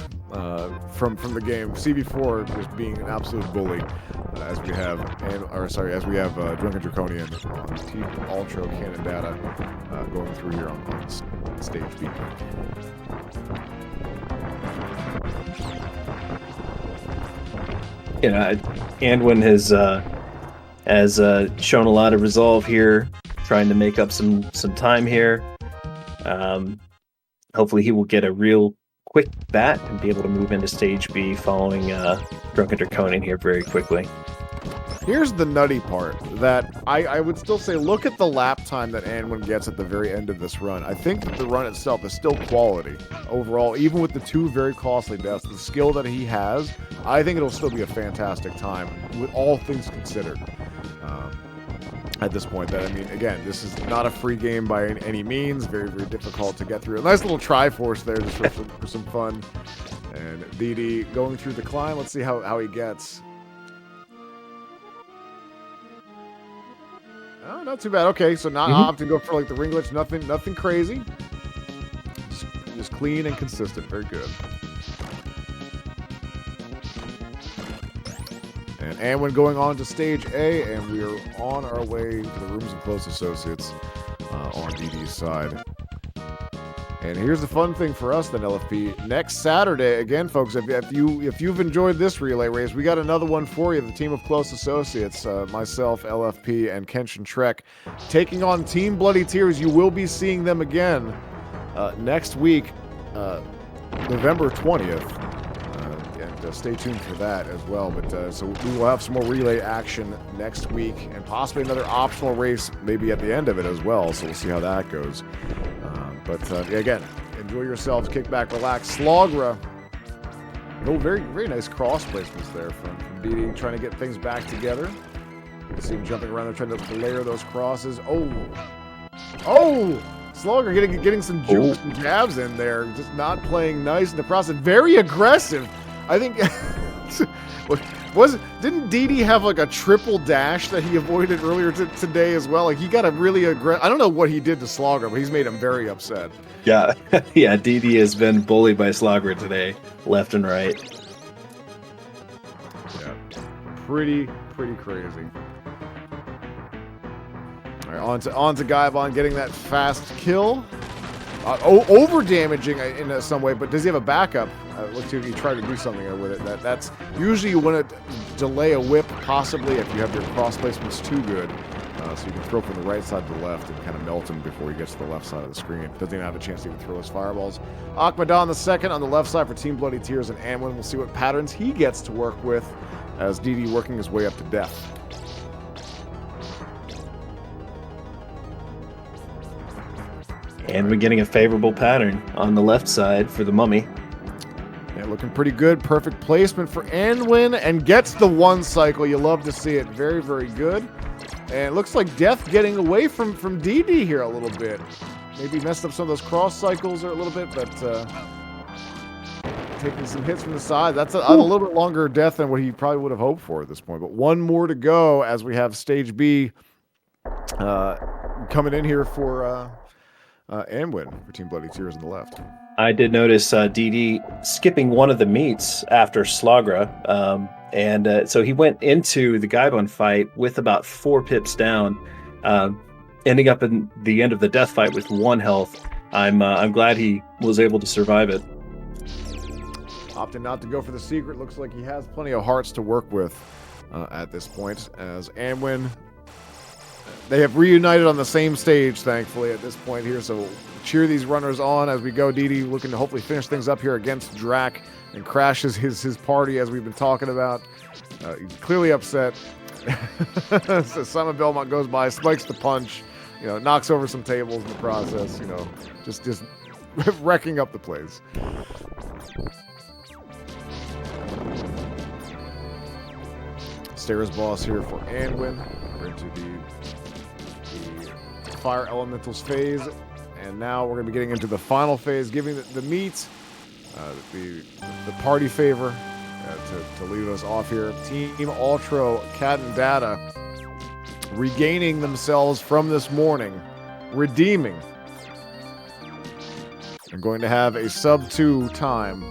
from the game. CB4 just being an absolute bully, as we have Drunken Draconian on Team Ultro Cadndadda going through here on stage B. Anduin has shown a lot of resolve here, trying to make up some time here. Hopefully he will get a real quick bat and be able to move into stage B following Drunken Draconian here very quickly. Here's the nutty part that I would still say, look at the lap time that Anduin gets at the very end of this run. I think that the run itself is still quality overall, even with the 2 very costly deaths. The skill that he has, I think it'll still be a fantastic time with all things considered. At this point, again, this is not a free game by any means. Very, very difficult to get through. A nice little Triforce there just for some fun. And DD going through the climb. Let's see how he gets. Oh, not too bad. Okay, so not opting to go for like the ring glitch. Nothing crazy. Just clean and consistent. Very good. And Amwin going on to stage A, and we are on our way to the Rooms and Close Associates on DD's side. And here's the fun thing for us then, LFP. Next Saturday, again, folks, if you've enjoyed this relay race, we got another one for you. The team of Close Associates, myself, LFP, and Kenshin Trek, taking on Team Bloody Tears. You will be seeing them again next week, November 20th. Stay tuned for that as well. But so we will have some more relay action next week, and possibly another optional race maybe at the end of it as well. So we'll see how that goes. Again, enjoy yourselves, kick back, relax. Slogra, very, very nice cross placements there from DD, trying to get things back together. You see him jumping around there, trying to layer those crosses. Slogra getting some jukes and jabs in there, just not playing nice in the process. Very aggressive. I think didn't DD have like a triple dash that he avoided earlier today as well? Like, he got a really aggressive. I don't know what he did to Slogra, but he's made him very upset. Yeah, yeah. DD has been bullied by Slogra today, left and right. Yeah, pretty crazy. All right, on to Gaibon getting that fast kill. over damaging in some way, but does he have a backup? Looks like he tried to do something with it. That's usually you want to delay a whip, possibly if you have your cross placements too good, so you can throw from the right side to the left and kind of melt him before he gets to the left side of the screen. Doesn't even have a chance to even throw his fireballs. Akmadan the second on the left side for Team Bloody Tears, and Anwin. We'll see what patterns he gets to work with as DD working his way up to death. And we're getting a favorable pattern on the left side for the Mummy. Yeah, looking pretty good. Perfect placement for Anwin, and gets the one cycle. You love to see it. Very, very good. And it looks like Death getting away from DD here a little bit. Maybe messed up some of those cross cycles a little bit, but taking some hits from the side. That's a little bit longer Death than what he probably would have hoped for at this point. But one more to go as we have Stage B coming in here for Anwin for Team Bloody Tears on the left. I did notice DD skipping one of the meets after Slagra. So he went into the Gaibon fight with about 4 pips down, ending up in the end of the death fight with 1 health. I'm glad he was able to survive it. Opting not to go for the secret. Looks like he has plenty of hearts to work with at this point, as Anwin, they have reunited on the same stage, thankfully, at this point here. So cheer these runners on as we go. DD looking to hopefully finish things up here against Drac and crashes his party, as we've been talking about. He's clearly upset. So Simon Belmont goes by, spikes the punch, knocks over some tables in the process, just wrecking up the place. Stairs boss here for Anwin. We're into the Fire Elementals phase, and now we're going to be getting into the final phase, giving the meat, the party favor to lead us off here. Team Ultro, Cadndadda, regaining themselves from this morning, redeeming, and going to have a sub-2 time.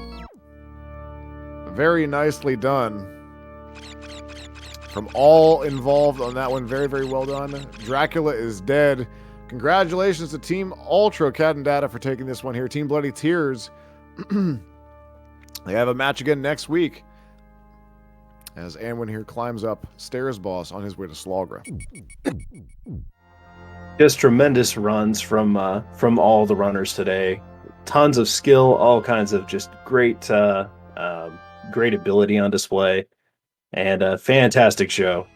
Very nicely done from all involved on that one. Very, very well done. Dracula is dead. Congratulations to Team Ultro, Cadndadda, for taking this one here. Team Bloody Tears, they have a match again next week as Anwin here climbs up Stairs Boss on his way to Slagra. Just tremendous runs from all the runners today. Tons of skill, all kinds of just great ability on display. And a fantastic show.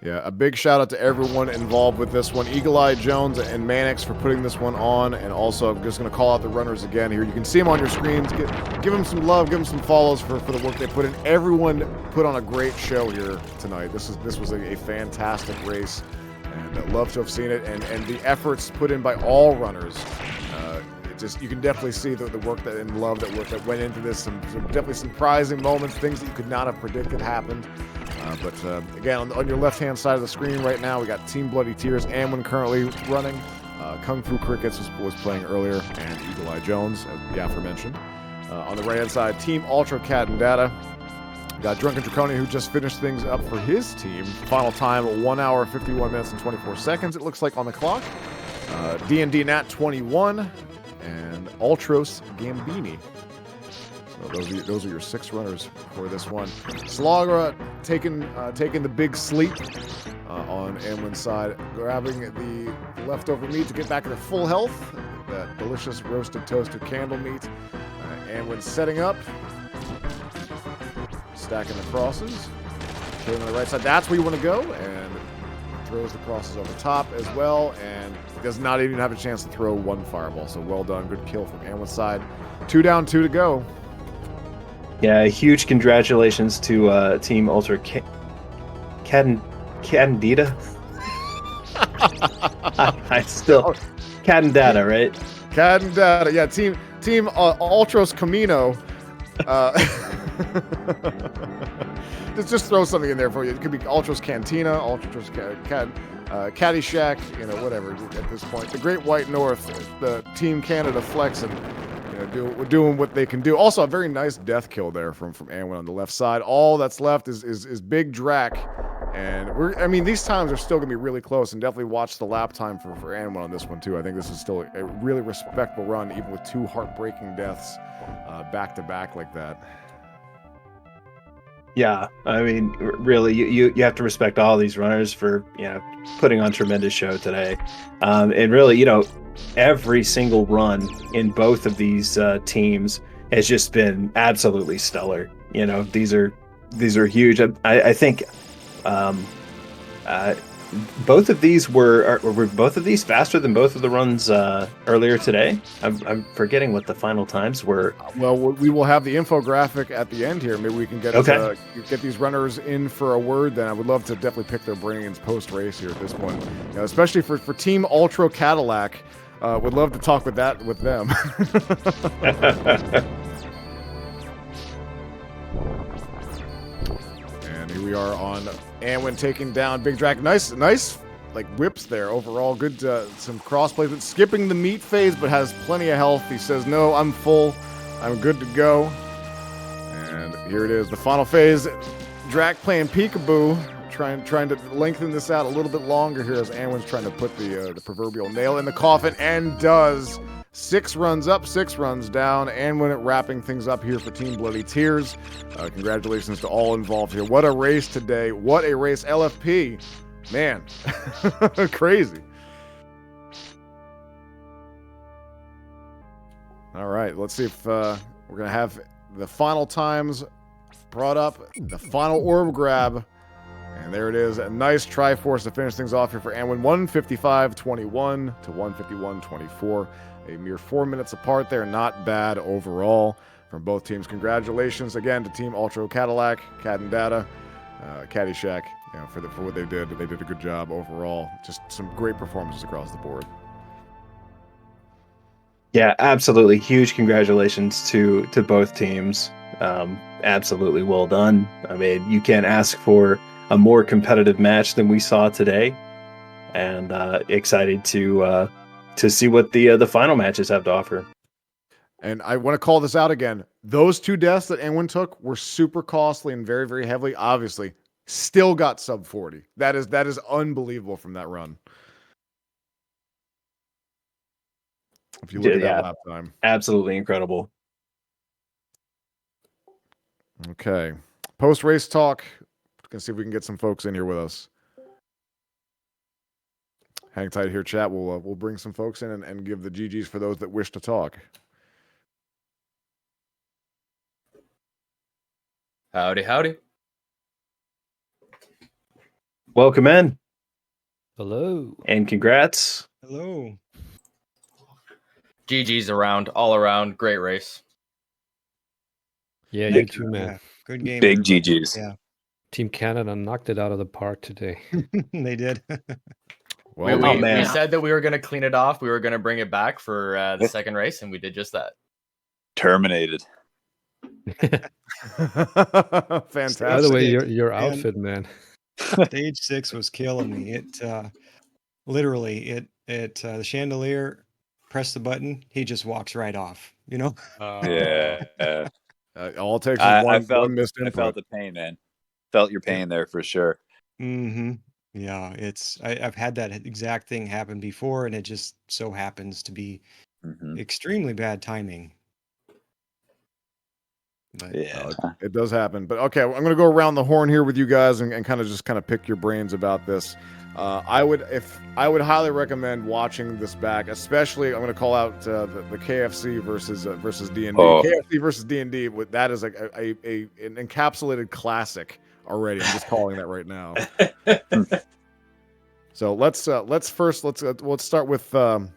Yeah, a big shout out to everyone involved with this one. Eagle Eye Jones and Mannix for putting this one on. And also, I'm just going to call out the runners again here. You can see them on your screens. Give them some love, give them some follows for the work they put in. Everyone put on a great show here tonight. This was a fantastic race. And I'd love to have seen it. And the efforts put in by all runners. You can definitely see the work and love that went into this. Some definitely surprising moments, things that you could not have predicted happened. But again, on your left-hand side of the screen right now, we got Team Bloody Tears, Anwin currently running. Kung Fu Crickets was playing earlier, and Eagle Eye Jones, as the aforementioned. On the right-hand side, Team Ultro, Cadndadda. Got Drunken Draconian, who just finished things up for his team. Final time, 1 hour, 51 minutes, and 24 seconds, it looks like on the clock. D&D Nat 21. And Ultros Gambini. So those are your 6 runners for this one. Slagra taking the big sleep on Anwin's side, grabbing the leftover meat to get back to full health. That delicious roasted toasted candle meat. Anwin setting up, stacking the crosses. Okay, on the right side, that's where you want to go, and throws the crosses over top as well, and does not even have a chance to throw 1 fireball. So well done, good kill from Anwin's side. 2 down, 2 to go. Yeah, huge congratulations to Team Ultra Cadndadda. I still Cadndadda, right? Cadndadda, yeah. Team Ultros Camino. Just throw something in there for you. It could be Ultros Cantina, Ultros Caddyshack, whatever at this point. The Great White North, the Team Canada flexing, doing what they can do. Also, a very nice death kill there from Anwin on the left side. All that's left is Big Drac And I mean, these times are still going to be really close, and definitely watch the lap time for Anwin on this one too. I think this is still a really respectable run, even with 2 heartbreaking deaths back to back like that. Yeah, I mean, really, you have to respect all these runners for putting on tremendous show today, and really, every single run in both of these teams has just been absolutely stellar. These are huge. I think both of these were both of these faster than both of the runs earlier today. I'm forgetting what the final times were. Well, we will have the infographic at the end here. Maybe we can get get these runners in for a word. Then I would love to definitely pick their brains post race here at this point, especially for Team Ultro Cadillac. Would love to talk with them. And here we are on Anwin taking down Big Drag. Nice like whips there overall. Good some cross placement. Skipping the meat phase, but has plenty of health. He says, no, I'm full. I'm good to go. And here it is, the final phase. Drac playing peekaboo, trying to lengthen this out a little bit longer here as Anwin's trying to put the proverbial nail in the coffin, and does. 6 runs up, 6 runs down. Anwin wrapping things up here for Team Bloody Tears. Congratulations to all involved here. What a race today. What a race. LFP. Man, crazy. All right, let's see if we're going to have the final times brought up. The final orb grab. And there it is. A nice Triforce to finish things off here for Anwin. 155.21 to 151.24. A mere 4 minutes apart there. Not bad overall from both teams. Congratulations again to Team Ultro Cadillac, Cadndadda, Caddyshack, for what they did. They did a good job overall. Just some great performances across the board. Yeah, absolutely. Huge congratulations to both teams. Absolutely well done. I mean, you can't ask for a more competitive match than we saw today, and excited to see what the final matches have to offer. And I want to call this out again. Those 2 deaths that Anwin took were super costly and very, very heavily. Obviously, still got sub 40. That is unbelievable from that run. If you look at that lap time, absolutely incredible. Okay, post race talk. Gonna see if we can get some folks in here with us. Hang tight here, chat. We'll bring some folks in and give the GGs for those that wish to talk. Howdy, howdy. Welcome in. Hello. And congrats. Hello. GG's around, all around. Great race. Yeah, you too, man. Yeah, good game. Big everybody. GGs. Yeah, Team Canada knocked it out of the park today. they did. Well, we said that we were going to clean it off. We were going to bring it back for the second race, and we did just that. Terminated. Fantastic. By the way, your outfit, man. Stage 6 was killing me. It literally the chandelier, press the button, he just walks right off. Yeah. All it takes is I one missed input. I felt the pain, man. Felt your pain there for sure. Mm-hmm. Yeah, I've had that exact thing happen before, and it just so happens to be extremely bad timing. But, yeah, it does happen. But okay, I'm going to go around the horn here with you guys and kind of pick your brains about this. I would highly recommend watching this back, especially I'm going to call out the KFC versus D&D. KFC versus D&D. That is an encapsulated classic already. I'm just calling that right now. So let's start with Team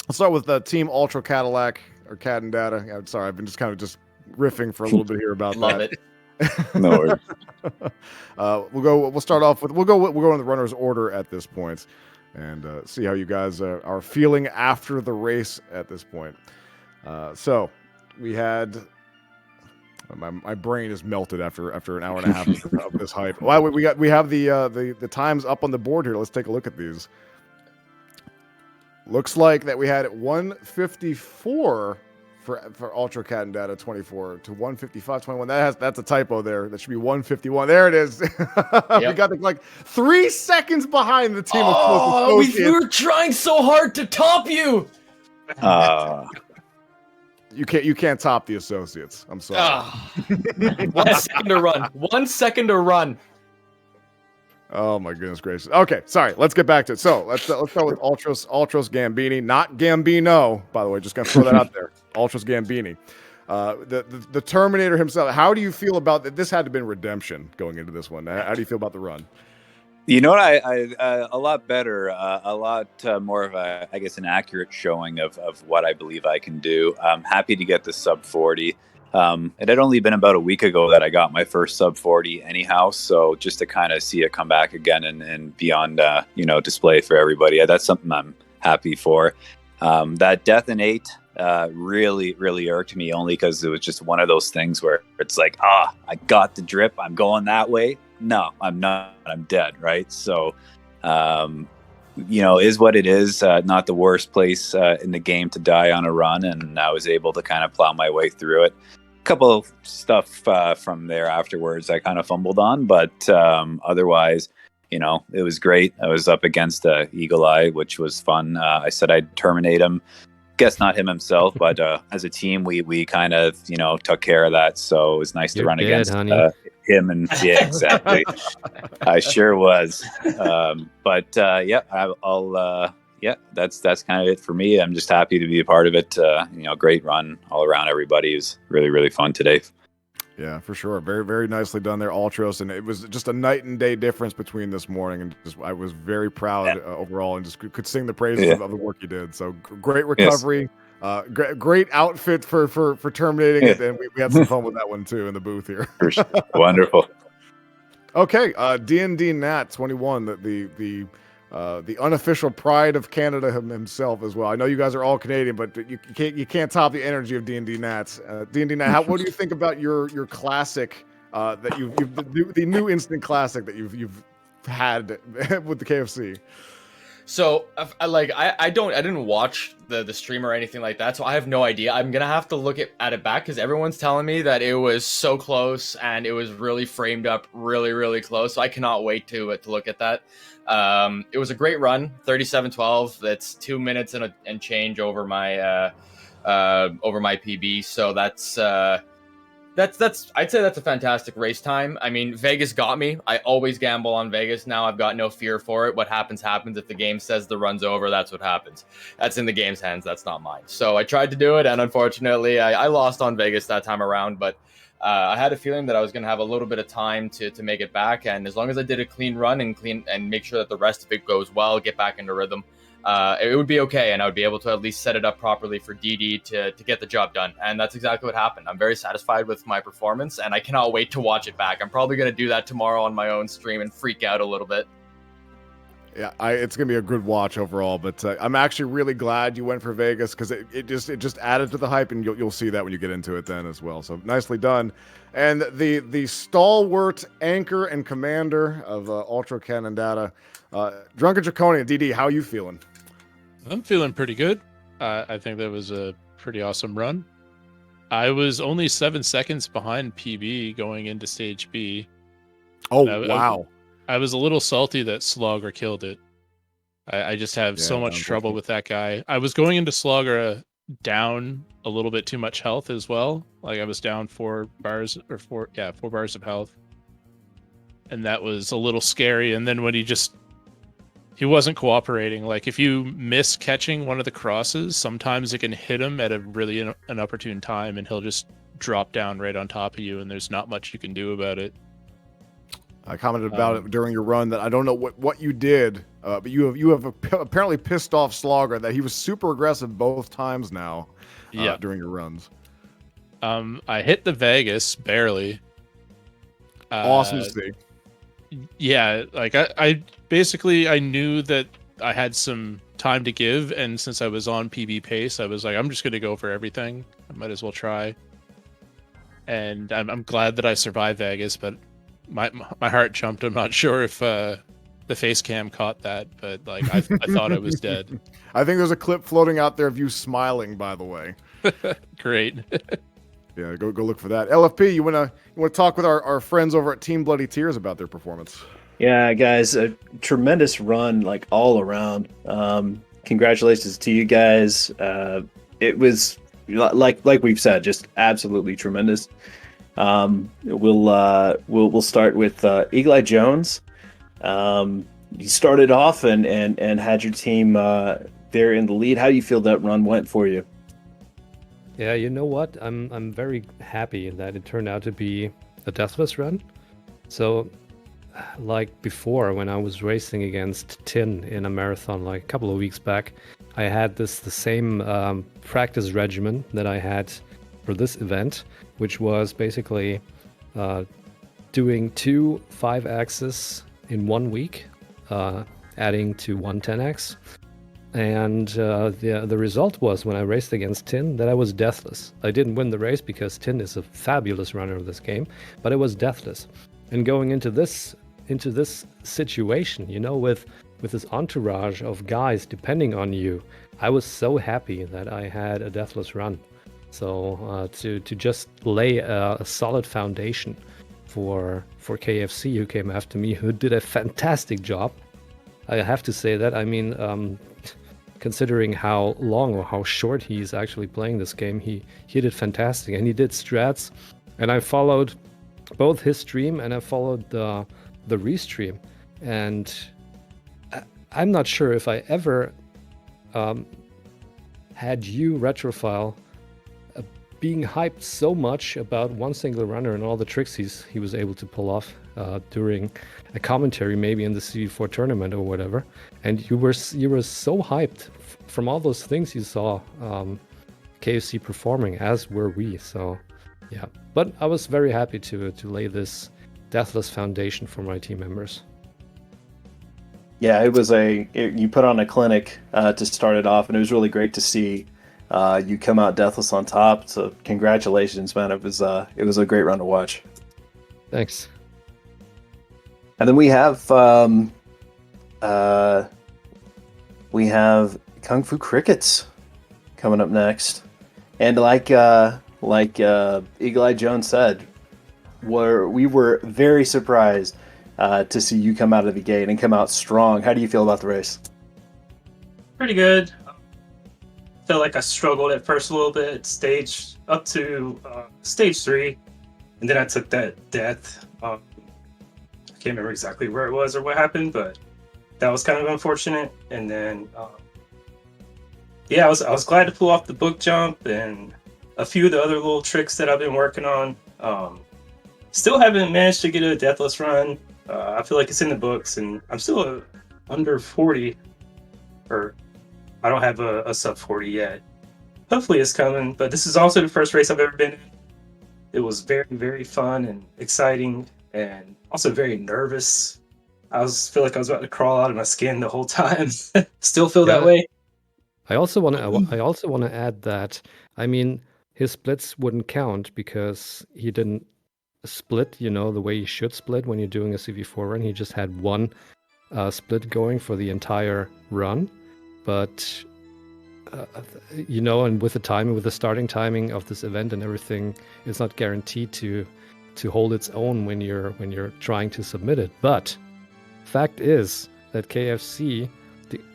Ultro Cadillac or Cadndadda. I'm sorry, I've been just riffing for a little bit here about Love that. it. no worries. We'll start off with we'll go in the runner's order at this point, and see how you guys are feeling after the race at this point. So we had my brain is melted after an hour and a half of this hype. Well, we have the times up on the board here. Let's take a look at these. Looks like that we had 154 for Ultra Cadndadda 24 to 155.21. That's a typo there. That should be 151. There it is. We got like 3 seconds behind the team of close we were trying so hard to top you. You can't top the associates. I'm sorry. 1 second to run. 1 second to run. Oh my goodness gracious. Okay, sorry. Let's get back to it. So let's go with Ultros Gambini, not Gambino. By the way, just gonna throw that out there. Ultros Gambini, the Terminator himself. How do you feel about that? This had to have been redemption going into this one. How do you feel about the run? You know what? I a lot better, a lot more of a, I guess, an accurate showing of what I believe I can do. I'm happy to get the sub 40. It had only been about a week ago that I got my first sub 40 anyhow. So just to kind of see it come back again and be on, display for everybody. That's something I'm happy for. That death in 8 really, really irked me, only because it was just one of those things where it's like, I got the drip. I'm going that way. No, I'm not. I'm dead. Right. So, is what it is. Not the worst place in the game to die on a run. And I was able to kind of plow my way through it. Couple of stuff from there afterwards I kind of fumbled on, but otherwise, it was great. I was up against Eagle Eye, which was fun. I said I'd terminate him. Guess not him himself, but as a team, we kind of took care of that. So it was nice to run against him, and yeah, exactly. I sure was. I'll that's kind of it for me. I'm just happy to be a part of it. Great run all around. Everybody. It was really, really fun today. Yeah, for sure. Very, very nicely done there, Ultros. And it was just a night and day difference between this morning. And I was very proud overall, and just could sing the praises of the work you did. So great recovery. Yes. Great outfit for terminating it. And we had some fun with that one too in the booth here. For sure. Wonderful. Okay. D&D Nat 21, the unofficial pride of Canada himself as well. I know you guys are all Canadian, but you can't top the energy of D&D Nats. D&D Nat, what do you think about your classic that the new instant classic that you've had with the KFC? So I didn't watch the stream or anything like that, so I have no idea. I'm gonna have to look at it back because everyone's telling me that it was so close and it was really framed up really, really close. So I cannot wait to look at that. It was a great run, 37:12. That's 2 minutes and change over my PB. So that's I'd say that's a fantastic race time. I mean, Vegas got me. I always gamble on Vegas now. I've got no fear for it. What happens. If the game says the run's over, that's what happens. That's in the game's hands. That's not mine. So I tried to do it, and unfortunately, I lost on Vegas that time around. But I had a feeling that I was going to have a little bit of time to make it back. And as long as I did a clean run and make sure that the rest of it goes well, get back into rhythm, it would be okay. And I would be able to at least set it up properly for DD to get the job done. And that's exactly what happened. I'm very satisfied with my performance, and I cannot wait to watch it back. I'm probably going to do that tomorrow on my own stream and freak out a little bit. Yeah, it's gonna be a good watch overall, but I'm actually really glad you went for Vegas because it just added to the hype, and you'll see that when you get into it then as well. So nicely done. And the stalwart anchor and commander of Ultra Cadndadda, Drunken Draconian, DD, how are you feeling? I'm feeling pretty good. I think that was a pretty awesome run. I was only 7 seconds behind PB going into stage B. Oh, wow. I was a little salty that Slogger killed it. I just have so much trouble with that guy. I was going into Slogger down a little bit too much health as well. Like I was down 4 bars of health. And that was a little scary. And then when he wasn't cooperating. Like if you miss catching one of the crosses, sometimes it can hit him at a really an opportune time, and he'll just drop down right on top of you, and there's not much you can do about it. I commented about it during your run that I don't know what you did, but you have apparently pissed off Slogger that he was super aggressive both times now during your runs. I hit the Vegas barely. Awesome to see. Yeah, like I basically I knew that I had some time to give, and since I was on PB pace, I was like, I'm just going to go for everything. I might as well try. And I'm glad that I survived Vegas, but my heart jumped. I'm not sure if the face cam caught that, but like I thought I was dead. I think there's a clip floating out there of you smiling, by the way. Great. Yeah, go look for that. LFP, you wanna talk with our friends over at Team Bloody Tears about their performance? Yeah, guys, a tremendous run, like all around. Congratulations to you guys. It was like we've said, just absolutely tremendous. We'll start with Eagle Eye Jones. You started off and had your team there in the lead. How do you feel that run went for you? Yeah, you know what? I'm very happy that it turned out to be a deathless run. So, like before, when I was racing against Tin in a marathon like a couple of weeks back, I had the same practice regimen that I had for this event, which was basically doing 2 5-axis in 1 week, adding to 1 10x. And the result was, when I raced against Tin, that I was deathless. I didn't win the race because Tin is a fabulous runner of this game, but I was deathless. And going into this situation, you know, with this entourage of guys depending on you, I was so happy that I had a deathless run. So to just lay a solid foundation for KFC, who came after me, who did a fantastic job. I have to say that. I mean, considering how long or how short he's actually playing this game, he did fantastic, and he did strats, and I followed both his stream and I followed the restream, and I'm not sure if I ever had you, Retrophile, being hyped so much about one single runner and all the tricks he was able to pull off during a commentary, maybe in the CV4 tournament or whatever. And you were so hyped from all those things you saw KFC performing, as were we. So yeah, but I was very happy to lay this deathless foundation for my team members. Yeah, you put on a clinic to start it off, and it was really great to see you come out deathless on top. So congratulations, man. It was a great run to watch. Thanks. And then we have Kung Fu Crickets coming up next, and like Eagle Eye Jones said, we were very surprised to see you come out of the gate and come out strong. How do you feel about the race? Pretty good. Felt like I struggled at first a little bit, up to stage 3, and then I took that death. I can't remember exactly where it was or what happened, but that was kind of unfortunate. And then, I was glad to pull off the book jump and a few of the other little tricks that I've been working on. Still haven't managed to get a deathless run. I feel like it's in the books, and I'm still under 40, or I don't have a sub 40 yet. Hopefully it's coming, but this is also the first race I've ever been in. It was very, very fun and exciting, and also very nervous. Feel like I was about to crawl out of my skin the whole time. Still feel that way. I also want to add that, I mean, his splits wouldn't count because he didn't split, the way you should split when you're doing a CV4 run. He just had one split going for the entire run. But, and with the starting timing of this event and everything, it's not guaranteed to hold its own when you're trying to submit it. But fact is that KFC,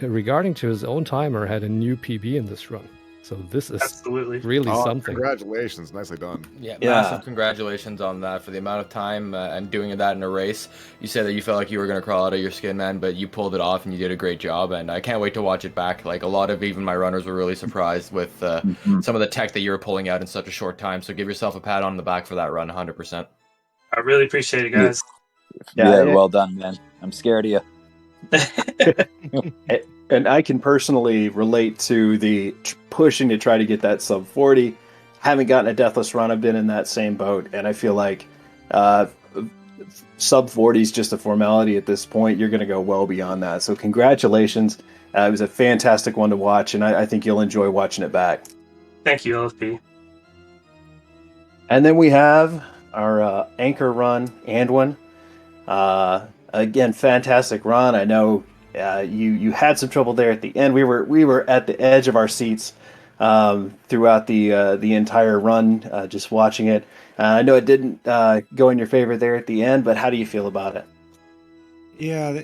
regarding to his own timer, had a new PB in this run. So this is absolutely really something. Congratulations, nicely done. Yeah, massive congratulations on that for the amount of time and doing that in a race. You said that you felt like you were going to crawl out of your skin, man, but you pulled it off and you did a great job. And I can't wait to watch it back. Like, a lot of even my runners were really surprised with some of the tech that you were pulling out in such a short time. So give yourself a pat on the back for that run, 100%. I really appreciate it, guys. Yeah, well done, man. I'm scared of you. And I can personally relate to the pushing to try to get that sub 40. Haven't gotten a deathless run. I've been in that same boat, and I feel like sub 40 is just a formality at this point. You're going to go well beyond that. So congratulations. It was a fantastic one to watch, and I think you'll enjoy watching it back. Thank you, LFP. And then we have our anchor run, Anduin. Again, fantastic run. I know you had some trouble there at the end. We were at the edge of our seats throughout the entire run, just watching it. I know it didn't go in your favor there at the end, but how do you feel about it? Yeah,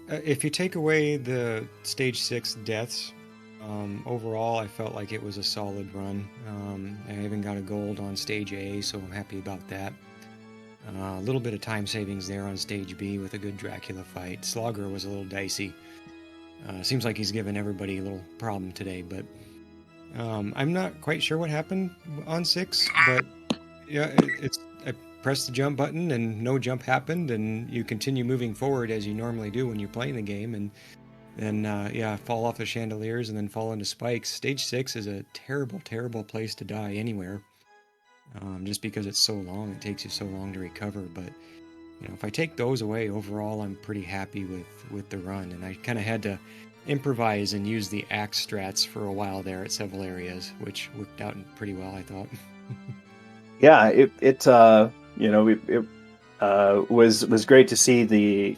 if you take away the stage 6 deaths, overall I felt like it was a solid run. I even got a gold on stage A, so I'm happy about that. A little bit of time savings there on stage B with a good Dracula fight. Slogger was a little dicey. Seems like he's given everybody a little problem today, but I'm not quite sure what happened on 6, but yeah, I pressed the jump button and no jump happened, and you continue moving forward as you normally do when you're playing the game, and then fall off the chandeliers and then fall into spikes. Stage 6 is a terrible, terrible place to die anywhere. Just because it's so long, it takes you so long to recover. But if I take those away, overall I'm pretty happy with the run, and I kind of had to improvise and use the axe strats for a while there at several areas, which worked out pretty well, I thought. Yeah, it was great to see the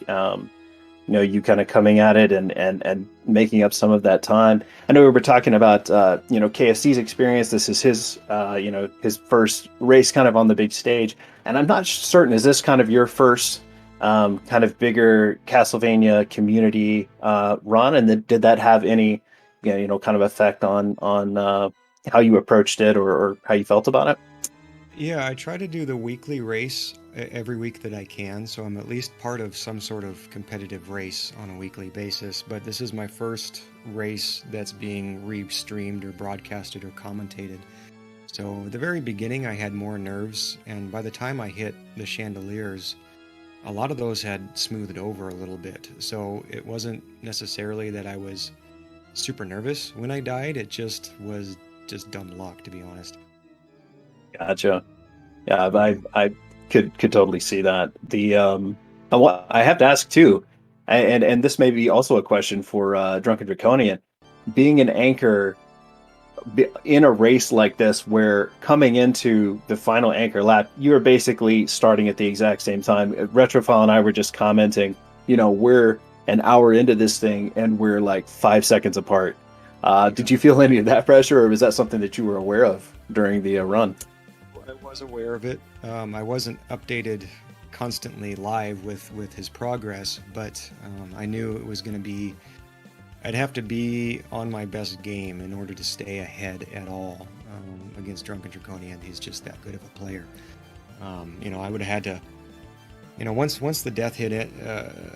you kind of coming at it and making up some of that time. I know we were talking about KSC's experience. This is his his first race kind of on the big stage, and I'm not certain, is this kind of your first kind of bigger Castlevania community run, and did that have any kind of effect on how you approached it or how you felt about it? Yeah, I try to do the weekly race every week that I can, so I'm at least part of some sort of competitive race on a weekly basis. But this is my first race that's being re-streamed or broadcasted or commentated. So at the very beginning I had more nerves, and by the time I hit the chandeliers, a lot of those had smoothed over a little bit. So it wasn't necessarily that I was super nervous when I died, it just was just dumb luck, to be honest. Gotcha. Yeah, I could totally see that. I have to ask too, and this may be also a question for Drunken Draconian. Being an anchor in a race like this, where coming into the final anchor lap, you are basically starting at the exact same time. Retrofile and I were just commenting. We're an hour into this thing, and we're like 5 seconds apart. Did you feel any of that pressure, or was that something that you were aware of during the run? I was aware of it. I wasn't updated constantly live with his progress, but I knew it was going to be, I'd have to be on my best game in order to stay ahead at all against Drunken Draconian. He's just that good of a player. I would have had to, once the death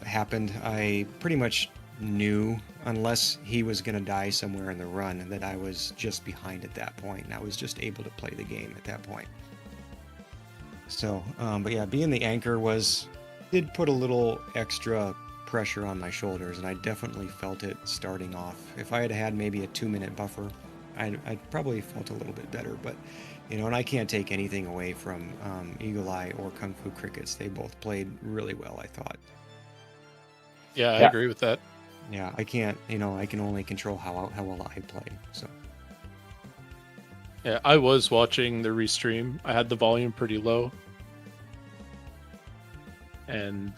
happened, I pretty much knew, unless he was going to die somewhere in the run, that I was just behind at that point, and I was just able to play the game at that point. So, but yeah, being the anchor did put a little extra pressure on my shoulders, and I definitely felt it starting off. If I had had maybe a 2-minute buffer, I'd probably felt a little bit better, but and I can't take anything away from Eagle Eye or Kung Fu Crickets. They both played really well, I thought. Yeah, I agree with that. Yeah, I can't, I can only control how well I play, so. Yeah, I was watching the restream. I had the volume pretty low. And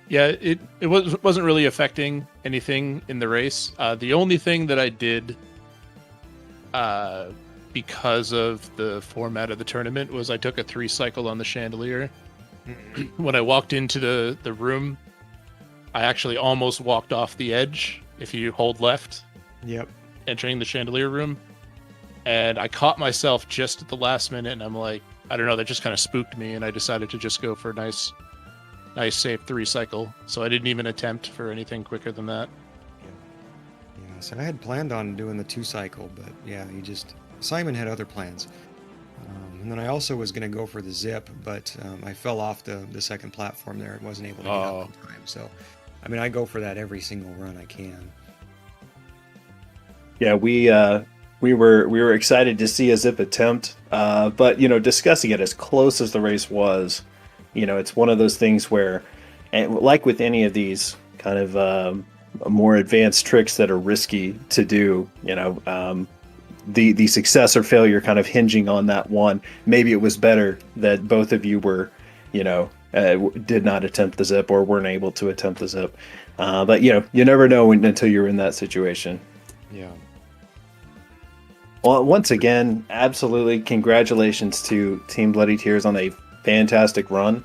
it wasn't really affecting anything in the race. The only thing that I did because of the format of the tournament was I took a 3 cycle on the chandelier. When I walked into the room, I actually almost walked off the edge if you hold left. Yep. Entering the chandelier room. And I caught myself just at the last minute, and I'm like, I don't know, that just kind of spooked me, and I decided to just go for a nice safe 3 cycle. So I didn't even attempt for anything quicker than that. Yeah, so I had planned on doing the 2 cycle, but yeah, Simon had other plans. And then I also was going to go for the zip, but I fell off the second platform there and wasn't able to get up in time. So, I go for that every single run I can. Yeah, we were excited to see a zip attempt, but discussing it as close as the race was, it's one of those things where, and like with any of these kind of more advanced tricks that are risky to do, the success or failure kind of hinging on that one. Maybe it was better that both of you were, did not attempt the zip or weren't able to attempt the zip. But you never know until you're in that situation. Yeah. Well, once again, absolutely congratulations to Team Bloody Tears on a fantastic run,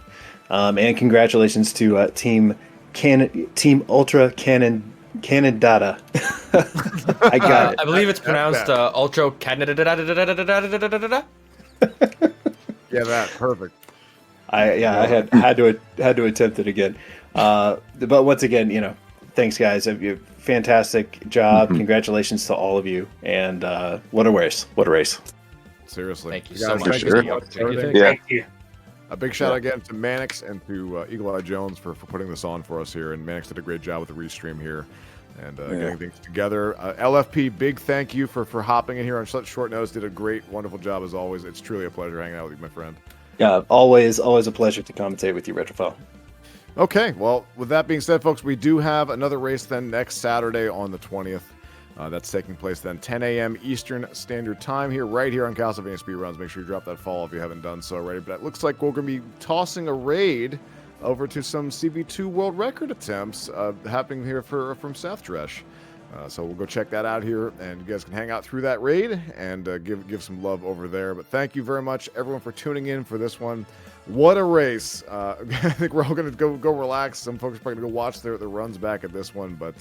and congratulations to Team Ultra Cadndadda. I got it. I believe it's pronounced Ultro Cadndadda. Yeah, that perfect. I had to attempt it again. But once again, thanks guys. Fantastic job. Congratulations to all of you. And what a race. What a race. Seriously. Thank you guys, so much. thank you Sure. so much for Thank you, everything. thank Thank you. A big shout out again to Mannix and to Eagle Eye Jones for putting this on for us here. And Mannix did a great job with the restream here and getting things together. LFP, big thank you for hopping in here on such short notice. Did a great, wonderful job as always. It's truly a pleasure hanging out with you, my friend. Yeah, always a pleasure to commentate with you, Retrofile. Okay, well, with that being said, folks, we do have another race then next Saturday on the 20th. That's taking place then 10 a.m. Eastern Standard Time right here on Castlevania Speedruns. Make sure you drop that follow if you haven't done so already. But it looks like we're going to be tossing a raid over to some CV2 world record attempts happening here from South Dresh. So we'll go check that out here, and you guys can hang out through that raid and give some love over there. But thank you very much, everyone, for tuning in for this one. What a race! I think we're all going to go relax. Some folks are probably going to go watch their runs back at this one, but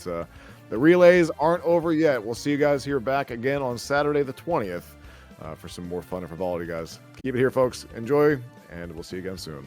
the relays aren't over yet. We'll see you guys here back again on Saturday the 20th for some more fun and frivolity, guys. Keep it here, folks. Enjoy, and we'll see you again soon.